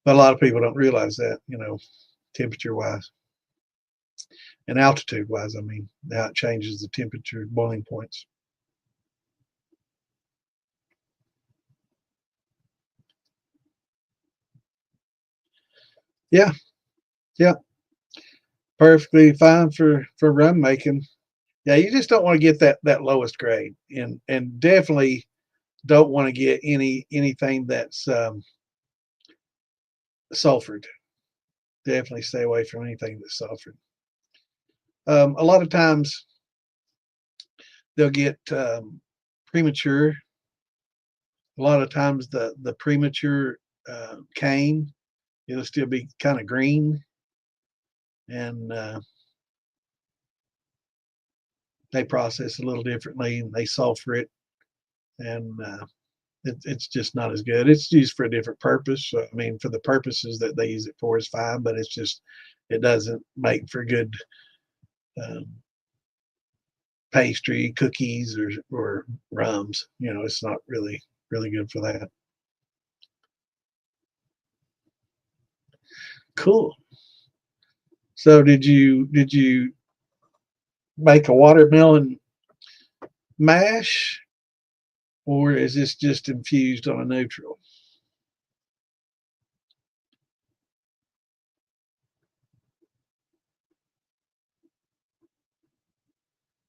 But a lot of people don't realize that, temperature wise and altitude wise. I mean, how it changes the temperature boiling points. Yeah. Yeah. Perfectly fine for rum making. Yeah. You just don't want to get that lowest grade and definitely don't want to get anything that's sulfured. Definitely stay away from anything that's sulfured. A lot of times they'll get premature. A lot of times the premature cane, it'll still be kind of green, and they process a little differently, and they sulfur it, and it's just not as good. It's used for a different purpose. So, I mean, for the purposes that they use it for is fine, but it's just it doesn't make for good um, pastry, cookies, or rums. It's not really good for that. Cool. So did you make a watermelon mash, or is this just infused on a neutral?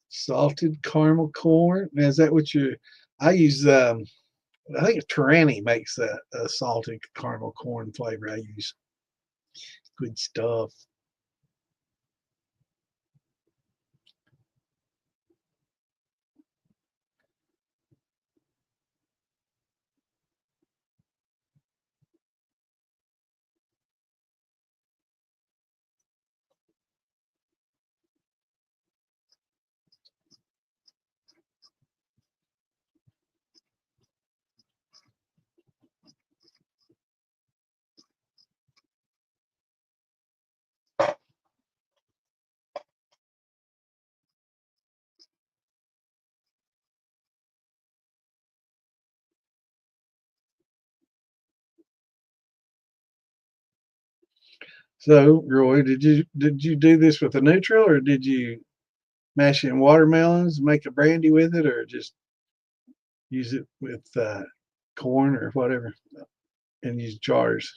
Salted caramel corn. Now, is that what you? I use. I think Tyranny makes a salted caramel corn flavor. I use good stuff. So, Roy, did you do this with a neutral, or did you mash in watermelons, make a brandy with it, or just use it with corn or whatever, and use jars?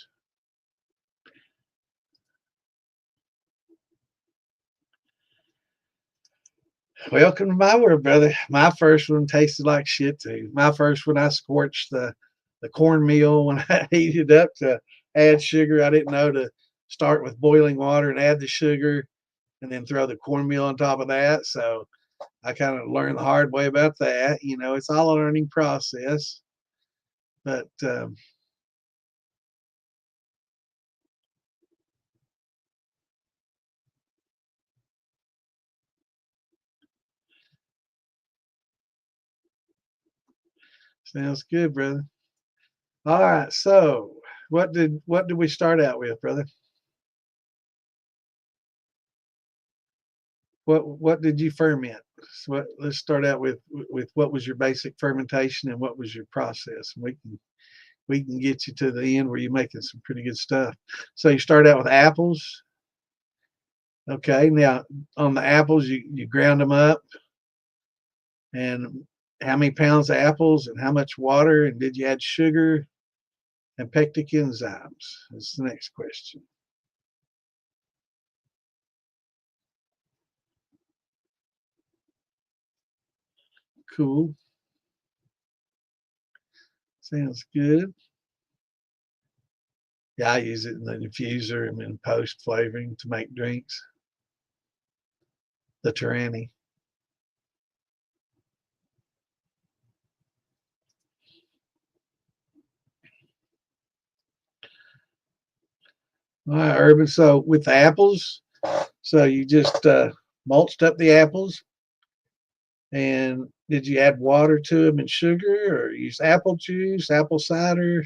Welcome to my world, brother. My first one tasted like shit too. My first one, I scorched the cornmeal when I heated it up to add sugar. I didn't know to start with boiling water and add the sugar, and then throw the cornmeal on top of that. So I kind of learned the hard way about that. It's all a learning process. But sounds good, brother. All right. So what did we start out with, brother? What did you ferment? So let's start out with what was your basic fermentation and what was your process. We can get you to the end where you're making some pretty good stuff. So you start out with apples. Okay. Now on the apples, you ground them up, and how many pounds of apples and how much water, and did you add sugar and pectic enzymes? That's the next question. Cool. Sounds good. Yeah, I use it in the diffuser and in post flavoring to make drinks. The Tyranny. All right, Urban. So with the apples, so you just mulched up the apples, and did you add water to them and sugar, or use apple juice, apple cider?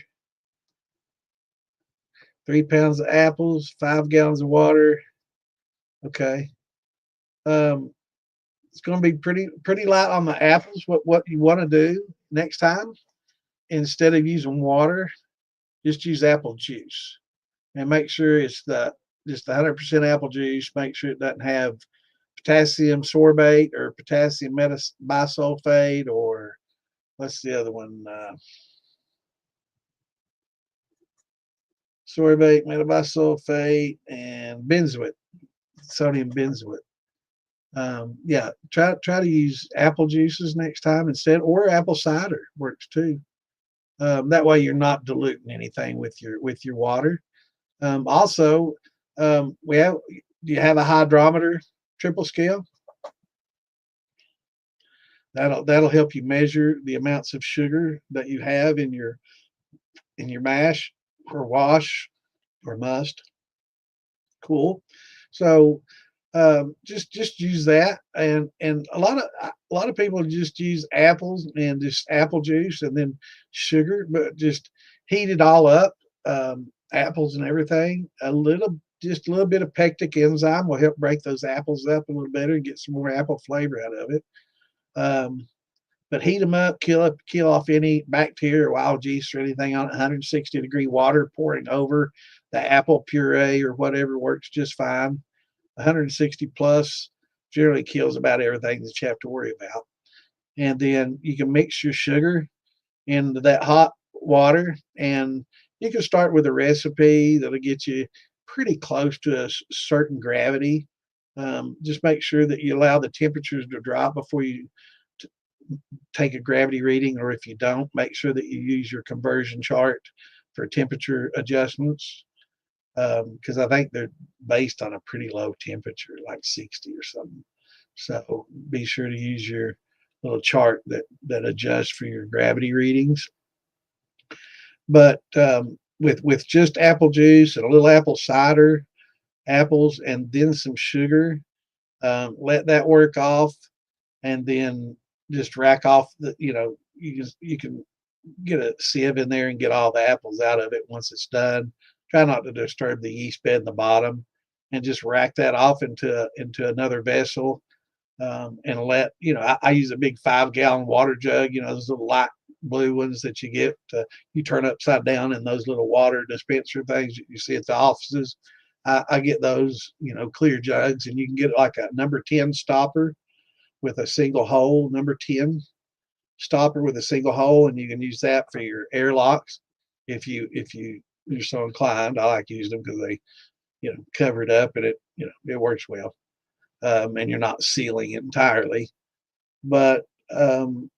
3 pounds of apples, 5 gallons of water. Okay. Um, it's going to be pretty light on the apples. What you want to do next time, instead of using water, just use apple juice, and make sure it's the just 100% apple juice. Make sure it doesn't have potassium sorbate or potassium bisulfate, or what's the other one? Sorbate, metabisulfate, and benzoate, sodium benzoate. Yeah, try to use apple juices next time instead, or apple cider works too. That way you're not diluting anything with your water. Also, we have do you have a hydrometer triple scale? That'll help you measure the amounts of sugar that you have in your mash or wash or must. Cool. So just use that, and a lot of people just use apples and just apple juice and then sugar, but just heat it all up, apples and everything, a little just a little bit of pectic enzyme will help break those apples up a little better and get some more apple flavor out of it. But heat them up, kill off any bacteria or wild yeast or anything on 160-degree water, pouring over the apple puree or whatever works just fine. 160 plus generally kills about everything that you have to worry about. And then you can mix your sugar into that hot water, and you can start with a recipe that'll get you pretty close to a certain gravity. Just make sure that you allow the temperatures to drop before you take a gravity reading, or if you don't, make sure that you use your conversion chart for temperature adjustments, because I think they're based on a pretty low temperature, like 60 or something. So be sure to use your little chart that adjusts for your gravity readings. But with just apple juice and a little apple cider, apples, and then some sugar, let that work off, and then just rack off the, you can get a sieve in there and get all the apples out of it once it's done. Try not to disturb the yeast bed in the bottom, and just rack that off into another vessel. And let, I use a big 5-gallon water jug, those little light blue ones that you get, you turn upside down in those little water dispenser things that you see at the offices. I get those, clear jugs, and you can get like a number 10 stopper with a single hole, number 10 stopper with a single hole, and you can use that for your airlocks you're so inclined. I like using them because they, cover it up, and it works well. And you're not sealing it entirely, but and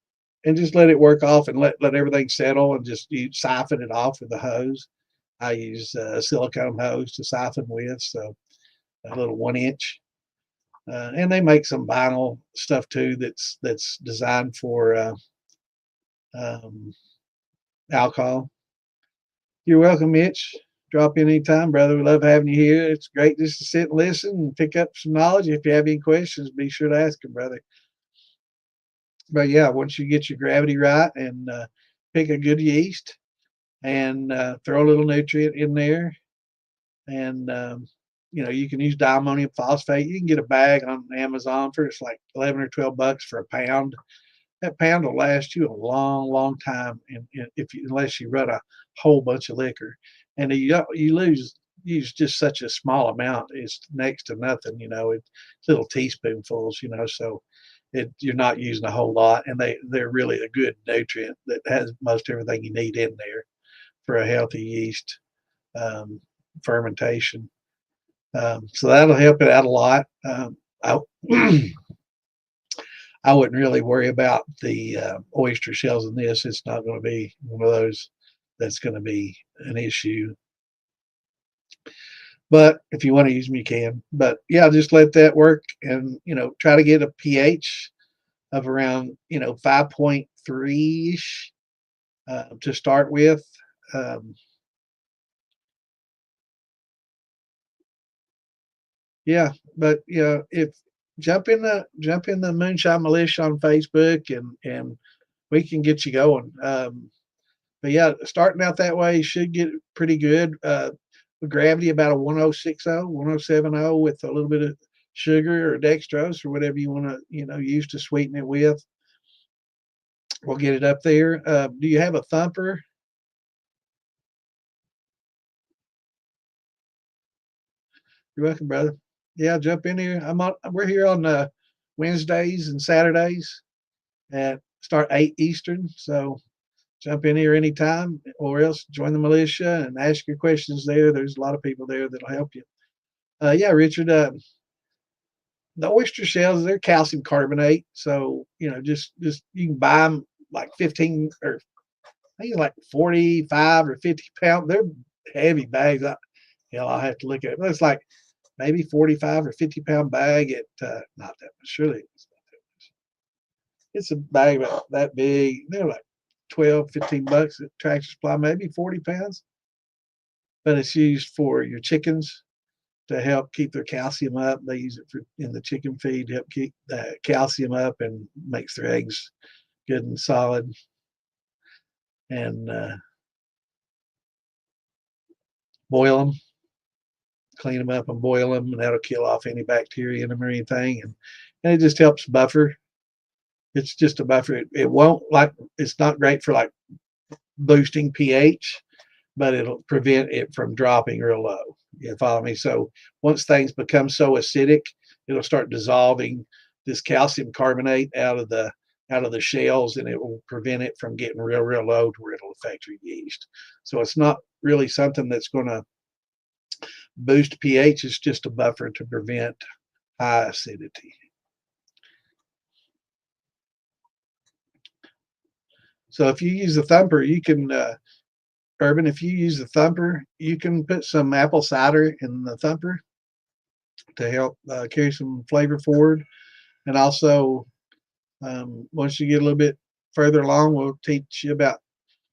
just let it work off, and let everything settle, and just you siphon it off with the hose. I use a silicone hose to siphon with, so a little 1-inch. And they make some vinyl stuff too that's designed for alcohol. You're welcome, Mitch. Drop in anytime, brother. We love having you here. It's great just to sit and listen and pick up some knowledge. If you have any questions, be sure to ask them, brother. But yeah, once you get your gravity right, and pick a good yeast, and throw a little nutrient in there, and you can use diammonium phosphate. You can get a bag on Amazon for, it's like 11 or 12 bucks for a pound. That pound will last you a long, long time, and unless you run a whole bunch of liquor, and you use just such a small amount. It's next to nothing. It's little teaspoonfuls. So you're not using a whole lot, and they're really a good nutrient that has most everything you need in there for a healthy yeast fermentation. So that'll help it out a lot. I I wouldn't really worry about the oyster shells in this. It's not going to be one of those that's going to be an issue. But if you want to use them, you can. But yeah, just let that work, and try to get a pH of around 5.3-ish to start with. Yeah, but if jump in the Moonshine Militia on Facebook, and we can get you going. But yeah, starting out that way should get pretty good. Gravity about a 1060, 1070 with a little bit of sugar or dextrose or whatever you want to use to sweeten it with. We'll get it up there. Do you have a thumper? You're welcome, brother. Yeah, jump in here. We're here on Wednesdays and Saturdays at start 8 Eastern. So jump in here anytime, or else join the militia and ask your questions there. There's a lot of people there that'll help you. Yeah, Richard, the oyster shells, they're calcium carbonate. So, just you can buy them like 15, or I think it's like 45 or 50 pound. They're heavy bags. I'll have to look at it. But it's like maybe 45 or 50-pound bag at not that much. Surely it's not that much. It's a bag about that big. They're like 12, 15 bucks at Tractor Supply, maybe 40 pounds. But it's used for your chickens to help keep their calcium up. They use it in the chicken feed to help keep the calcium up, and makes their eggs good and solid. And boil them. clean them up and boil them, and that'll kill off any bacteria in them or anything. And it just helps buffer. It's just a buffer. It won't like, it's not great for like boosting pH, but it'll prevent it from dropping real low. You follow me? So once things become so acidic, it'll start dissolving this calcium carbonate out of the shells, and it will prevent it from getting real low to where it'll affect your yeast. So it's not really something that's going to boost pH. It's just a buffer to prevent high acidity. So if you use the thumper, you can Urban, if you use the thumper, you can put some apple cider in the thumper to help carry some flavor forward. And also, once you get a little bit further along, we'll teach you about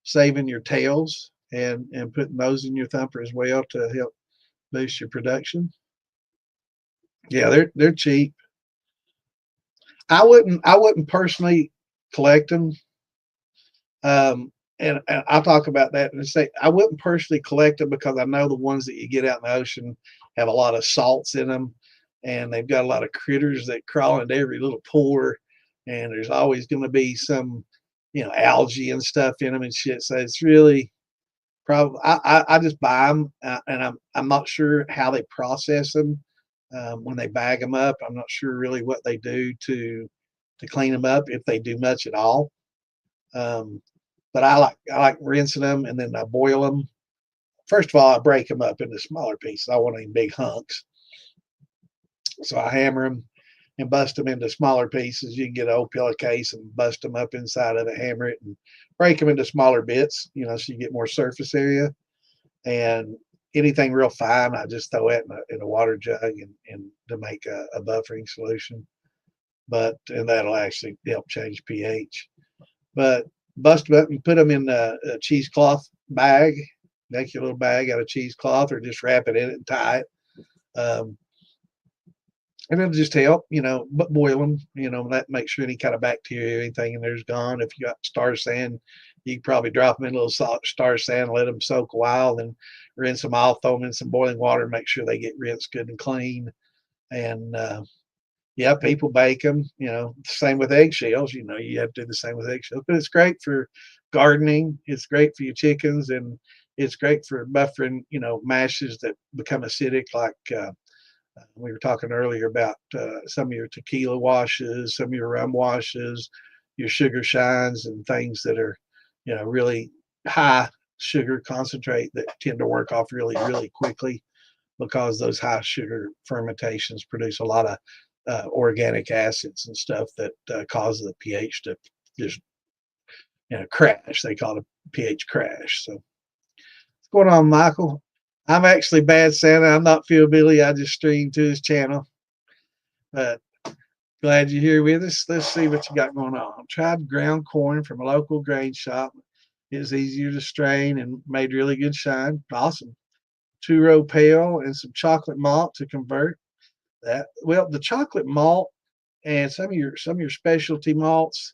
saving your tails and putting those in your thumper as well to help boost your production. Yeah, they're cheap. I wouldn't personally collect them. And I'll talk about that and say I wouldn't personally collect them because I know the ones that you get out in the ocean have a lot of salts in them, and they've got a lot of critters that crawl into every little pore, and there's always going to be some, algae and stuff in them and shit. So it's really probably I just buy them, and I'm not sure how they process them when they bag them up. I'm not sure really what they do to clean them up, if they do much at all. Um, but I like rinsing them, and then I boil them. First of all, I break them up into smaller pieces. I want them in big hunks. So I hammer them and bust them into smaller pieces. You can get an old pillowcase and bust them up inside of it, hammer it, and break them into smaller bits, so you get more surface area. And anything real fine, I just throw it in a water jug and to make a buffering solution. And that'll actually help change pH. But bust them up and put them in a cheesecloth bag. Make your little bag out of cheesecloth, or just wrap it in it and tie it. And it'll just help, but boil them, that make sure any kind of bacteria or anything in there's gone. If you got star sand, you can probably drop them in a little star sand, let them soak a while, then rinse them off, throw them in some boiling water, and make sure they get rinsed good and clean. And yeah, people bake them, same with eggshells, you have to do the same with eggshells. But it's great for gardening. It's great for your chickens, and it's great for buffering, mashes that become acidic, like we were talking earlier about some of your tequila washes, some of your rum washes, your sugar shines, and things that are, really high sugar concentrate that tend to work off really quickly, because those high sugar fermentations produce a lot of organic acids and stuff that cause the pH to just crash. They call it a pH crash. So what's going on, Michael? I'm actually Bad Santa. I'm not Phil Billy. I just streamed to his channel. But glad you're here with us. Let's see what you got going on. Tried ground corn from a local grain shop. It was easier to strain and made really good shine. Awesome. 2-row pale and some chocolate malt to convert. The chocolate malt and some of your specialty malts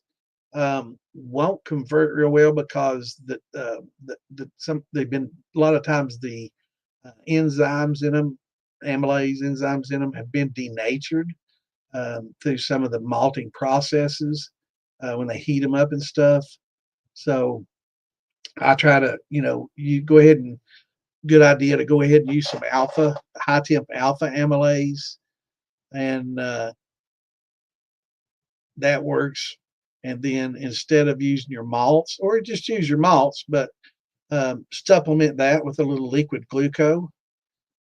won't convert real well, because they've been, a lot of times the enzymes in them, amylase enzymes in them, have been denatured through some of the malting processes when they heat them up and stuff. So I try to, you go ahead and, good idea to go ahead and use some high temp alpha amylase, and that works. And then instead of using your malts, or just use your malts, but supplement that with a little liquid glucose.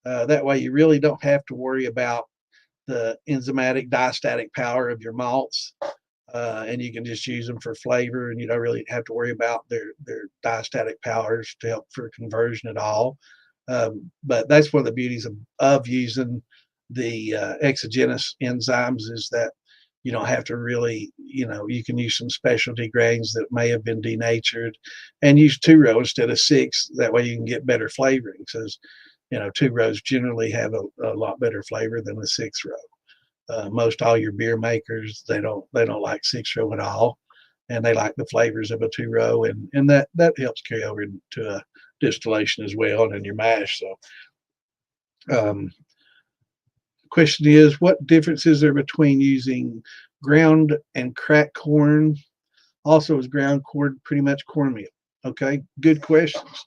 That way you really don't have to worry about the enzymatic diastatic power of your malts, and you can just use them for flavor, and you don't really have to worry about their diastatic powers to help for conversion at all. But that's one of the beauties of using the exogenous enzymes, is that you don't have to really, you can use some specialty grains that may have been denatured, and use 2-row instead of 6. That way you can get better flavoring, because 2-rows generally have a lot better flavor than the 6-row. Most all your beer makers, they don't like 6-row at all, and they like the flavors of a 2-row, and that helps carry over into a distillation as well, and in your mash. So Um, question is, what difference is there between using ground and cracked corn? Also, is ground corn pretty much cornmeal? Okay, good questions.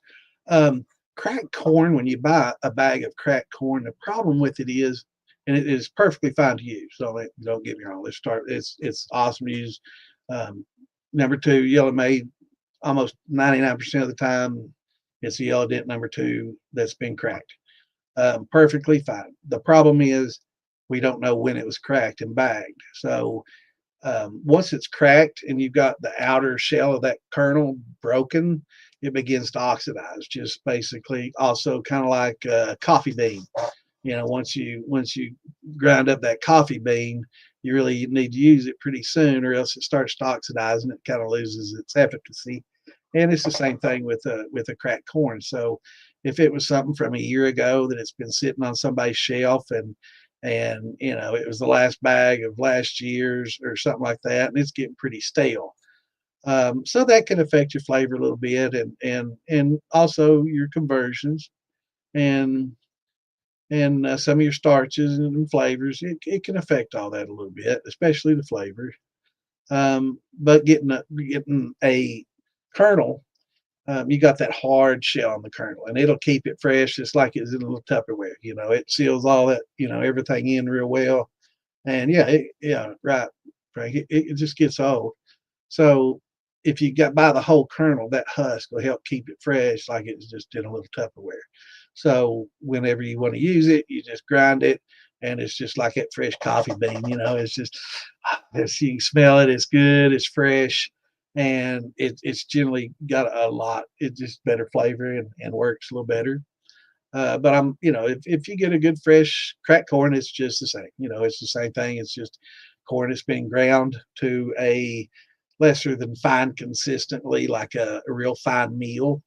Um, Cracked corn, when you buy a bag of cracked corn, the problem with it is, and it is perfectly fine to use. So don't get me wrong. Let's start. It's awesome to use. Um, Number two, yellow made almost 99% of the time. It's a yellow dent number two that's been cracked. Perfectly fine. The problem is we don't know when it was cracked and bagged. So once it's cracked and you've got the outer shell of that kernel broken, it begins to oxidize. Just basically, also kind of like a coffee bean. You know, once you grind up that coffee bean, you really need to use it pretty soon, or else it starts to oxidize and it kind of loses its efficacy. And it's the same thing with a cracked corn. So if it was something from a year ago that it's been sitting on somebody's shelf and you know it was the last bag of last year's or something like that, and it's getting pretty stale. So that can affect your flavor a little bit, and also your conversions and some of your starches and flavors. It can affect all that a little bit, especially the flavor. But getting a kernel, you got that hard shell on the kernel, and it'll keep it fresh, just like it's in a little Tupperware. You know, it seals all that, you know, everything in real well. And yeah, right, Frank. It just gets old. So if you got by the whole kernel, that husk will help keep it fresh, like it's just in a little Tupperware. So whenever you want to use it, you just grind it, and it's just like that fresh coffee bean. You know, it's just you can smell it. It's good. It's fresh, and it's generally got a lot. It's just better flavor and works a little better. But you know, if you get a good fresh cracked corn, it's just the same. You know, it's the same thing. It's just corn that's been ground to a lesser than fine consistently, like a real fine meal.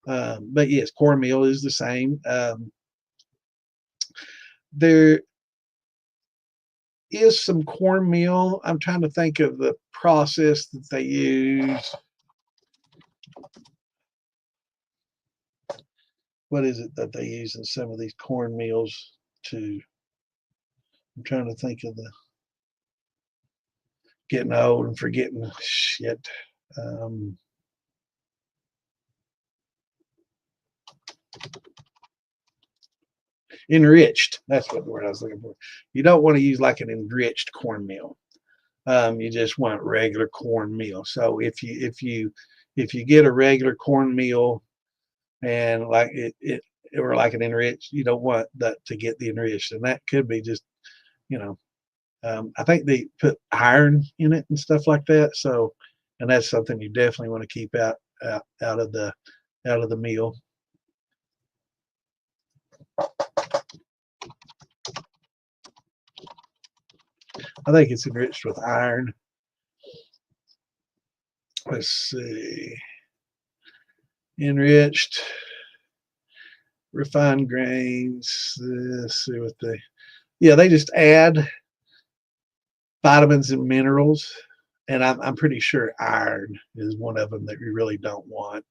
But yes, cornmeal is the same. There is some cornmeal. I'm trying to think of the process that they use. What is it that they use in some of these cornmeals to? I'm trying to think of the getting old and forgetting shit. Um, Enriched. That's what the word I was looking for. You don't want to use like an enriched cornmeal. You just want regular cornmeal. So if you get a regular cornmeal and like it or like an enriched, you don't want that to get the enriched, and that could be just you know I think they put iron in it and stuff like that. So and that's something you definitely want to keep out of the meal. I think it's enriched with iron. Let's see, enriched refined grains. Let's see what they. Yeah, they just add vitamins and minerals, and I'm pretty sure iron is one of them that we really don't want.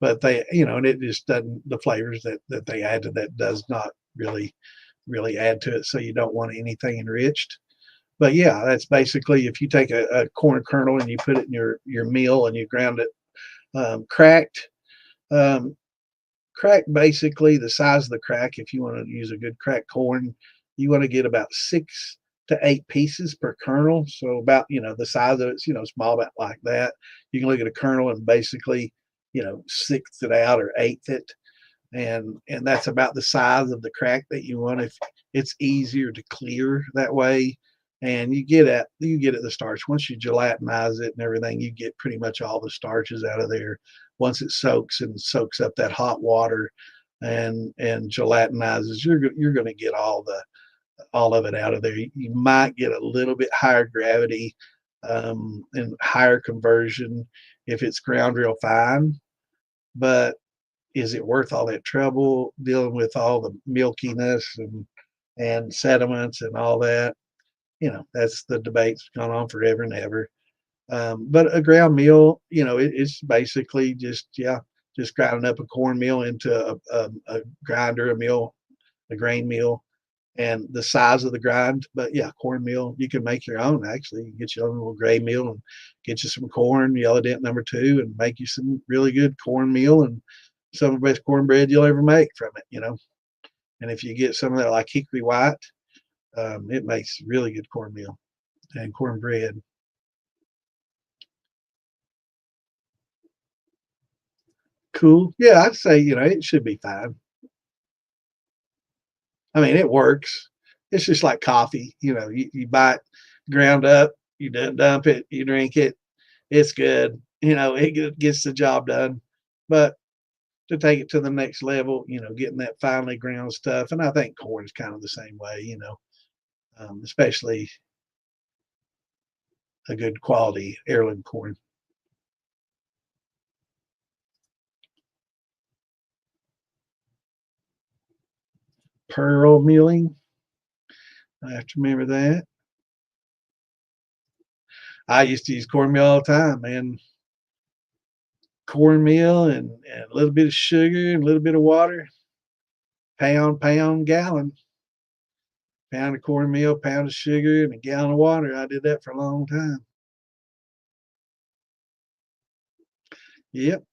But they, you know, and it just doesn't. The flavors that they add to that does not really add to it. So you don't want anything enriched. But yeah, that's basically if you take a corn kernel and you put it in your meal and you ground it cracked. Um, Crack basically the size of the crack. If you want to use a good cracked corn, you want to get about 6 to 8 pieces per kernel. So about the size of it's small, about like that. You can look at a kernel and basically sixth it out or eighth it, and that's about the size of the crack that you want. If it's easier to clear that way, and you get at the starch once you gelatinize it and everything, you get pretty much all the starches out of there once it soaks up that hot water and gelatinizes. You're going to get all of it out of there. You might get a little bit higher gravity and higher conversion if it's ground real fine, but is it worth all that trouble dealing with all the milkiness and sediments and all that? That's the debate's gone on forever and ever. But a ground meal, it's basically just grinding up a cornmeal into a grinder, a mill, the grain mill, and the size of the grind. But yeah, cornmeal, you can make your own actually. You get your own little grain mill and get you some corn, yellow dent #2, and make you some really good cornmeal and some of the best cornbread you'll ever make from it, you know. And if you get some of that like hickory white, it makes really good cornmeal and cornbread. Cool. Yeah, I'd say, you know, it should be fine. I mean, it works. It's just like coffee. You know, you buy it ground up, you dump it, you drink it. It's good. You know, it gets the job done. But to take it to the next level, you know, getting that finely ground stuff, and I think corn is kind of the same way. You know, especially a good quality heirloom corn. Pearl milling. I have to remember that. I used to use cornmeal all the time, man. Cornmeal and a little bit of sugar and a little bit of water. Pound, gallon. Pound of cornmeal, pound of sugar, and a gallon of water. I did that for a long time. Yep.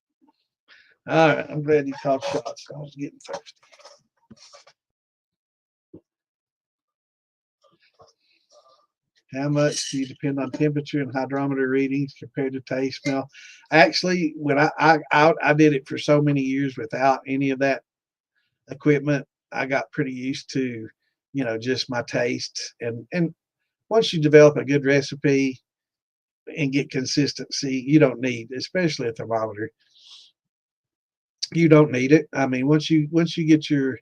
All right. I'm glad you called shots. I was getting thirsty. How much do you depend on temperature and hydrometer readings compared to taste, smell? Actually, when I did it for so many years without any of that equipment, I got pretty used to, you know, just my taste. And once you develop a good recipe and get consistency, you don't need, especially a thermometer, you don't need it. I mean, once you get your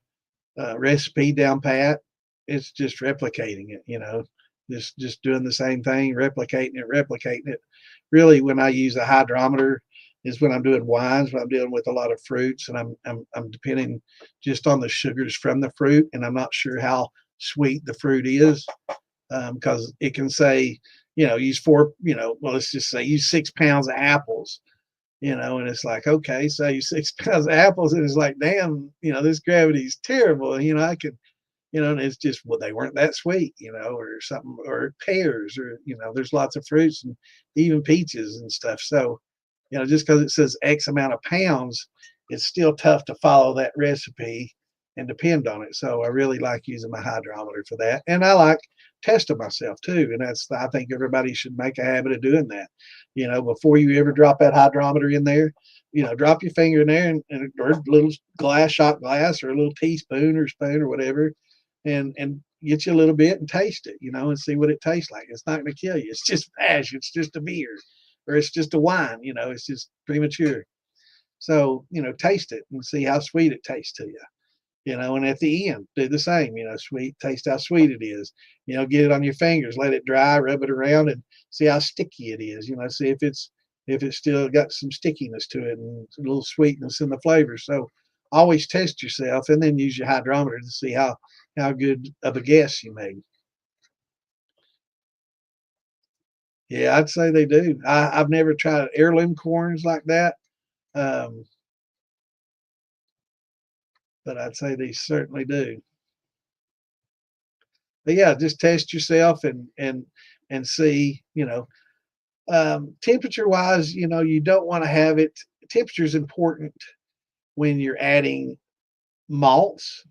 recipe down pat, it's just replicating it. You know, just doing the same thing, replicating it. Really, when I use a hydrometer, is when I'm doing wines, when I'm dealing with a lot of fruits, and I'm depending just on the sugars from the fruit, and I'm not sure how sweet the fruit is, because it can say, you know, use four, you know, well, let's just say use 6 pounds of apples, you know, and it's like, okay, so you 6 pounds of apples, and it's like, damn, you know, this gravity is terrible. You know, I could, you know, and it's just, well, they weren't that sweet, you know, or something, or pears, or, you know, there's lots of fruits and even peaches and stuff. So, you know, just because it says X amount of pounds, it's still tough to follow that recipe and depend on it. So I really like using my hydrometer for that. And I like testing myself too. And I think everybody should make a habit of doing that. You know, before you ever drop that hydrometer in there, you know, drop your finger in there and or a little glass, shot glass, or a little teaspoon or spoon or whatever, and get you a little bit and taste it, you know, and see what it tastes like. It's not going to kill you. It's just mash. It's just a beer, or it's just a wine. You know, it's just premature. So, you know, taste it and see how sweet it tastes to you. You know, and at the end, do the same. You know, sweet, taste how sweet it is. You know, get it on your fingers, let it dry, rub it around, and see how sticky it is. You know, see if it's still got some stickiness to it and a little sweetness in the flavor. So always test yourself and then use your hydrometer to see how good of a guess you made. Yeah, I'd say they do. I've never tried heirloom corns like that, um, but I'd say they certainly do. But yeah, just test yourself and see. You know, temperature wise, you know, you don't want to have it. Temperature is important when you're adding malts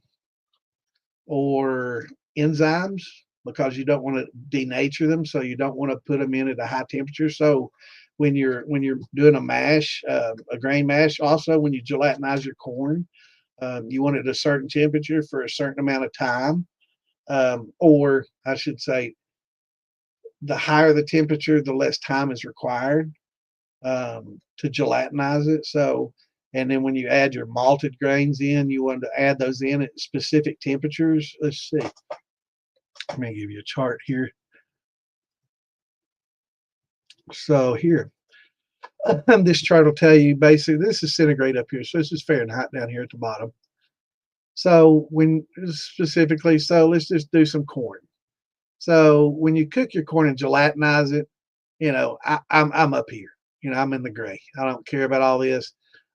or enzymes because you don't want to denature them, so you don't want to put them in at a high temperature. So when you're doing a mash, a grain mash, also when you gelatinize your corn, you want it at a certain temperature for a certain amount of time, or I should say, the higher the temperature, the less time is required to gelatinize it. So, and then when you add your malted grains in, you want to add those in at specific temperatures. Let's see. Let me give you a chart here. So here, this chart will tell you basically this is centigrade up here, so this is Fahrenheit down here at the bottom. So when specifically, so let's just do some corn. So when you cook your corn and gelatinize it, you know, I'm up here. You know, I'm in the gray. I don't care about all this.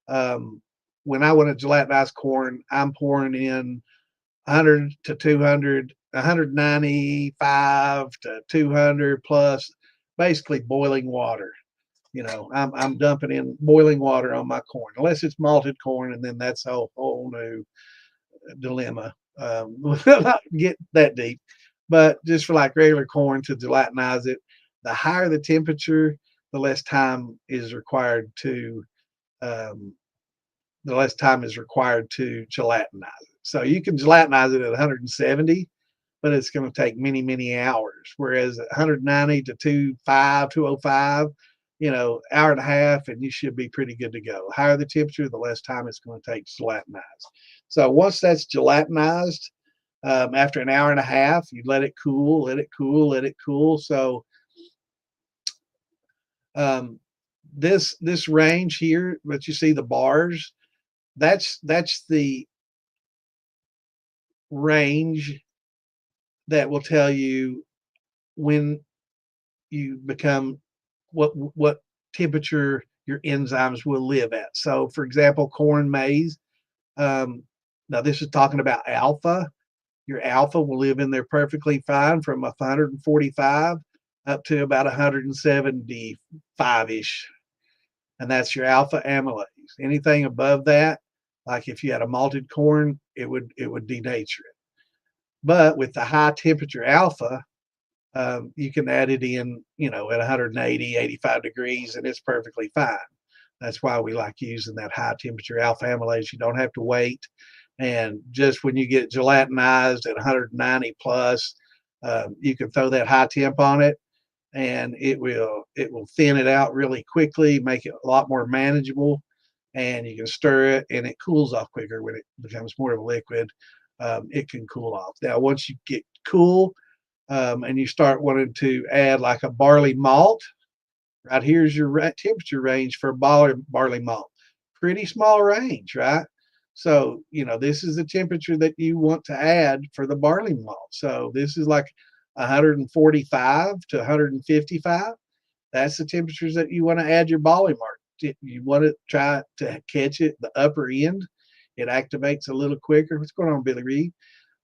Um, when I want to gelatinize corn, I'm pouring in 100 to 200, 195 to 200 plus, basically boiling water. I'm dumping in boiling water on my corn, unless it's malted corn, and then that's a whole new dilemma. We'll not get that deep, but just for like regular corn to gelatinize it, the higher the temperature, the less time is required to um, gelatinize it. So you can gelatinize it at 170, but it's going to take many, many hours. Whereas at 190 to 205, hour and a half, and you should be pretty good to go. The higher the temperature, the less time it's going to take to gelatinize. So once that's gelatinized, after an hour and a half, you let it cool, let it cool, let it cool. So um, this range here, but you see the bars, that's the range that will tell you when you become what temperature your enzymes will live at. So, for example, corn maize. Now, this is talking about alpha. Your alpha will live in there perfectly fine from 145 up to about 175 ish, and that's your alpha amylase. Anything above that, like if you had a malted corn, it would denature it. But with the high temperature alpha, you can add it in, at 180, 85 degrees, and it's perfectly fine. That's why we like using that high temperature alpha amylase. You don't have to wait. And just when you get gelatinized at 190 plus, you can throw that high temp on it, and it will thin it out really quickly, make it a lot more manageable, and you can stir it, and it cools off quicker when it becomes more of a liquid. It can cool off. Now, once you get cool, and you start wanting to add like a barley malt, right here's your temperature range for barley malt. Pretty small range, right? So, this is the temperature that you want to add for the barley malt. So this is like 145 to 155. That's the temperatures that you want to add your barley malt. You want to try to catch it the upper end. It activates a little quicker. What's going on, Billy Reed?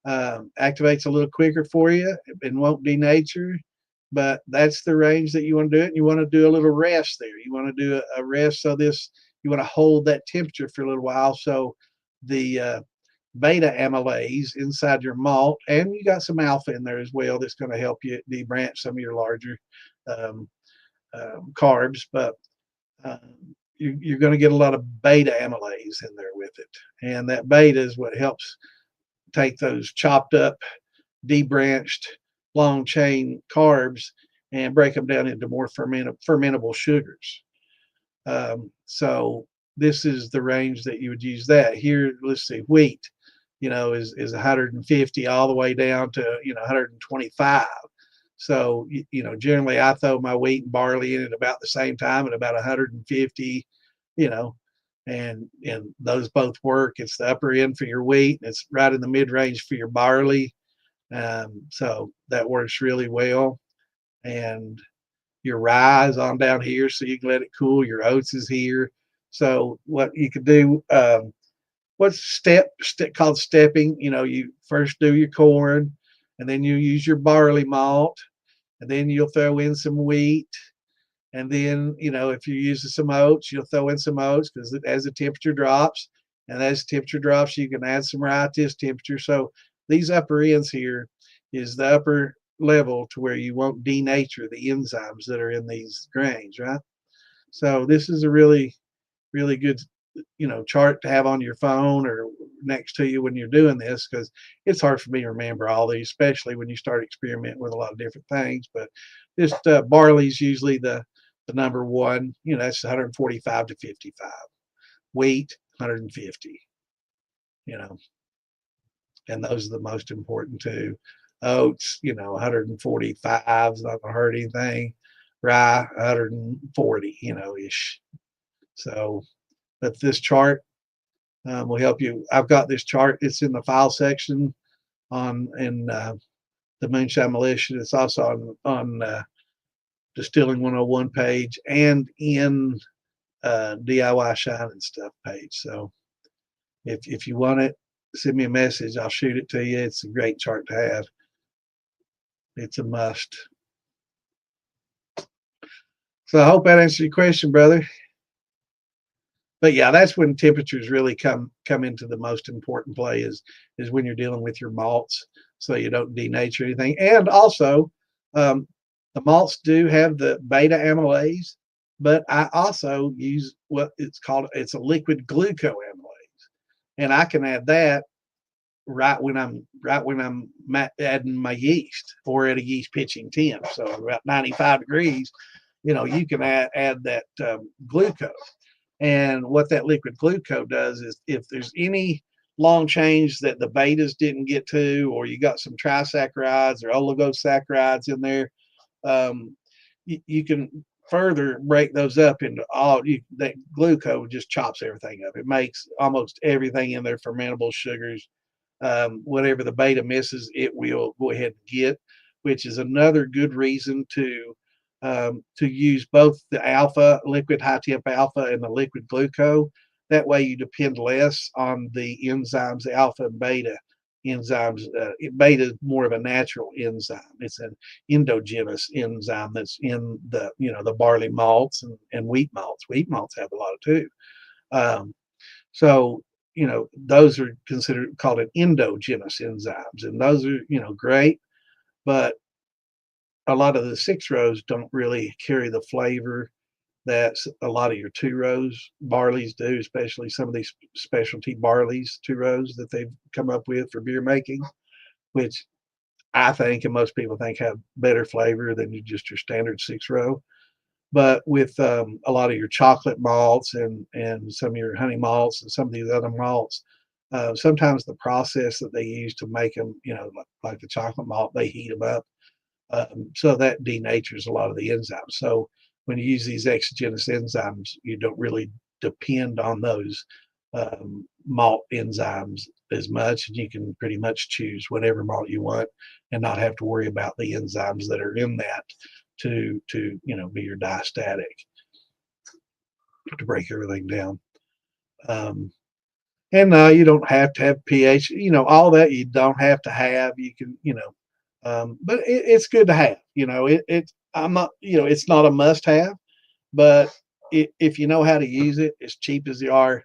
Activates a little quicker for you and won't denature. But that's the range that you want to do it. And you want to do a little rest there. You want to do a rest. So you want to hold that temperature for a little while. So the beta amylase inside your malt, and you got some alpha in there as well, that's going to help you debranch some of your larger um, carbs. But you're going to get a lot of beta amylase in there with it. And that beta is what helps take those chopped up, debranched, long chain carbs and break them down into more fermentable sugars. So this is the range that you would use that. Here, let's see, wheat, is 150 all the way down to, 125. So, generally I throw my wheat and barley in at about the same time at about 150, you know, and those both work. It's the upper end for your wheat, and it's right in the mid range for your barley. So that works really well. And your rye is on down here, so you can let it cool. Your oats is here. So what you could do, what's step called stepping? You first do your corn, and then you use your barley malt, and then you'll throw in some wheat. And then, if you're using some oats, you'll throw in some oats, because as the temperature drops, and as the temperature drops, you can add some rye at this temperature. So these upper ends here is the upper level to where you won't denature the enzymes that are in these grains, right? So this is a really, really good, chart to have on your phone or next to you when you're doing this, because it's hard for me to remember all these, especially when you start experimenting with a lot of different things. But this barley is usually the number one. That's 145 to 55. Wheat 150. And those are the most important too. Oats, 145 is not gonna hurt anything. Rye 140, ish. So, but this chart will help you. I've got this chart. It's in the file section in the Moonshine Militia. It's also on Distilling 101 page, and in DIY Shine and Stuff page. So if you want it, send me a message. I'll shoot it to you. It's a great chart to have. It's a must. So I hope that answers your question, brother. But yeah, that's when temperatures really come into the most important play is when you're dealing with your malts, so you don't denature anything. And also, um, the malts do have the beta amylase, but I also use what it's a liquid glucoamylase, and I can add that right when I'm adding my yeast or at a yeast pitching temp. So about 95 degrees, you can add that glucose. And what that liquid glucose does is if there's any long chains that the betas didn't get to, or you got some trisaccharides or oligosaccharides in there, you can further break those up into that glucose just chops everything up. It makes almost everything in there fermentable sugars. Whatever the beta misses, it will go ahead and get, which is another good reason to use both the alpha, liquid high temp alpha, and the liquid glucose. That way you depend less on the enzymes, the alpha and beta enzymes. Beta is more of a natural enzyme. It's an endogenous enzyme that's in the barley malts and wheat malts. Wheat malts have a lot of too. So those are considered called an endogenous enzymes, and those are great, but a lot of the 6 rows don't really carry the flavor that a lot of your 2 rows barleys do, especially some of these specialty barleys 2 rows that they've come up with for beer making, which I think and most people think have better flavor than just your standard 6 row. But with a lot of your chocolate malts and some of your honey malts and some of these other malts, sometimes the process that they use to make them, like the chocolate malt, they heat them up. So that denatures a lot of the enzymes. So when you use these exogenous enzymes, you don't really depend on those malt enzymes as much, and you can pretty much choose whatever malt you want and not have to worry about the enzymes that are in that to be your diastatic to break everything down. And you don't have to have pH, all that you don't have to have. You can, but it's good to have. I'm not, it's not a must have, but if you know how to use it, as cheap as they are,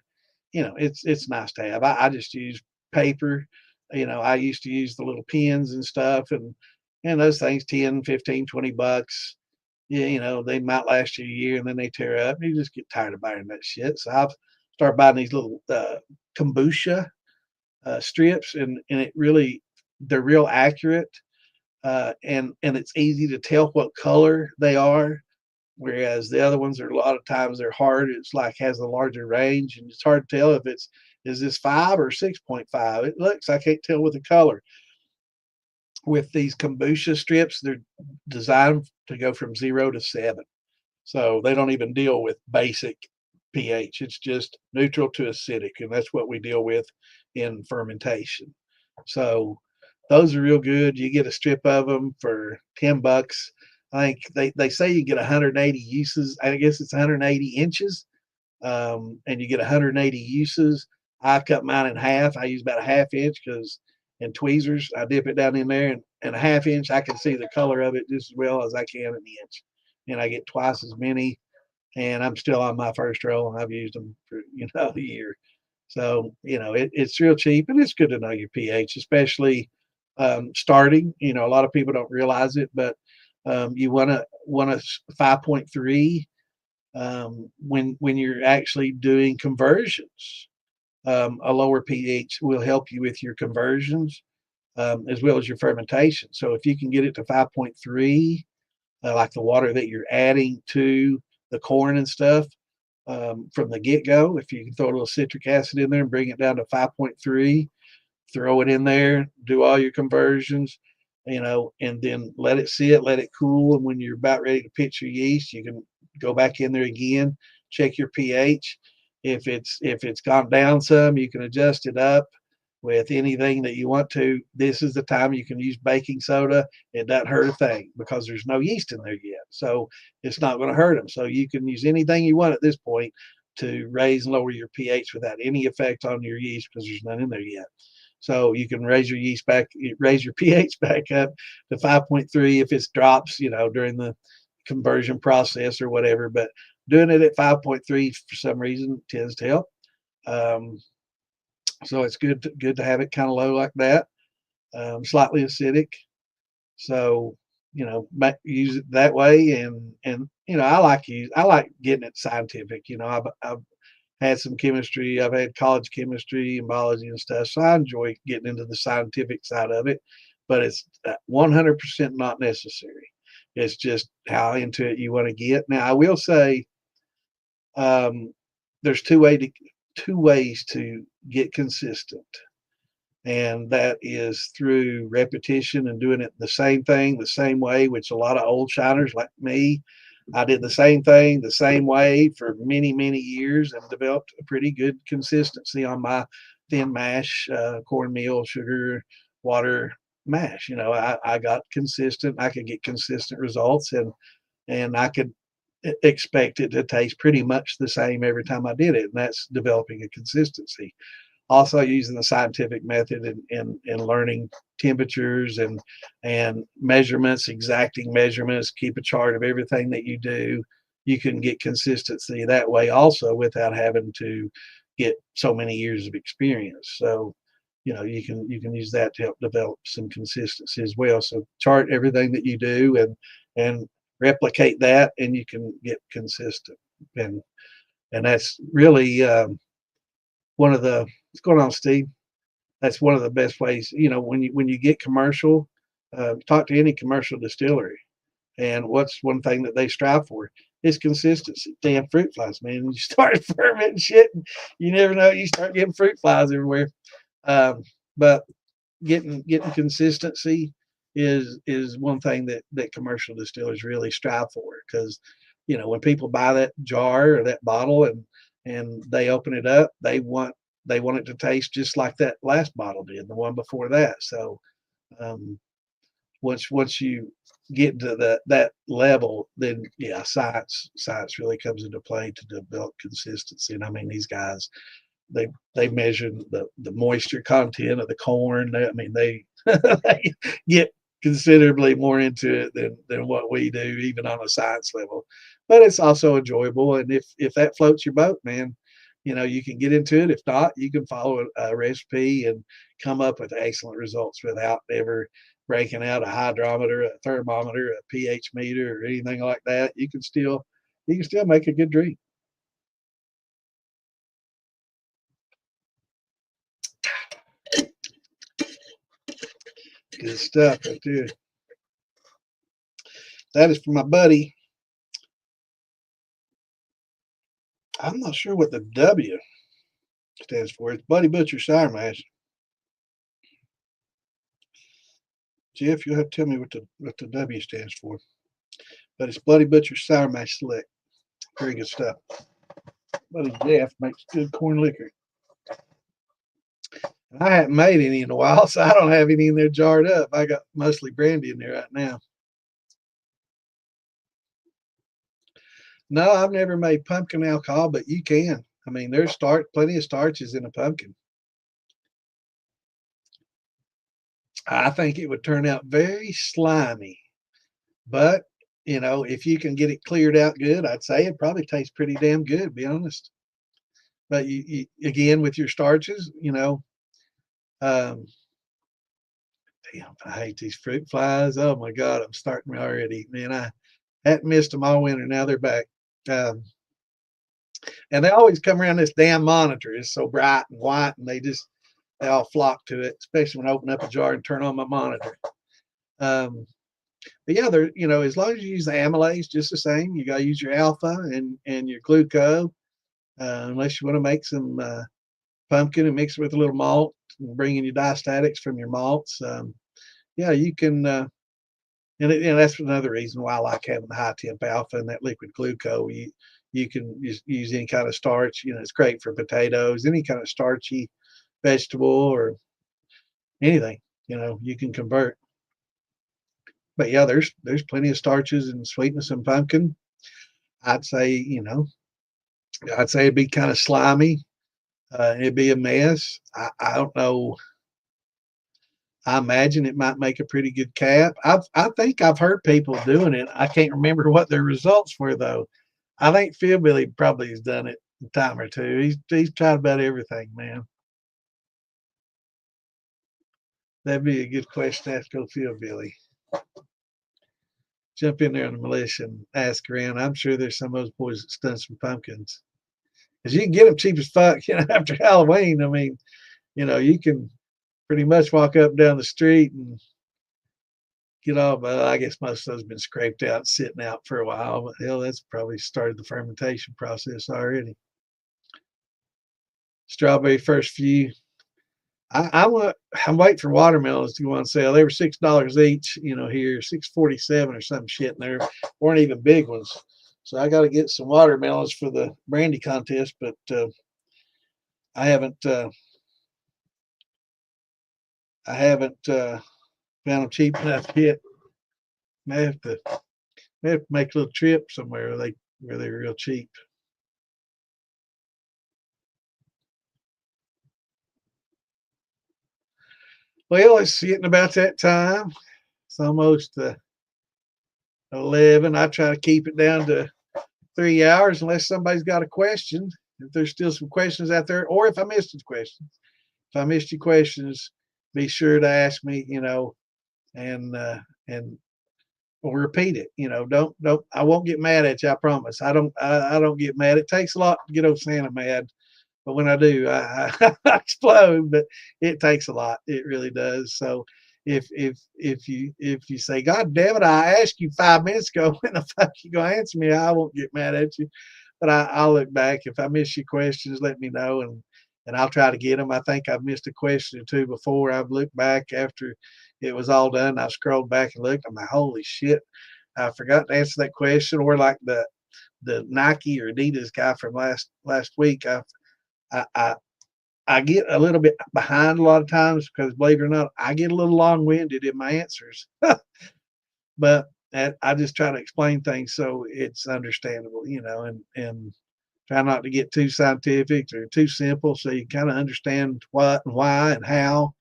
it's nice to have. I just use paper. I used to use the little pens and stuff, and those things 10, 15, $20. Yeah, they might last you a year and then they tear up. You just get tired of buying that shit. So I've started buying these little kombucha strips, and they're real accurate, and it's easy to tell what color they are. Whereas the other ones are a lot of times they're hard. It's like has a larger range, and it's hard to tell if is this 5 or 6.5. It looks I can't tell with the color. With these kombucha strips, they're designed to go from 0 to 7. So they don't even deal with basic pH. It's just neutral to acidic, and that's what we deal with in fermentation. So those are real good. You get a strip of them for $10. I think they say you get 180 uses. I guess it's 180 inches, and you get 180 uses. I cut mine in half. I use about a ½ inch and tweezers. I dip it down in there, and a ½ inch, I can see the color of it just as well as I can an inch. And I get twice as many, and I'm still on my first roll, and I've used them for, a year. So, it's real cheap, and it's good to know your pH, especially starting. A lot of people don't realize it, but you want a 5.3 when you're actually doing conversions. A lower pH will help you with your conversions as well as your fermentation. So if you can get it to 5.3, like the water that you're adding to the corn and stuff from the get-go, if you can throw a little citric acid in there and bring it down to 5.3, throw it in there, do all your conversions, and then let it sit, let it cool. And when you're about ready to pitch your yeast, you can go back in there again, check your pH. If it's gone down some, you can adjust it up with anything that you want to. This is the time you can use baking soda. It doesn't hurt a thing because there's no yeast in there yet. So it's not going to hurt them. So you can use anything you want at this point to raise and lower your pH without any effect on your yeast because there's none in there yet. So you can raise your yeast back, raise your pH back up to 5.3 if it drops, during the conversion process or whatever. But doing it at 5.3 for some reason tends to help. So it's good to have it kind of low like that, slightly acidic. So use it that way, and I like getting it scientific. I've had some chemistry. I've had college chemistry and biology and stuff, so I enjoy getting into the scientific side of it. But it's 100% not necessary. It's just how into it you want to get. Now, I will say, there's two ways to get consistent, and that is through repetition and doing it the same thing the same way, which a lot of old shiners like me, I did the same thing the same way for many, many years and developed a pretty good consistency on my thin mash, cornmeal, sugar, water mash. I got consistent. I could get consistent results, and I could expect it to taste pretty much the same every time I did it. And that's developing a consistency. Also using the scientific method and learning temperatures and measurements, exacting measurements, keep a chart of everything that you do. You can get consistency that way also without having to get so many years of experience. So, you can use that to help develop some consistency as well. So chart everything that you do and replicate that, and you can get consistent. And that's really one of the what's going on, Steve? That's one of the best ways. When you get commercial, talk to any commercial distillery, and what's one thing that they strive for is consistency. Damn fruit flies, man! You start fermenting shit, and you never know, you start getting fruit flies everywhere. But getting consistency is one thing that commercial distillers really strive for, because when people buy that jar or that bottle and they open it up, they want it to taste just like that last bottle did, the one before that. So once you get to that level, then yeah, science really comes into play to develop consistency. And I mean, these guys, they measure the moisture content of the corn. They they get considerably more into it than what we do, even on a science level. But it's also enjoyable, and if that floats your boat, man, you can get into it. If not, you can follow a recipe and come up with excellent results without ever breaking out a hydrometer, a thermometer, a pH meter, or anything like that. You can still make a good drink. Good stuff right there. That is for my buddy. I'm not sure what the W stands for. It's Buddy Butcher Sour Mash. Jeff, you'll have to tell me what the W stands for. But it's Buddy Butcher Sour Mash Select. Very good stuff. Buddy Jeff makes good corn liquor. I haven't made any in a while, so I don't have any in there jarred up. I got mostly brandy in there right now. No, I've never made pumpkin alcohol, but you can. I mean, there's plenty of starches in a pumpkin. I think it would turn out very slimy, but if you can get it cleared out good, I'd say it probably tastes pretty damn good, to be honest. But you again, with your starches, damn, I hate these fruit flies. Oh my God, I'm starting already, man. I hadn't missed them all winter. Now they're back. And they always come around this damn monitor. It's so bright and white, and they all flock to it, especially when I open up a jar and turn on my monitor. But yeah, they're, as long as you use the amylase just the same, you got to use your alpha and your glucose, unless you want to make some pumpkin and mix it with a little malt and bring in your diastatics from your malts. Yeah, you can, and that's another reason why I like having the high temp alpha and that liquid glucose. You can use any kind of starch. It's great for potatoes, any kind of starchy vegetable or anything. You can convert. But yeah, there's plenty of starches and sweetness in pumpkin. I'd say it'd be kind of slimy. It'd be a mess. I don't know. I imagine it might make a pretty good cap. I think I've heard people doing it. I can't remember what their results were though. I think Phil Billy probably has done it a time or two. He's tried about everything, man. That'd be a good question to ask old Phil Billy. Jump in there on the militia and ask around. I'm sure there's some of those boys that's done some pumpkins. Because you can get them cheap as fuck, after Halloween. I mean, you can pretty much walk up and down the street and get all, but I guess most of those have been scraped out and sitting out for a while. But hell, that's probably started the fermentation process already. Strawberry first few. I'm waiting for watermelons to go on sale. They were $6 each, here, $6.47 or some shit, and there weren't even big ones. So I got to get some watermelons for the brandy contest, but I haven't found them cheap enough yet. May have to make a little trip somewhere where they're real cheap. Well, it's getting about that time. It's almost 11. I try to keep it down to 3 hours unless somebody's got a question. If there's still some questions out there, or if I missed a question. If I missed your questions, be sure to ask me, and we'll repeat it. Don't I won't get mad at you, I promise. I don't get mad. It takes a lot to get old Santa mad. But when I do, I explode. But it takes a lot. It really does. So if you say, God damn it, I asked you 5 minutes ago, when the fuck you gonna answer me? I won't get mad at you. But I'll look back. If I miss your questions, let me know, and I'll try to get them. I think I've missed a question or two before. I've looked back after it was all done. I scrolled back and looked. I'm like, holy shit, I forgot to answer that question. Or like the Nike or Adidas guy from last week. I get a little bit behind a lot of times because, believe it or not, I get a little long-winded in my answers. But I just try to explain things so it's understandable, and try not to get too scientific or too simple, so you kind of understand what and why and how.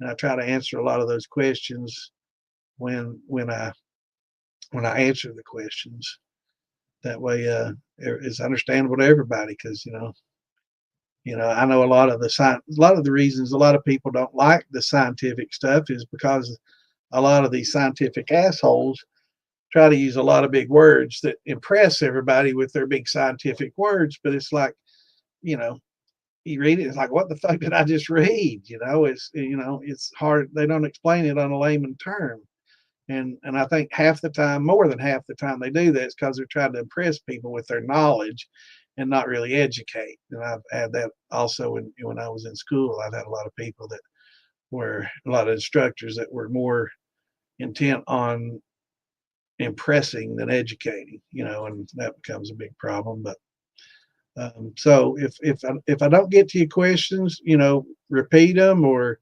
And I try to answer a lot of those questions when I answer the questions. That way, it's understandable to everybody because I know a lot of the reasons a lot of people don't like the scientific stuff is because a lot of these scientific assholes try to use a lot of big words that impress everybody with their big scientific words. But it's like, you read it, it's like, what the fuck did I just read? It's hard. They don't explain it on a layman term. And I think more than half the time they do that, it's because they're trying to impress people with their knowledge and not really educate. And I've had that also when I was in school. I've had a lot of people that were a lot of instructors that were more intent on impressing than educating, and that becomes a big problem. But so if I don't get to your questions, repeat them or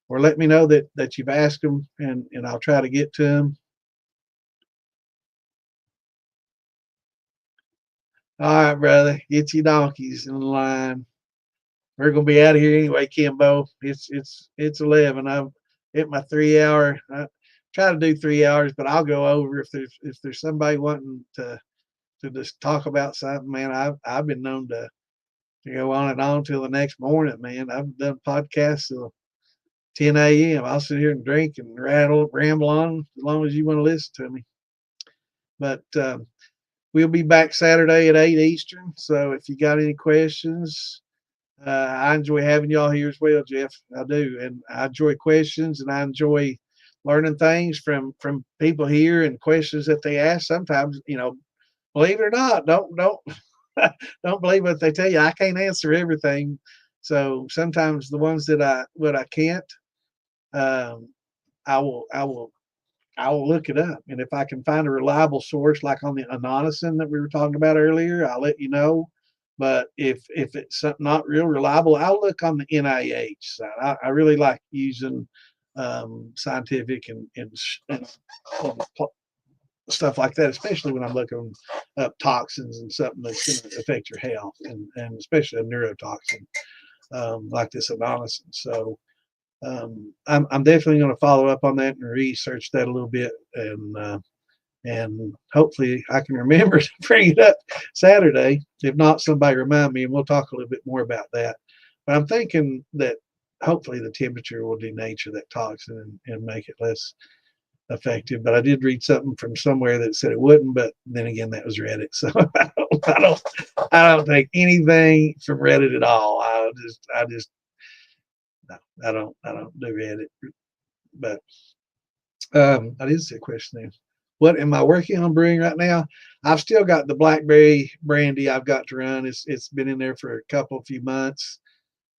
let me know that you've asked them, and I'll try to get to them. All right, brother, get your donkeys in line. We're gonna be out of here anyway, Kimbo. It's 11. I'm at my 3 hour. I try to do 3 hours, but I'll go over if there's somebody wanting to just talk about something, man. I've been known to go on and on till the next morning, man. I've done podcasts till 10 a.m. I'll sit here and drink and ramble on as long as you want to listen to me. But we'll be back Saturday at 8 Eastern. So if you got any questions, I enjoy having y'all here as well, Jeff. I do, and I enjoy questions, and I enjoy learning things from people here and questions that they ask. Sometimes, believe it or not, don't don't believe what they tell you. I can't answer everything, so sometimes the ones that I can't, I will look it up, and if I can find a reliable source, like on the Anonymous that we were talking about earlier, I'll let you know. But if it's something not real reliable, I'll look on the NIH side. I really like using scientific and stuff like that, especially when I'm looking up toxins and something that's going to affect your health, and especially a neurotoxin like this Anonymous. So I'm definitely going to follow up on that and research that a little bit, and hopefully I can remember to bring it up Saturday. If not, somebody remind me, and we'll talk a little bit more about that. But I'm thinking that hopefully the temperature will denature that toxin and make it less effective. But I did read something from somewhere that said it wouldn't, but then again, that was Reddit. So I don't take anything from Reddit at all. No, I don't do Reddit. But I did see a question there. What am I working on brewing right now? I've still got the blackberry brandy I've got to run. It's been in there for a few months.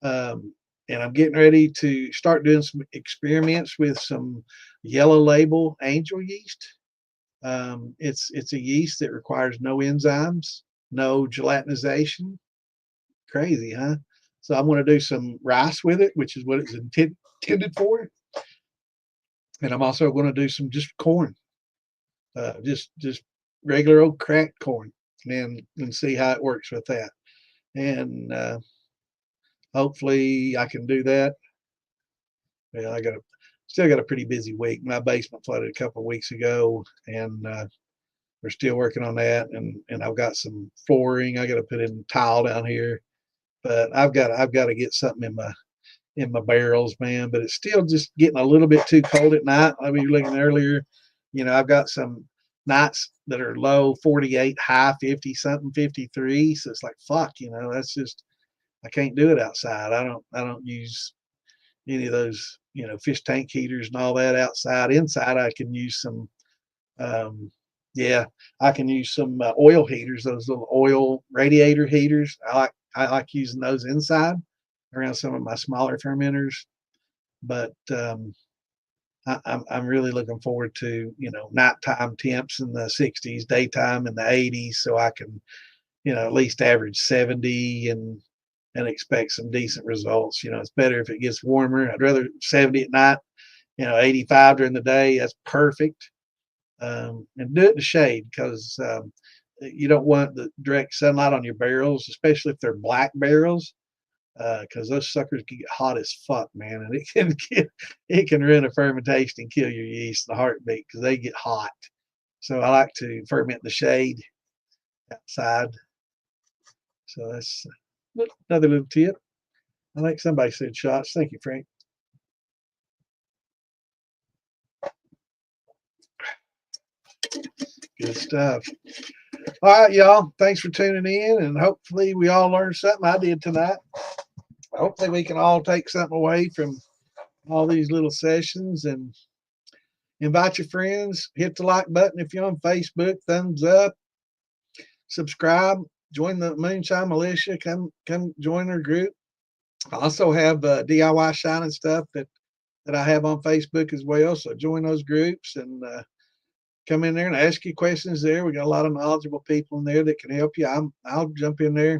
And I'm getting ready to start doing some experiments with some yellow label angel yeast. It's a yeast that requires no enzymes, no gelatinization. Crazy, huh? So I'm going to do some rice with it, which is what it's intended for. And I'm also going to do some just corn, just regular old cracked corn, and see how it works with that. And hopefully I can do that. Well, still got a pretty busy week. My basement flooded a couple of weeks ago, and we're still working on that. And I've got some flooring. I got to put in tile down here, but I've got to get something in my barrels, man. But it's still just getting a little bit too cold at night. Like we were looking earlier, I've got some nights that are low 48, high 50 something, 53. So it's like, fuck, that's just, I can't do it outside. I don't use any of those, fish tank heaters and all that outside. Inside, I can use some, yeah, I can use some oil heaters, those little oil radiator heaters. I like using those inside around some of my smaller fermenters. But I'm really looking forward to, nighttime temps in the 60s, daytime in the 80s, so I can, at least average 70 and expect some decent results. It's better if it gets warmer. I'd rather 70 at night, 85 during the day. That's perfect. And do it in the shade, because you don't want the direct sunlight on your barrels, especially if they're black barrels, because those suckers can get hot as fuck, man, and it can ruin a fermentation and kill your yeast in a heartbeat because they get hot. So I like to ferment in the shade outside. So that's another little tip. I think somebody said shots. Thank you, Frank. Good stuff. All right, y'all. Thanks for tuning in, and hopefully we all learned something. I did tonight. Hopefully we can all take something away from all these little sessions, and invite your friends. Hit the like button if you're on Facebook. Thumbs up. Subscribe. Join the Moonshine Militia. Come join our group. I also have DIY shining stuff that I have on Facebook as well. So join those groups and come in there and ask you questions there. We got a lot of knowledgeable people in there that can help you. I'll jump in there.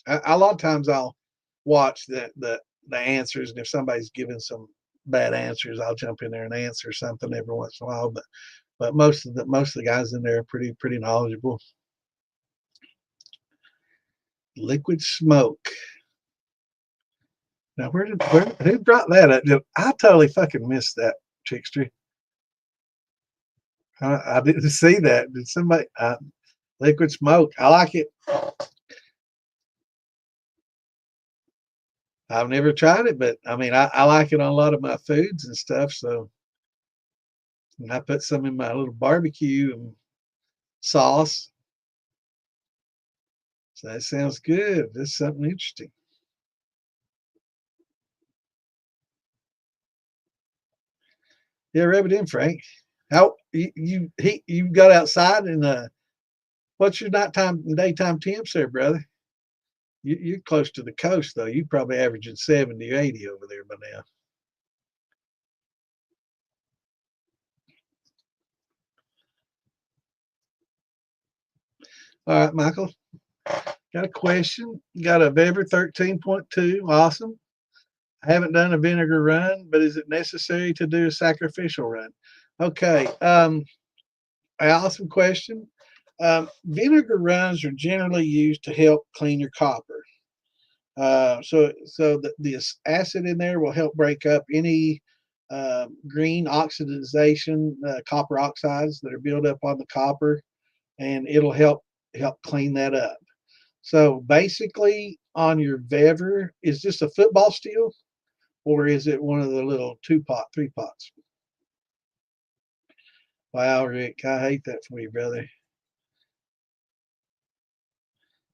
A lot of times I'll watch the answers, and if somebody's giving some bad answers, I'll jump in there and answer something every once in a while. But most of the guys in there are pretty knowledgeable. Liquid smoke. Now who brought that up? I totally fucking missed that, Chickster. I didn't see that. Did somebody? Liquid smoke. I like it. I've never tried it, but I mean, I like it on a lot of my foods and stuff. So, and I put some in my little barbecue and sauce. So that sounds good. That's something interesting. Yeah, rub it in, Frank. How you got outside, and what's your nighttime and daytime temps there, brother? You're close to the coast, though. You probably averaging 70 or 80 over there by now. All right, Michael. Got a question. Got a Weber 13.2. Awesome. I haven't done a vinegar run, but is it necessary to do a sacrificial run? Okay. Awesome question. Vinegar runs are generally used to help clean your copper. So this acid in there will help break up any green oxidization, copper oxides that are built up on the copper, and it'll help clean that up. So basically, on your Vever, is this a football steel or is it one of the little 2-pot, 3-pots? Wow, Rick, I hate that for you, brother.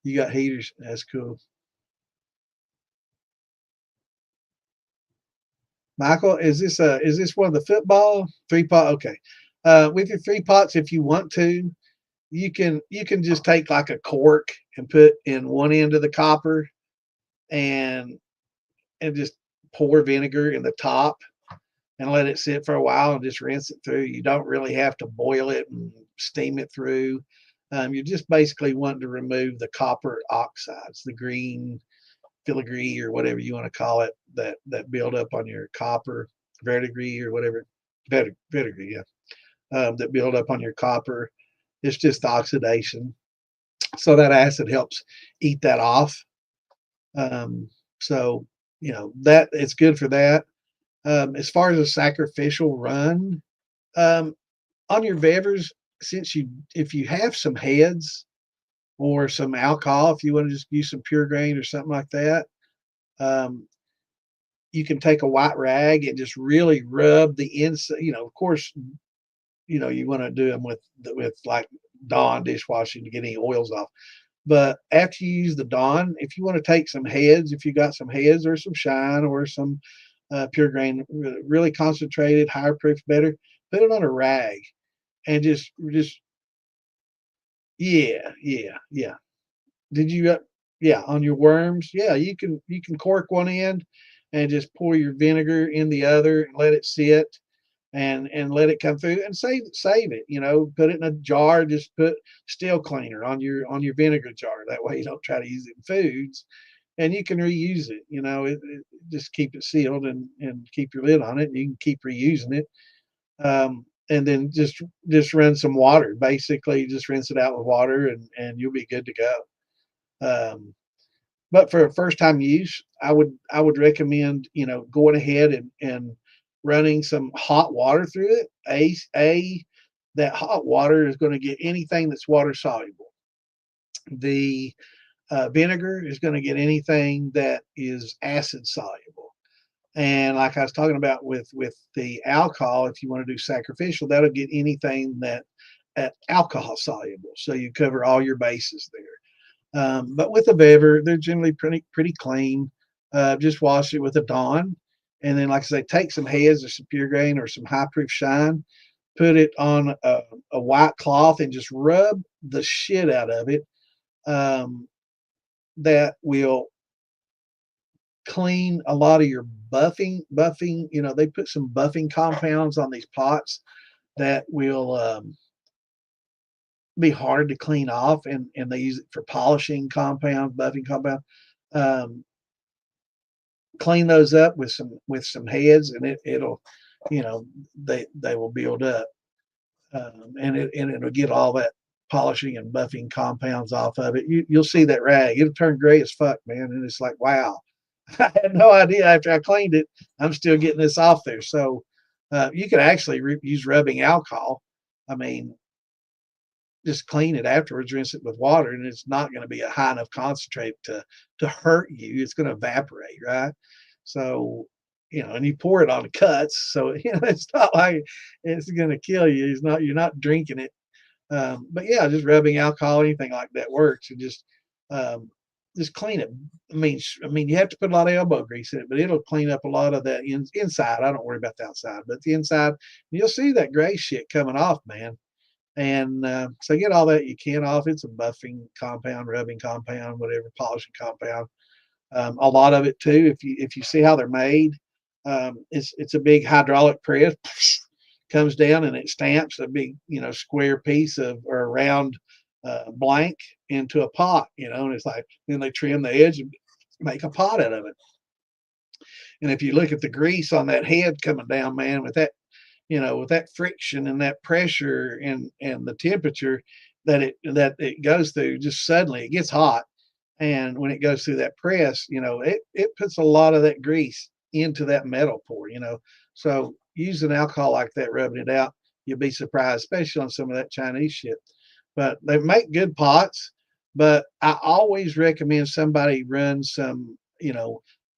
You got heaters. That's cool. Michael, is this one of the football 3-pot? Okay. With your 3-pots, if you want to, you can just take like a cork and put in one end of the copper and just pour vinegar in the top and let it sit for a while and just rinse it through. You don't really have to boil it and steam it through. You're just basically wanting to remove the copper oxides, the green filigree or whatever you want to call it, that build up on your copper, verdigris or whatever, verdigris, yeah, that build up on your copper. It's just oxidation. So that acid helps eat that off. So that it's good for that. As far as a sacrificial run, um, on your Vevers, if you have some heads or some alcohol, if you want to just use some pure grain or something like that, um, you can take a white rag and just really rub the inside. Of course, you want to do them with like Dawn dishwashing to get any oils off. But after you use the Dawn, if you want to take some heads, if you got some heads or some shine or some pure grain, really concentrated, higher proof, better, put it on a rag and just yeah, yeah, yeah. Did you? Yeah, on your worms. Yeah, you can cork one end and just pour your vinegar in the other and let it sit and let it come through and save it. Put it in a jar. Just put still cleaner on your vinegar jar. That way you don't try to use it in foods, and you can reuse it. Just keep it sealed and keep your lid on it. And you can keep reusing it. And then just run some water. Basically, just rinse it out with water, and you'll be good to go. But for a first time use, I would recommend going ahead and running some hot water through it. That hot water is going to get anything that's water soluble. The vinegar is going to get anything that is acid soluble. And like I was talking about with the alcohol, if you want to do sacrificial, that'll get anything that alcohol soluble. So you cover all your bases there. But with a Vever, they're generally pretty clean. Just wash it with a Dawn, and then, like I say, take some heads or some pure grain or some high proof shine, put it on a white cloth, and just rub the shit out of it. That will clean a lot of your buffing. Buffing, they put some buffing compounds on these pots that will be hard to clean off, and they use it for polishing compounds, buffing compound. Um, Clean those up with some heads, and it'll, they will build up, and it'll get all that polishing and buffing compounds off of it. You'll see that rag; it'll turn gray as fuck, man, and it's like, wow, I had no idea after I cleaned it, I'm still getting this off there. So you could actually use rubbing alcohol. I mean, just clean it afterwards, rinse it with water, and it's not going to be a high enough concentrate to hurt you. It's going to evaporate, right? So, and you pour it on the cuts, so it's not like it's going to kill you. You're not drinking it. But yeah, just rubbing alcohol, anything like that works, and just clean it. I mean, you have to put a lot of elbow grease in it, but it'll clean up a lot of that inside. I don't worry about the outside, but the inside, you'll see that gray shit coming off, man. And so get all that you can off. It's a buffing compound, rubbing compound, whatever, polishing compound. A lot of it too, if you see how they're made, it's a big hydraulic press, comes down and it stamps a big square piece of or a round blank into a pot, and it's like then they trim the edge and make a pot out of it. And if you look at the grease on that head coming down, man, with that friction and that pressure and the temperature that it goes through, just suddenly it gets hot, And when it goes through that press, it puts a lot of that grease into that metal pour, So using alcohol like that, rubbing it out, you'll be surprised, especially on some of that Chinese shit. But they make good pots. But I always recommend somebody run some,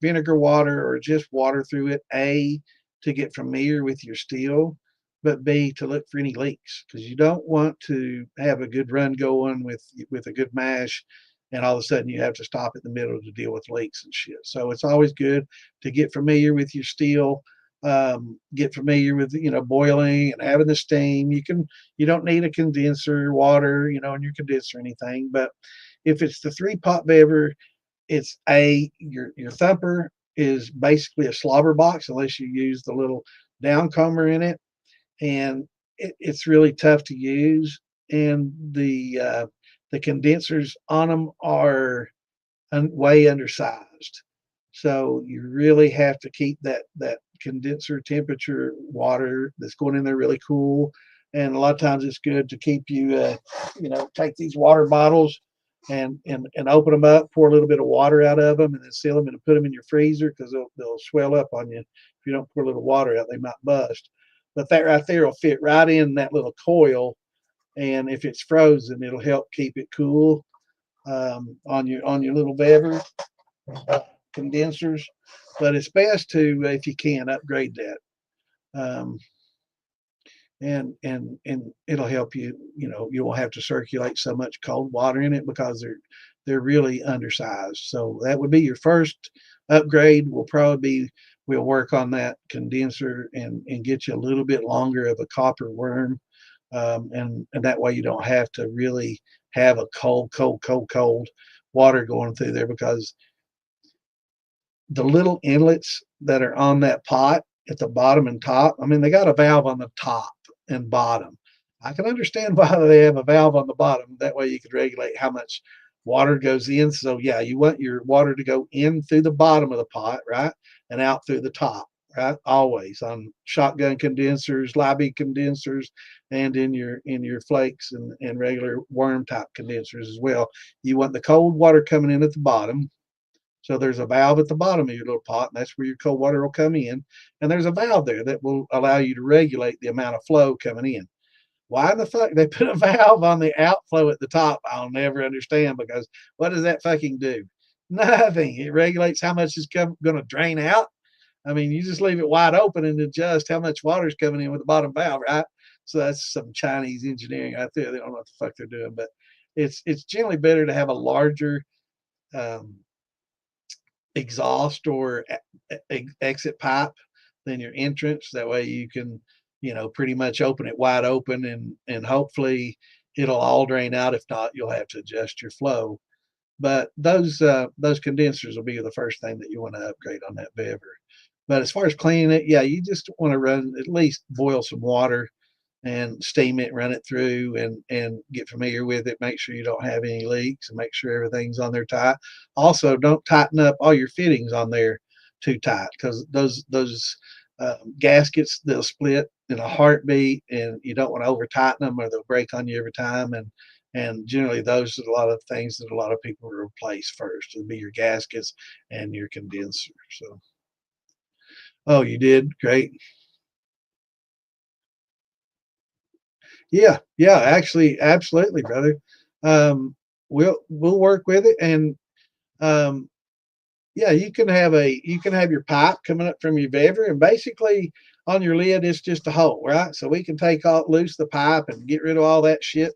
vinegar water or just water through it, A, to get familiar with your steel, but B, to look for any leaks, because you don't want to have a good run going with a good mash, and all of a sudden you have to stop in the middle to deal with leaks and shit. So it's always good to get familiar with your steel, get familiar with boiling and having the steam. You don't need a condenser water, in your condenser or anything. But if it's the 3-pot bever, it's your thumper is basically a slobber box unless you use the little downcomer in it, and it's really tough to use. And the condensers on them are way undersized, so you really have to keep that condenser temperature water that's going in there really cool. And a lot of times it's good to keep take these water bottles and open them up, pour a little bit of water out of them, and then seal them and put them in your freezer, because they'll swell up on you if you don't pour a little water out. They might bust. But that right there will fit right in that little coil, and if it's frozen, it'll help keep it cool on your little bever condensers. But it's best to, if you can, upgrade that. Um, and it'll help you. You won't have to circulate so much cold water in it, because they're really undersized. So that would be your first upgrade. We'll work on that condenser and get you a little bit longer of a copper worm, and that way you don't have to really have a cold water going through there, because the little inlets that are on that pot at the bottom and top, I mean, they got a valve on the top and bottom. I can understand why they have a valve on the bottom. That way you can regulate how much water goes in. So yeah, you want your water to go in through the bottom of the pot, right? And out through the top, right? Always on shotgun condensers, Libby condensers, and in your flakes and regular worm type condensers as well. You want the cold water coming in at the bottom. So there's a valve at the bottom of your little pot, and that's where your cold water will come in. And there's a valve there that will allow you to regulate the amount of flow coming in. Why in the fuck they put a valve on the outflow at the top? I'll never understand, because what does that fucking do? Nothing. It regulates how much is going to drain out. I mean, you just leave it wide open and adjust how much water is coming in with the bottom valve, right? So that's some Chinese engineering out there. They don't know what the fuck they're doing, but it's generally better to have a larger um, exhaust or exit pipe than your entrance. That way you can, pretty much open it wide open, and hopefully it'll all drain out. If not, you'll have to adjust your flow. But those condensers will be the first thing that you want to upgrade on that bever. But as far as cleaning it, yeah, you just want to at least boil some water and steam it, run it through, and get familiar with it. Make sure you don't have any leaks, and make sure everything's on there tight. Also, don't tighten up all your fittings on there too tight, because those gaskets, they'll split in a heartbeat, and you don't want to over tighten them, or they'll break on you every time. And generally, those are a lot of things that a lot of people will replace first. It'll be your gaskets and your condenser. So, oh, you did great. Yeah, yeah, actually, absolutely, brother. We'll work with it, and um, yeah, you can have your pipe coming up from your bever, and basically on your lid it's just a hole, right? So we can take out loose the pipe and get rid of all that shit,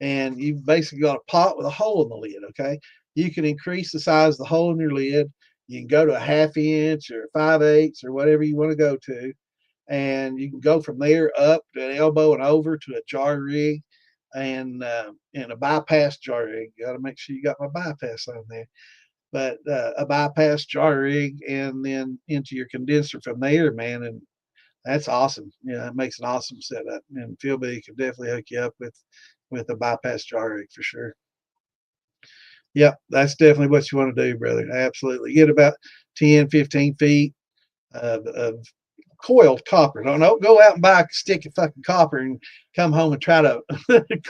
and you've basically got a pot with a hole in the lid. Okay, you can increase the size of the hole in your lid. You can go to a half inch or 5/8 or whatever you want to go to, and you can go from there up to an elbow and over to a jar rig, and a bypass jar rig. You got to make sure you got my bypass on there. But a bypass jar rig, and then into your condenser from there, man. And that's awesome. Yeah, it makes an awesome setup. And Philby can definitely hook you up with a bypass jar rig for sure. Yep, that's definitely what you want to do, brother. Absolutely. Get about 10, 15 feet of coiled copper. Don't go out and buy a stick of fucking copper and come home and try to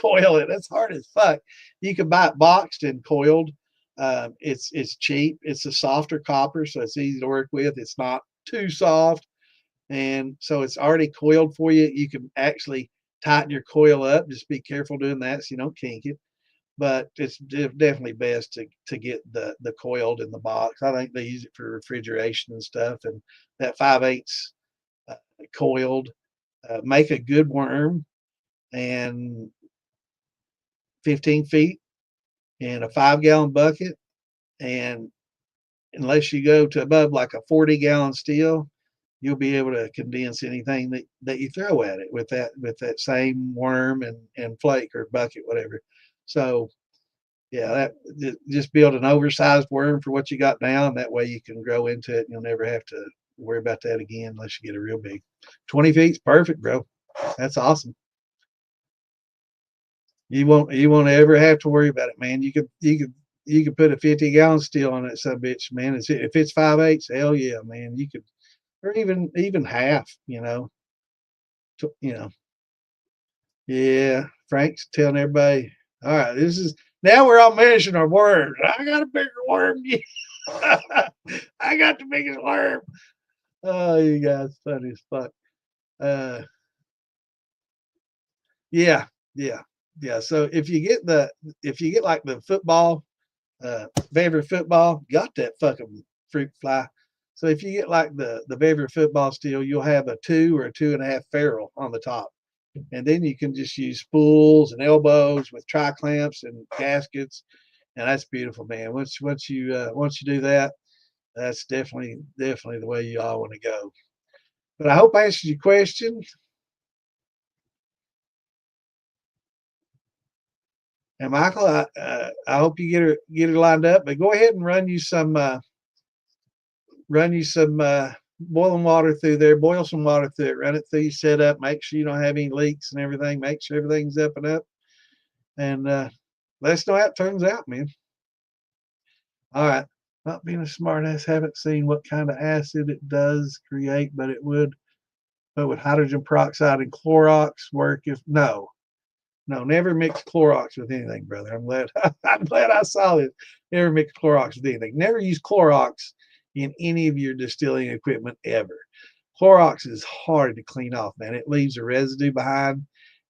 coil it. That's hard as fuck. You can buy it boxed and coiled, It's cheap. It's a softer copper, so it's easy to work with. It's not too soft, and so it's already coiled for you. You can actually tighten your coil up. Just be careful doing that so you don't kink it. But it's definitely best to get the coiled in the box. I think they use it for refrigeration and stuff. And that 5/8 coiled make a good worm, and 15 feet in a 5-gallon bucket. And unless you go to above like a 40-gallon still, you'll be able to condense anything that you throw at it with that same worm and flake or bucket, whatever. So yeah, that just build an oversized worm for what you got now, and that way you can grow into it, and you'll never have to worry about that again unless you get a real big. 20 feet's perfect, bro. That's awesome. You won't ever have to worry about it, man. You could put a 50-gallon still on that sub bitch, man. If it's 5/8, hell yeah, man. You could, or even half, you know. Yeah, Frank's telling everybody, all right, this is now we're all measuring our worms. I got a bigger worm. I got the biggest worm. Oh, you guys funny as fuck. Uh, yeah, yeah, yeah. So if you get like the football, favorite football, got that fucking fruit fly. So if you get like the favorite football steel, you'll have a 2 or a 2.5 ferrule on the top. And then you can just use spools and elbows with tri clamps and gaskets, and that's beautiful, man. Once you do that, that's definitely the way you all want to go. But I hope I answered your question. And Michael, I hope you get it lined up. But go ahead and run you some boiling water through there. Boil some water through it. Run it through your setup. Make sure you don't have any leaks and everything. Make sure everything's up and up. And let us know how it turns out, man. All right. Not being a smartass, haven't seen what kind of acid it does create, but it would. But would hydrogen peroxide and Clorox work? If no, no, never mix Clorox with anything, brother. I'm glad I saw this. Never mix Clorox with anything. Never use Clorox in any of your distilling equipment ever. Clorox is hard to clean off, man. It leaves a residue behind,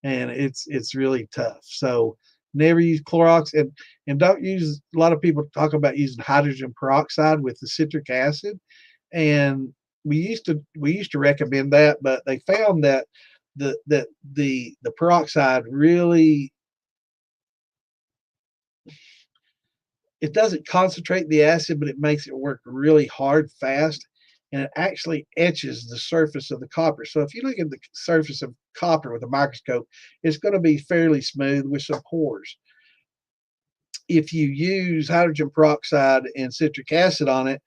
and it's really tough. So never use Clorox, and don't use. A lot of people talk about using hydrogen peroxide with the citric acid, and we used to recommend that, but they found that the peroxide really, it doesn't concentrate the acid, but it makes it work really hard, fast, and it actually etches the surface of the copper. So if you look at the surface of copper with a microscope, it's going to be fairly smooth with some pores. If you use hydrogen peroxide and citric acid on it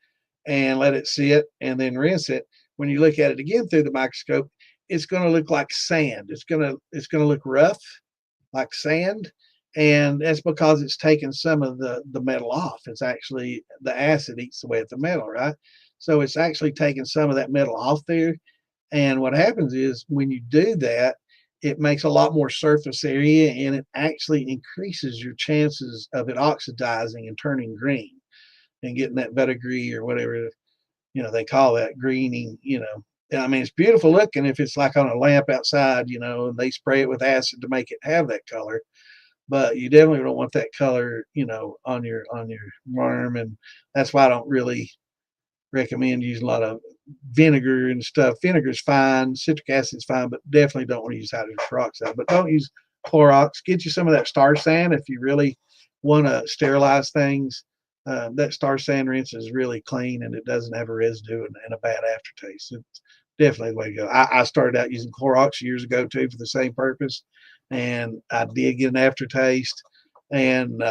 and let it sit and then rinse it, when you look at it again through the microscope, it's going to look like sand. It's going to look rough like sand, and that's because it's taken some of the metal off. It's actually the acid eats away at the metal, right? So it's actually taking some of that metal off there. And what happens is when you do that, it makes a lot more surface area, and it actually increases your chances of it oxidizing and turning green and getting that verdigris or whatever they call that greening. I mean, it's beautiful looking if it's like on a lamp outside, and they spray it with acid to make it have that color. But you definitely don't want that color, on your worm, and that's why I don't really recommend using a lot of vinegar and stuff. Vinegar's fine, citric acid's fine, but definitely don't want to use hydrogen peroxide. But don't use Clorox. Get you some of that Star San if you really want to sterilize things. That Star San rinse is really clean, and it doesn't have a residue and a bad aftertaste. It's definitely the way to go. I started out using Clorox years ago too for the same purpose, and I did get an aftertaste. And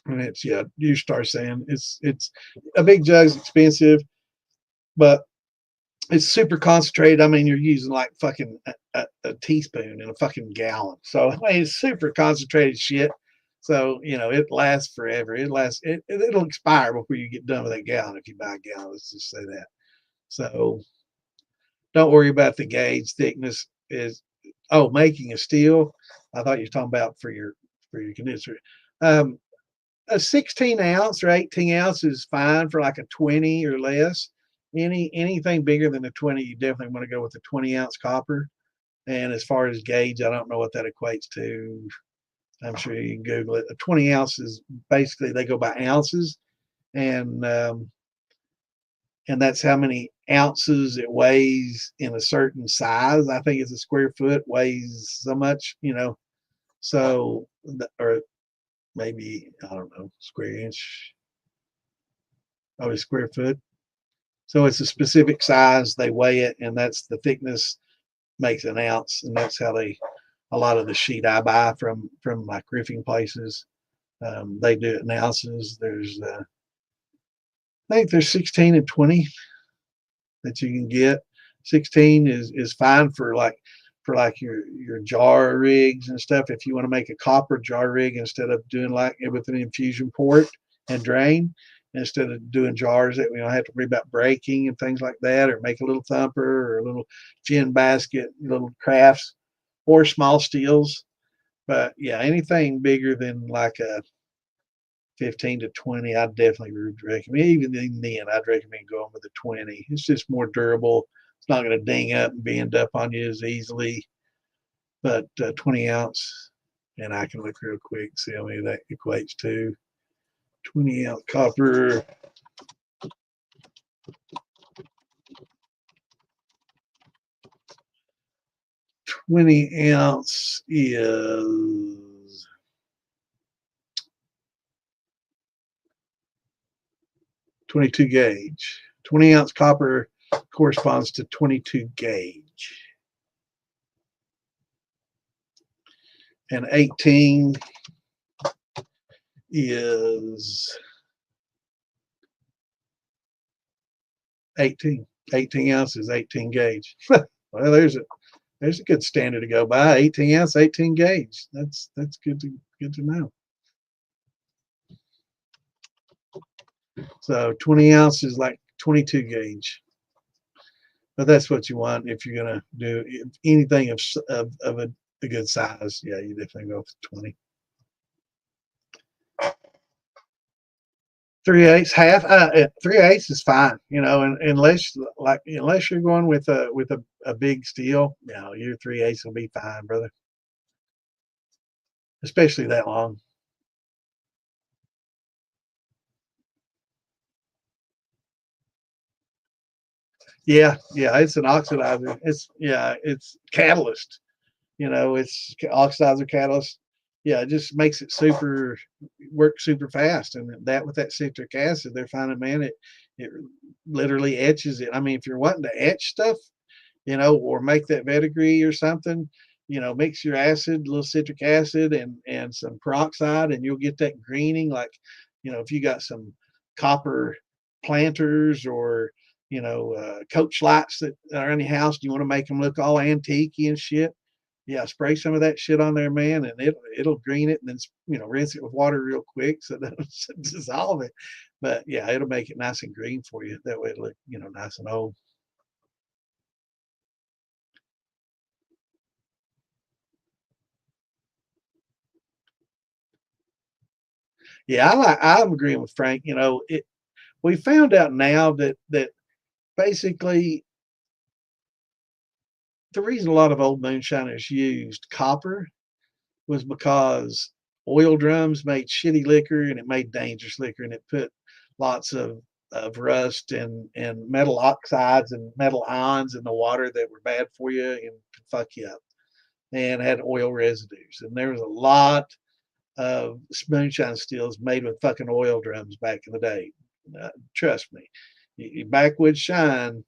it's, yeah, use Star San. It's a big jug's expensive, but it's super concentrated. I mean, you're using like fucking a teaspoon in a fucking gallon. So I mean, it's super concentrated shit. So it lasts forever. It'll expire before you get done with that gallon if you buy a gallon. Let's just say that. So don't worry about the gauge thickness. Making a steel. I thought you were talking about for your condenser. a 16 ounce or 18 ounce is fine for like a 20 or less. Anything bigger than a 20, you definitely want to go with a 20 ounce copper. And as far as gauge, I don't know what that equates to. I'm sure you can Google it. A 20 ounces, basically, they go by ounces, and that's how many ounces it weighs in a certain size. I think it's a square foot weighs so much, So, or maybe I don't know, square inch, probably square foot. So it's a specific size. They weigh it, and that's the thickness makes an ounce, and that's how a lot of the sheet I buy from like roofing places, they do it in ounces. There's I think there's 16 and 20 that you can get. 16 is fine for like your jar rigs and stuff. If you want to make a copper jar rig instead of doing like it with an infusion port and drain, instead of doing jars that we don't have to worry about breaking and things like that, or make a little thumper or a little gin basket, little crafts or small steels. But yeah, anything bigger than like a 15 to 20, I definitely would recommend. Even then, I'd recommend going with a 20. It's just more durable. It's not going to ding up and bend up on you as easily. But 20 ounce, and I can look real quick, see how many that equates to. 20 ounce copper. $20 is 22 gauge. 20 ounce copper corresponds to 22 gauge. And 18 is 18. 18 ounces, 18 gauge. Well, there's a good standard to go by. 18 ounce, 18 gauge. That's good to know. So 20 ounce is like 22 gauge. But that's what you want if you're gonna do anything of a good size. Yeah, you definitely go for 20. 3/8, half. 3/8 is fine, and unless you're going with a big steel, your 3/8 will be fine, brother. Especially that long. Yeah, it's an oxidizer. It's catalyst. It's oxidizer catalyst. Yeah, it just makes it work super fast. And that with that citric acid, they're finding, man, it literally etches it. I mean, if you're wanting to etch stuff, or make that verdigris or something, mix your acid, a little citric acid and some peroxide, and you'll get that greening. Like, if you got some copper planters or coach lights that are in your house, do you want to make them look all antique and shit? Yeah, spray some of that shit on there, man, and it'll green it, and then rinse it with water real quick so that it'll dissolve it. But yeah, it'll make it nice and green for you. That way it'll look nice and old. Yeah, I'm agreeing with Frank. We found out now that basically the reason a lot of old moonshiners used copper was because oil drums made shitty liquor and it made dangerous liquor, and it put lots of rust and metal oxides and metal ions in the water that were bad for you and could fuck you up, and had oil residues. And there was a lot of moonshine stills made with fucking oil drums back in the day. Trust me, backwoods shine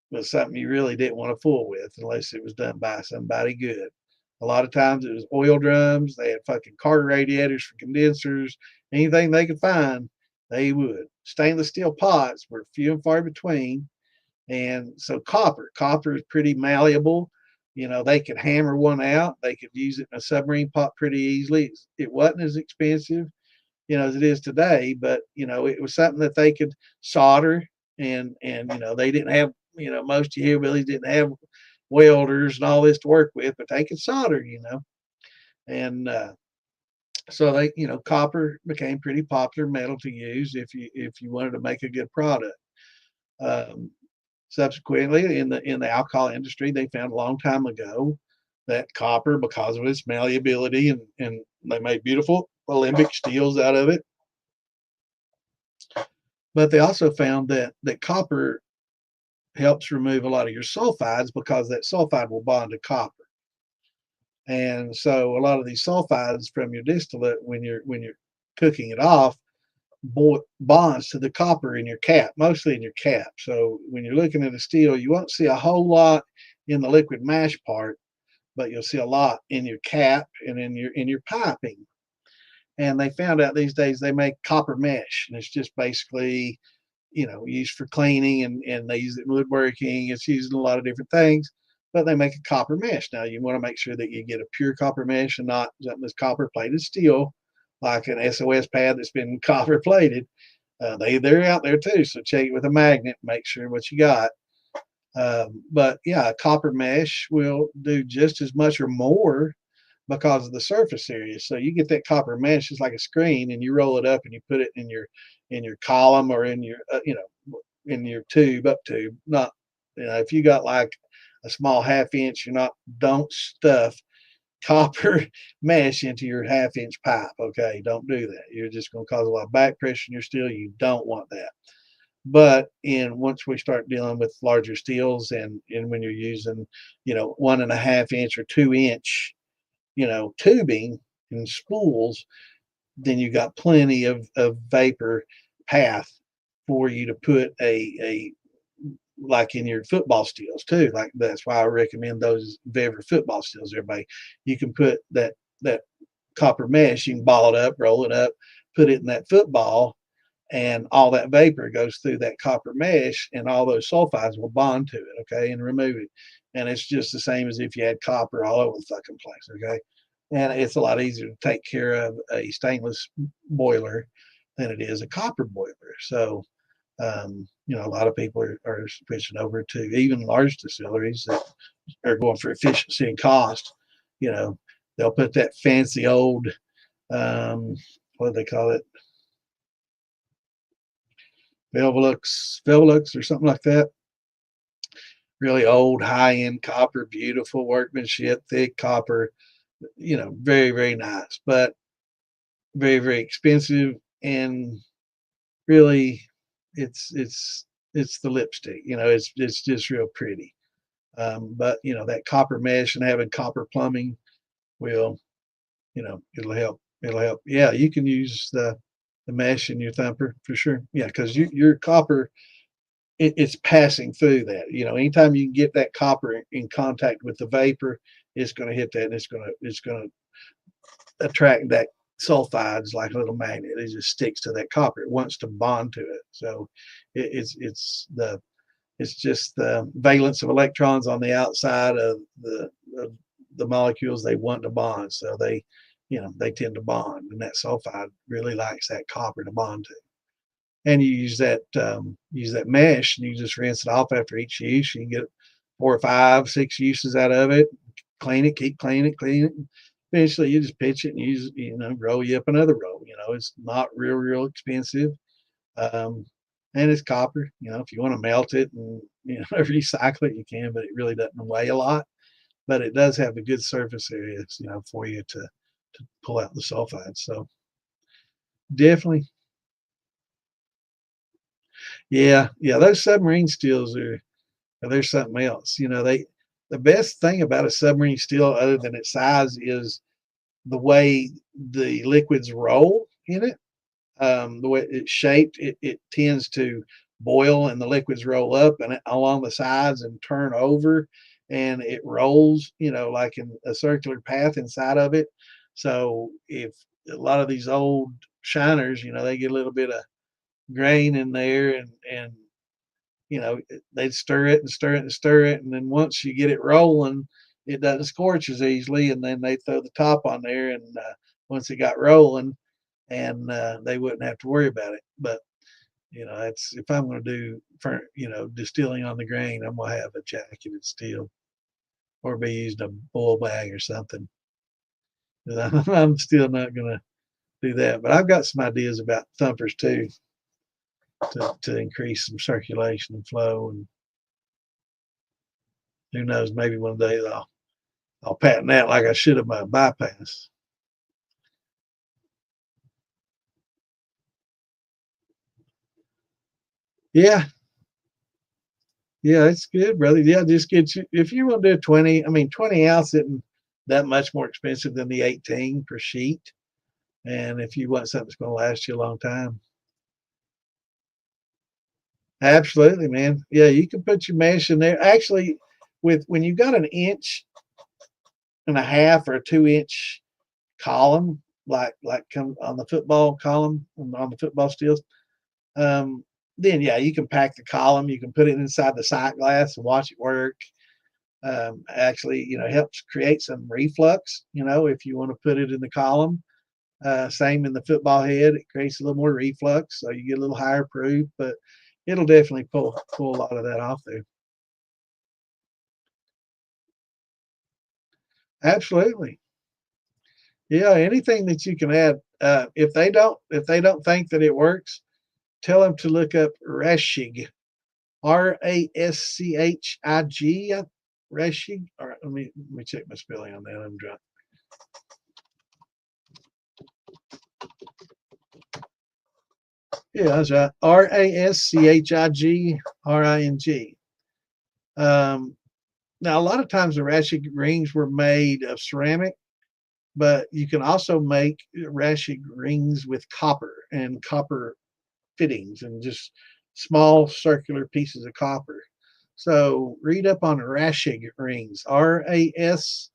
was something you really didn't want to fool with unless it was done by somebody good. A lot of times it was oil drums. They had fucking car radiators for condensers. Anything they could find, they would. Stainless steel pots were few and far between. And so copper is pretty malleable. They could hammer one out. They could use it in a submarine pot pretty easily. It wasn't as expensive, as it is today, but it was something that they could solder, and they didn't have, most hillbillies didn't have welders and all this to work with, but they could solder, and So they, copper became pretty popular metal to use if you wanted to make a good product. Um, Subsequently, in the alcohol industry, they found a long time ago that copper, because of its malleability, and they made beautiful alembic steels out of it. But they also found that copper helps remove a lot of your sulfides because that sulfide will bond to copper. And so a lot of these sulfides from your distillate, when you're cooking it off, bonds to the copper in your cap, mostly in your cap. So when you're looking at a still, you won't see a whole lot in the liquid mash part, but you'll see a lot in your cap and in your piping. And they found out these days they make copper mesh, and it's just basically, used for cleaning, and they use it in woodworking. It's used in a lot of different things, but they make a copper mesh. Now you want to make sure that you get a pure copper mesh and not something that's copper plated steel, like an SOS pad that's been copper plated. They're out there too, so check it with a magnet, make sure what you got. But yeah, copper mesh will do just as much or more because of the surface area. So you get that copper mesh, it's like a screen, and you roll it up and you put it in your column, or in your in your tube, up tube. Not, if you got like a small half inch, don't stuff copper mesh into your half-inch pipe. Okay, don't do that. You're just going to cause a lot of back pressure in your steel. You don't want that. But once we start dealing with larger steels, and when you're using 1.5 inch or 2 inch tubing and spools, then you got plenty of vapor path for you to put a like in your football steels too. Like, that's why I recommend those Vever football steels. Everybody, you can put that copper mesh, you can ball it up, roll it up, put it in that football, and all that vapor goes through that copper mesh, and all those sulfides will bond to it, okay, and remove it. And it's just the same as if you had copper all over the fucking place, okay. And it's a lot easier to take care of a stainless boiler than it is a copper boiler. So a lot of people are switching over to even large distilleries that are going for efficiency and cost. You know, they'll put that fancy old, what do they call it? Velvelux or something like that. Really old, high-end copper, beautiful workmanship, thick copper, very, very nice, but very, very expensive. And really, it's the lipstick. It's just real pretty. But that copper mesh and having copper plumbing will, it'll help. It'll help. Yeah, you can use the mesh in your thumper for sure. Yeah, because your copper, it's passing through that. Anytime you can get that copper in contact with the vapor, it's going to hit that, and it's going to attract that sulfides like a little magnet. It just sticks to that copper. It wants to bond to it. So it's just the valence of electrons on the outside of the molecules they want to bond. So they tend to bond, and that sulfide really likes that copper to bond to. And you use that mesh, and you just rinse it off after each use. You can get 4 or 5, 6 uses out of it. Clean it, keep cleaning it, clean it. Eventually, you just pitch it and use, roll you up another roll. It's not real expensive, and it's copper. If you want to melt it and recycle it, you can, but it really doesn't weigh a lot. But it does have a good surface area, for you to pull out the sulfides. So definitely. Yeah, those submarine steels there's something else. The best thing about a submarine steel, other than its size, is the way the liquids roll in it. The way it's shaped, it tends to boil, and the liquids roll up and along the sides and turn over, and it rolls, like in a circular path inside of it. So if a lot of these old shiners, they get a little bit of grain in there, and they'd stir it and stir it and stir it, and then once you get it rolling, it doesn't scorch as easily, and then they throw the top on there, and once it got rolling, and they wouldn't have to worry about it. But that's, if I'm going to do distilling on the grain, I'm going to have a jacketed steel, or be using a bull bag or something. I'm still not going to do that. But I've got some ideas about thumpers too, to increase some circulation and flow. And who knows, maybe one day I'll patent that like I should have my bypass. Yeah, yeah, it's good, brother. Yeah, just get you if you want to do 20. I mean, 20 ounce isn't that much more expensive than the 18 per sheet. And if you want something that's going to last you a long time, absolutely, man. Yeah, you can put your mesh in there. Actually, with when you got an inch and a half or a 2 inch column, like come on the football column on the football steels, um, then yeah, you can pack the column. You can put it inside the sight glass and watch it work. Actually, helps create some reflux. If you want to put it in the column, same in the football head, it creates a little more reflux, so you get a little higher proof. But it'll definitely pull a lot of that off there. Absolutely. Yeah, anything that you can add. If they don't think that it works, tell them to look up Rashig, Raschig, Rashig. All right, let me check my spelling on that. I'm drunk. Yeah, that's right. Raschigring. Now, a lot of times the Rashig rings were made of ceramic, but you can also make Rashig rings with copper and copper fittings and just small circular pieces of copper. So read up on Rashig rings, Raschig,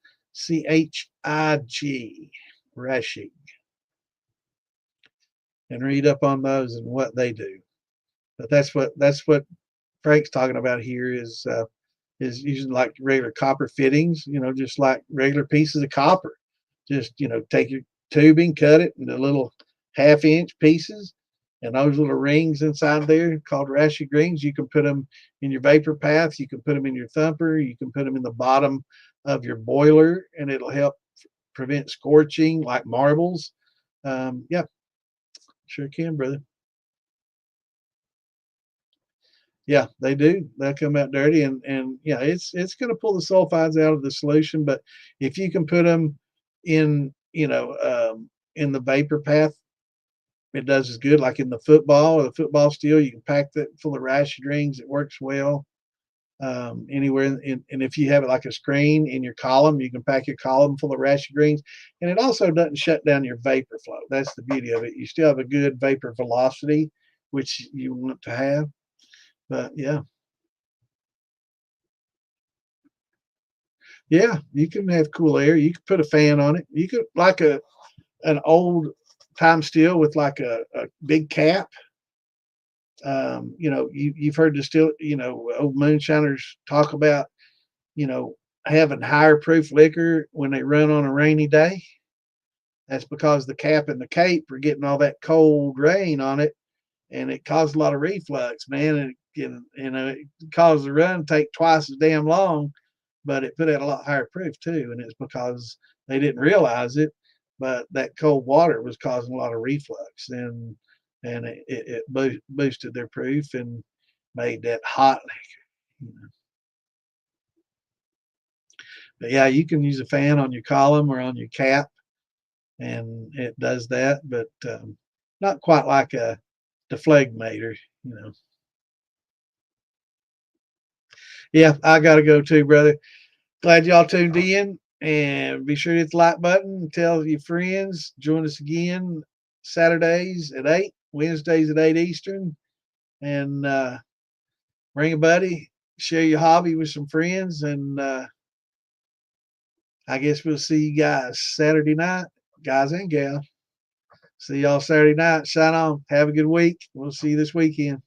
Rashig, and read up on those and what they do. But that's what Frank's talking about here is using like regular copper fittings, just like regular pieces of copper. Just, take your tubing, cut it into little 1/2 inch pieces, and those little rings inside there called Rashig rings, you can put them in your vapor path, you can put them in your thumper, you can put them in the bottom of your boiler, and it'll help prevent scorching like marbles. Yeah, sure can, brother. Yeah, they do. They'll come out dirty, and yeah, it's going to pull the sulfides out of the solution. But if you can put them in, in the vapor path, it does as good. Like in the football or the football steel, you can pack that full of Rashid rings. It works well anywhere. And if you have it like a screen in your column, you can pack your column full of Rashid rings, and it also doesn't shut down your vapor flow. That's the beauty of it. You still have a good vapor velocity, which you want to have. But yeah. Yeah, you can have cool air. You could put a fan on it. You could like an old time steel with like a big cap. You've heard old moonshiners talk about, you know, having higher proof liquor when they run on a rainy day. That's because the cap and the cape are getting all that cold rain on it, and it caused a lot of reflux, man. And it caused the run to take twice as damn long, but it put out a lot higher proof too. And it's because they didn't realize it, but that cold water was causing a lot of reflux, and it boosted their proof and made that hot liquor. But yeah, you can use a fan on your column or on your cap, and it does that, but not quite like a deflegmator, you know. Yeah, I got to go too, brother. Glad y'all tuned in, and be sure to hit the like button. Tell your friends. Join us again Saturdays at 8, Wednesdays at 8 Eastern, and bring a buddy. Share your hobby with some friends, and I guess we'll see you guys Saturday night, guys and gals. See y'all Saturday night. Shine on. Have a good week. We'll see you this weekend.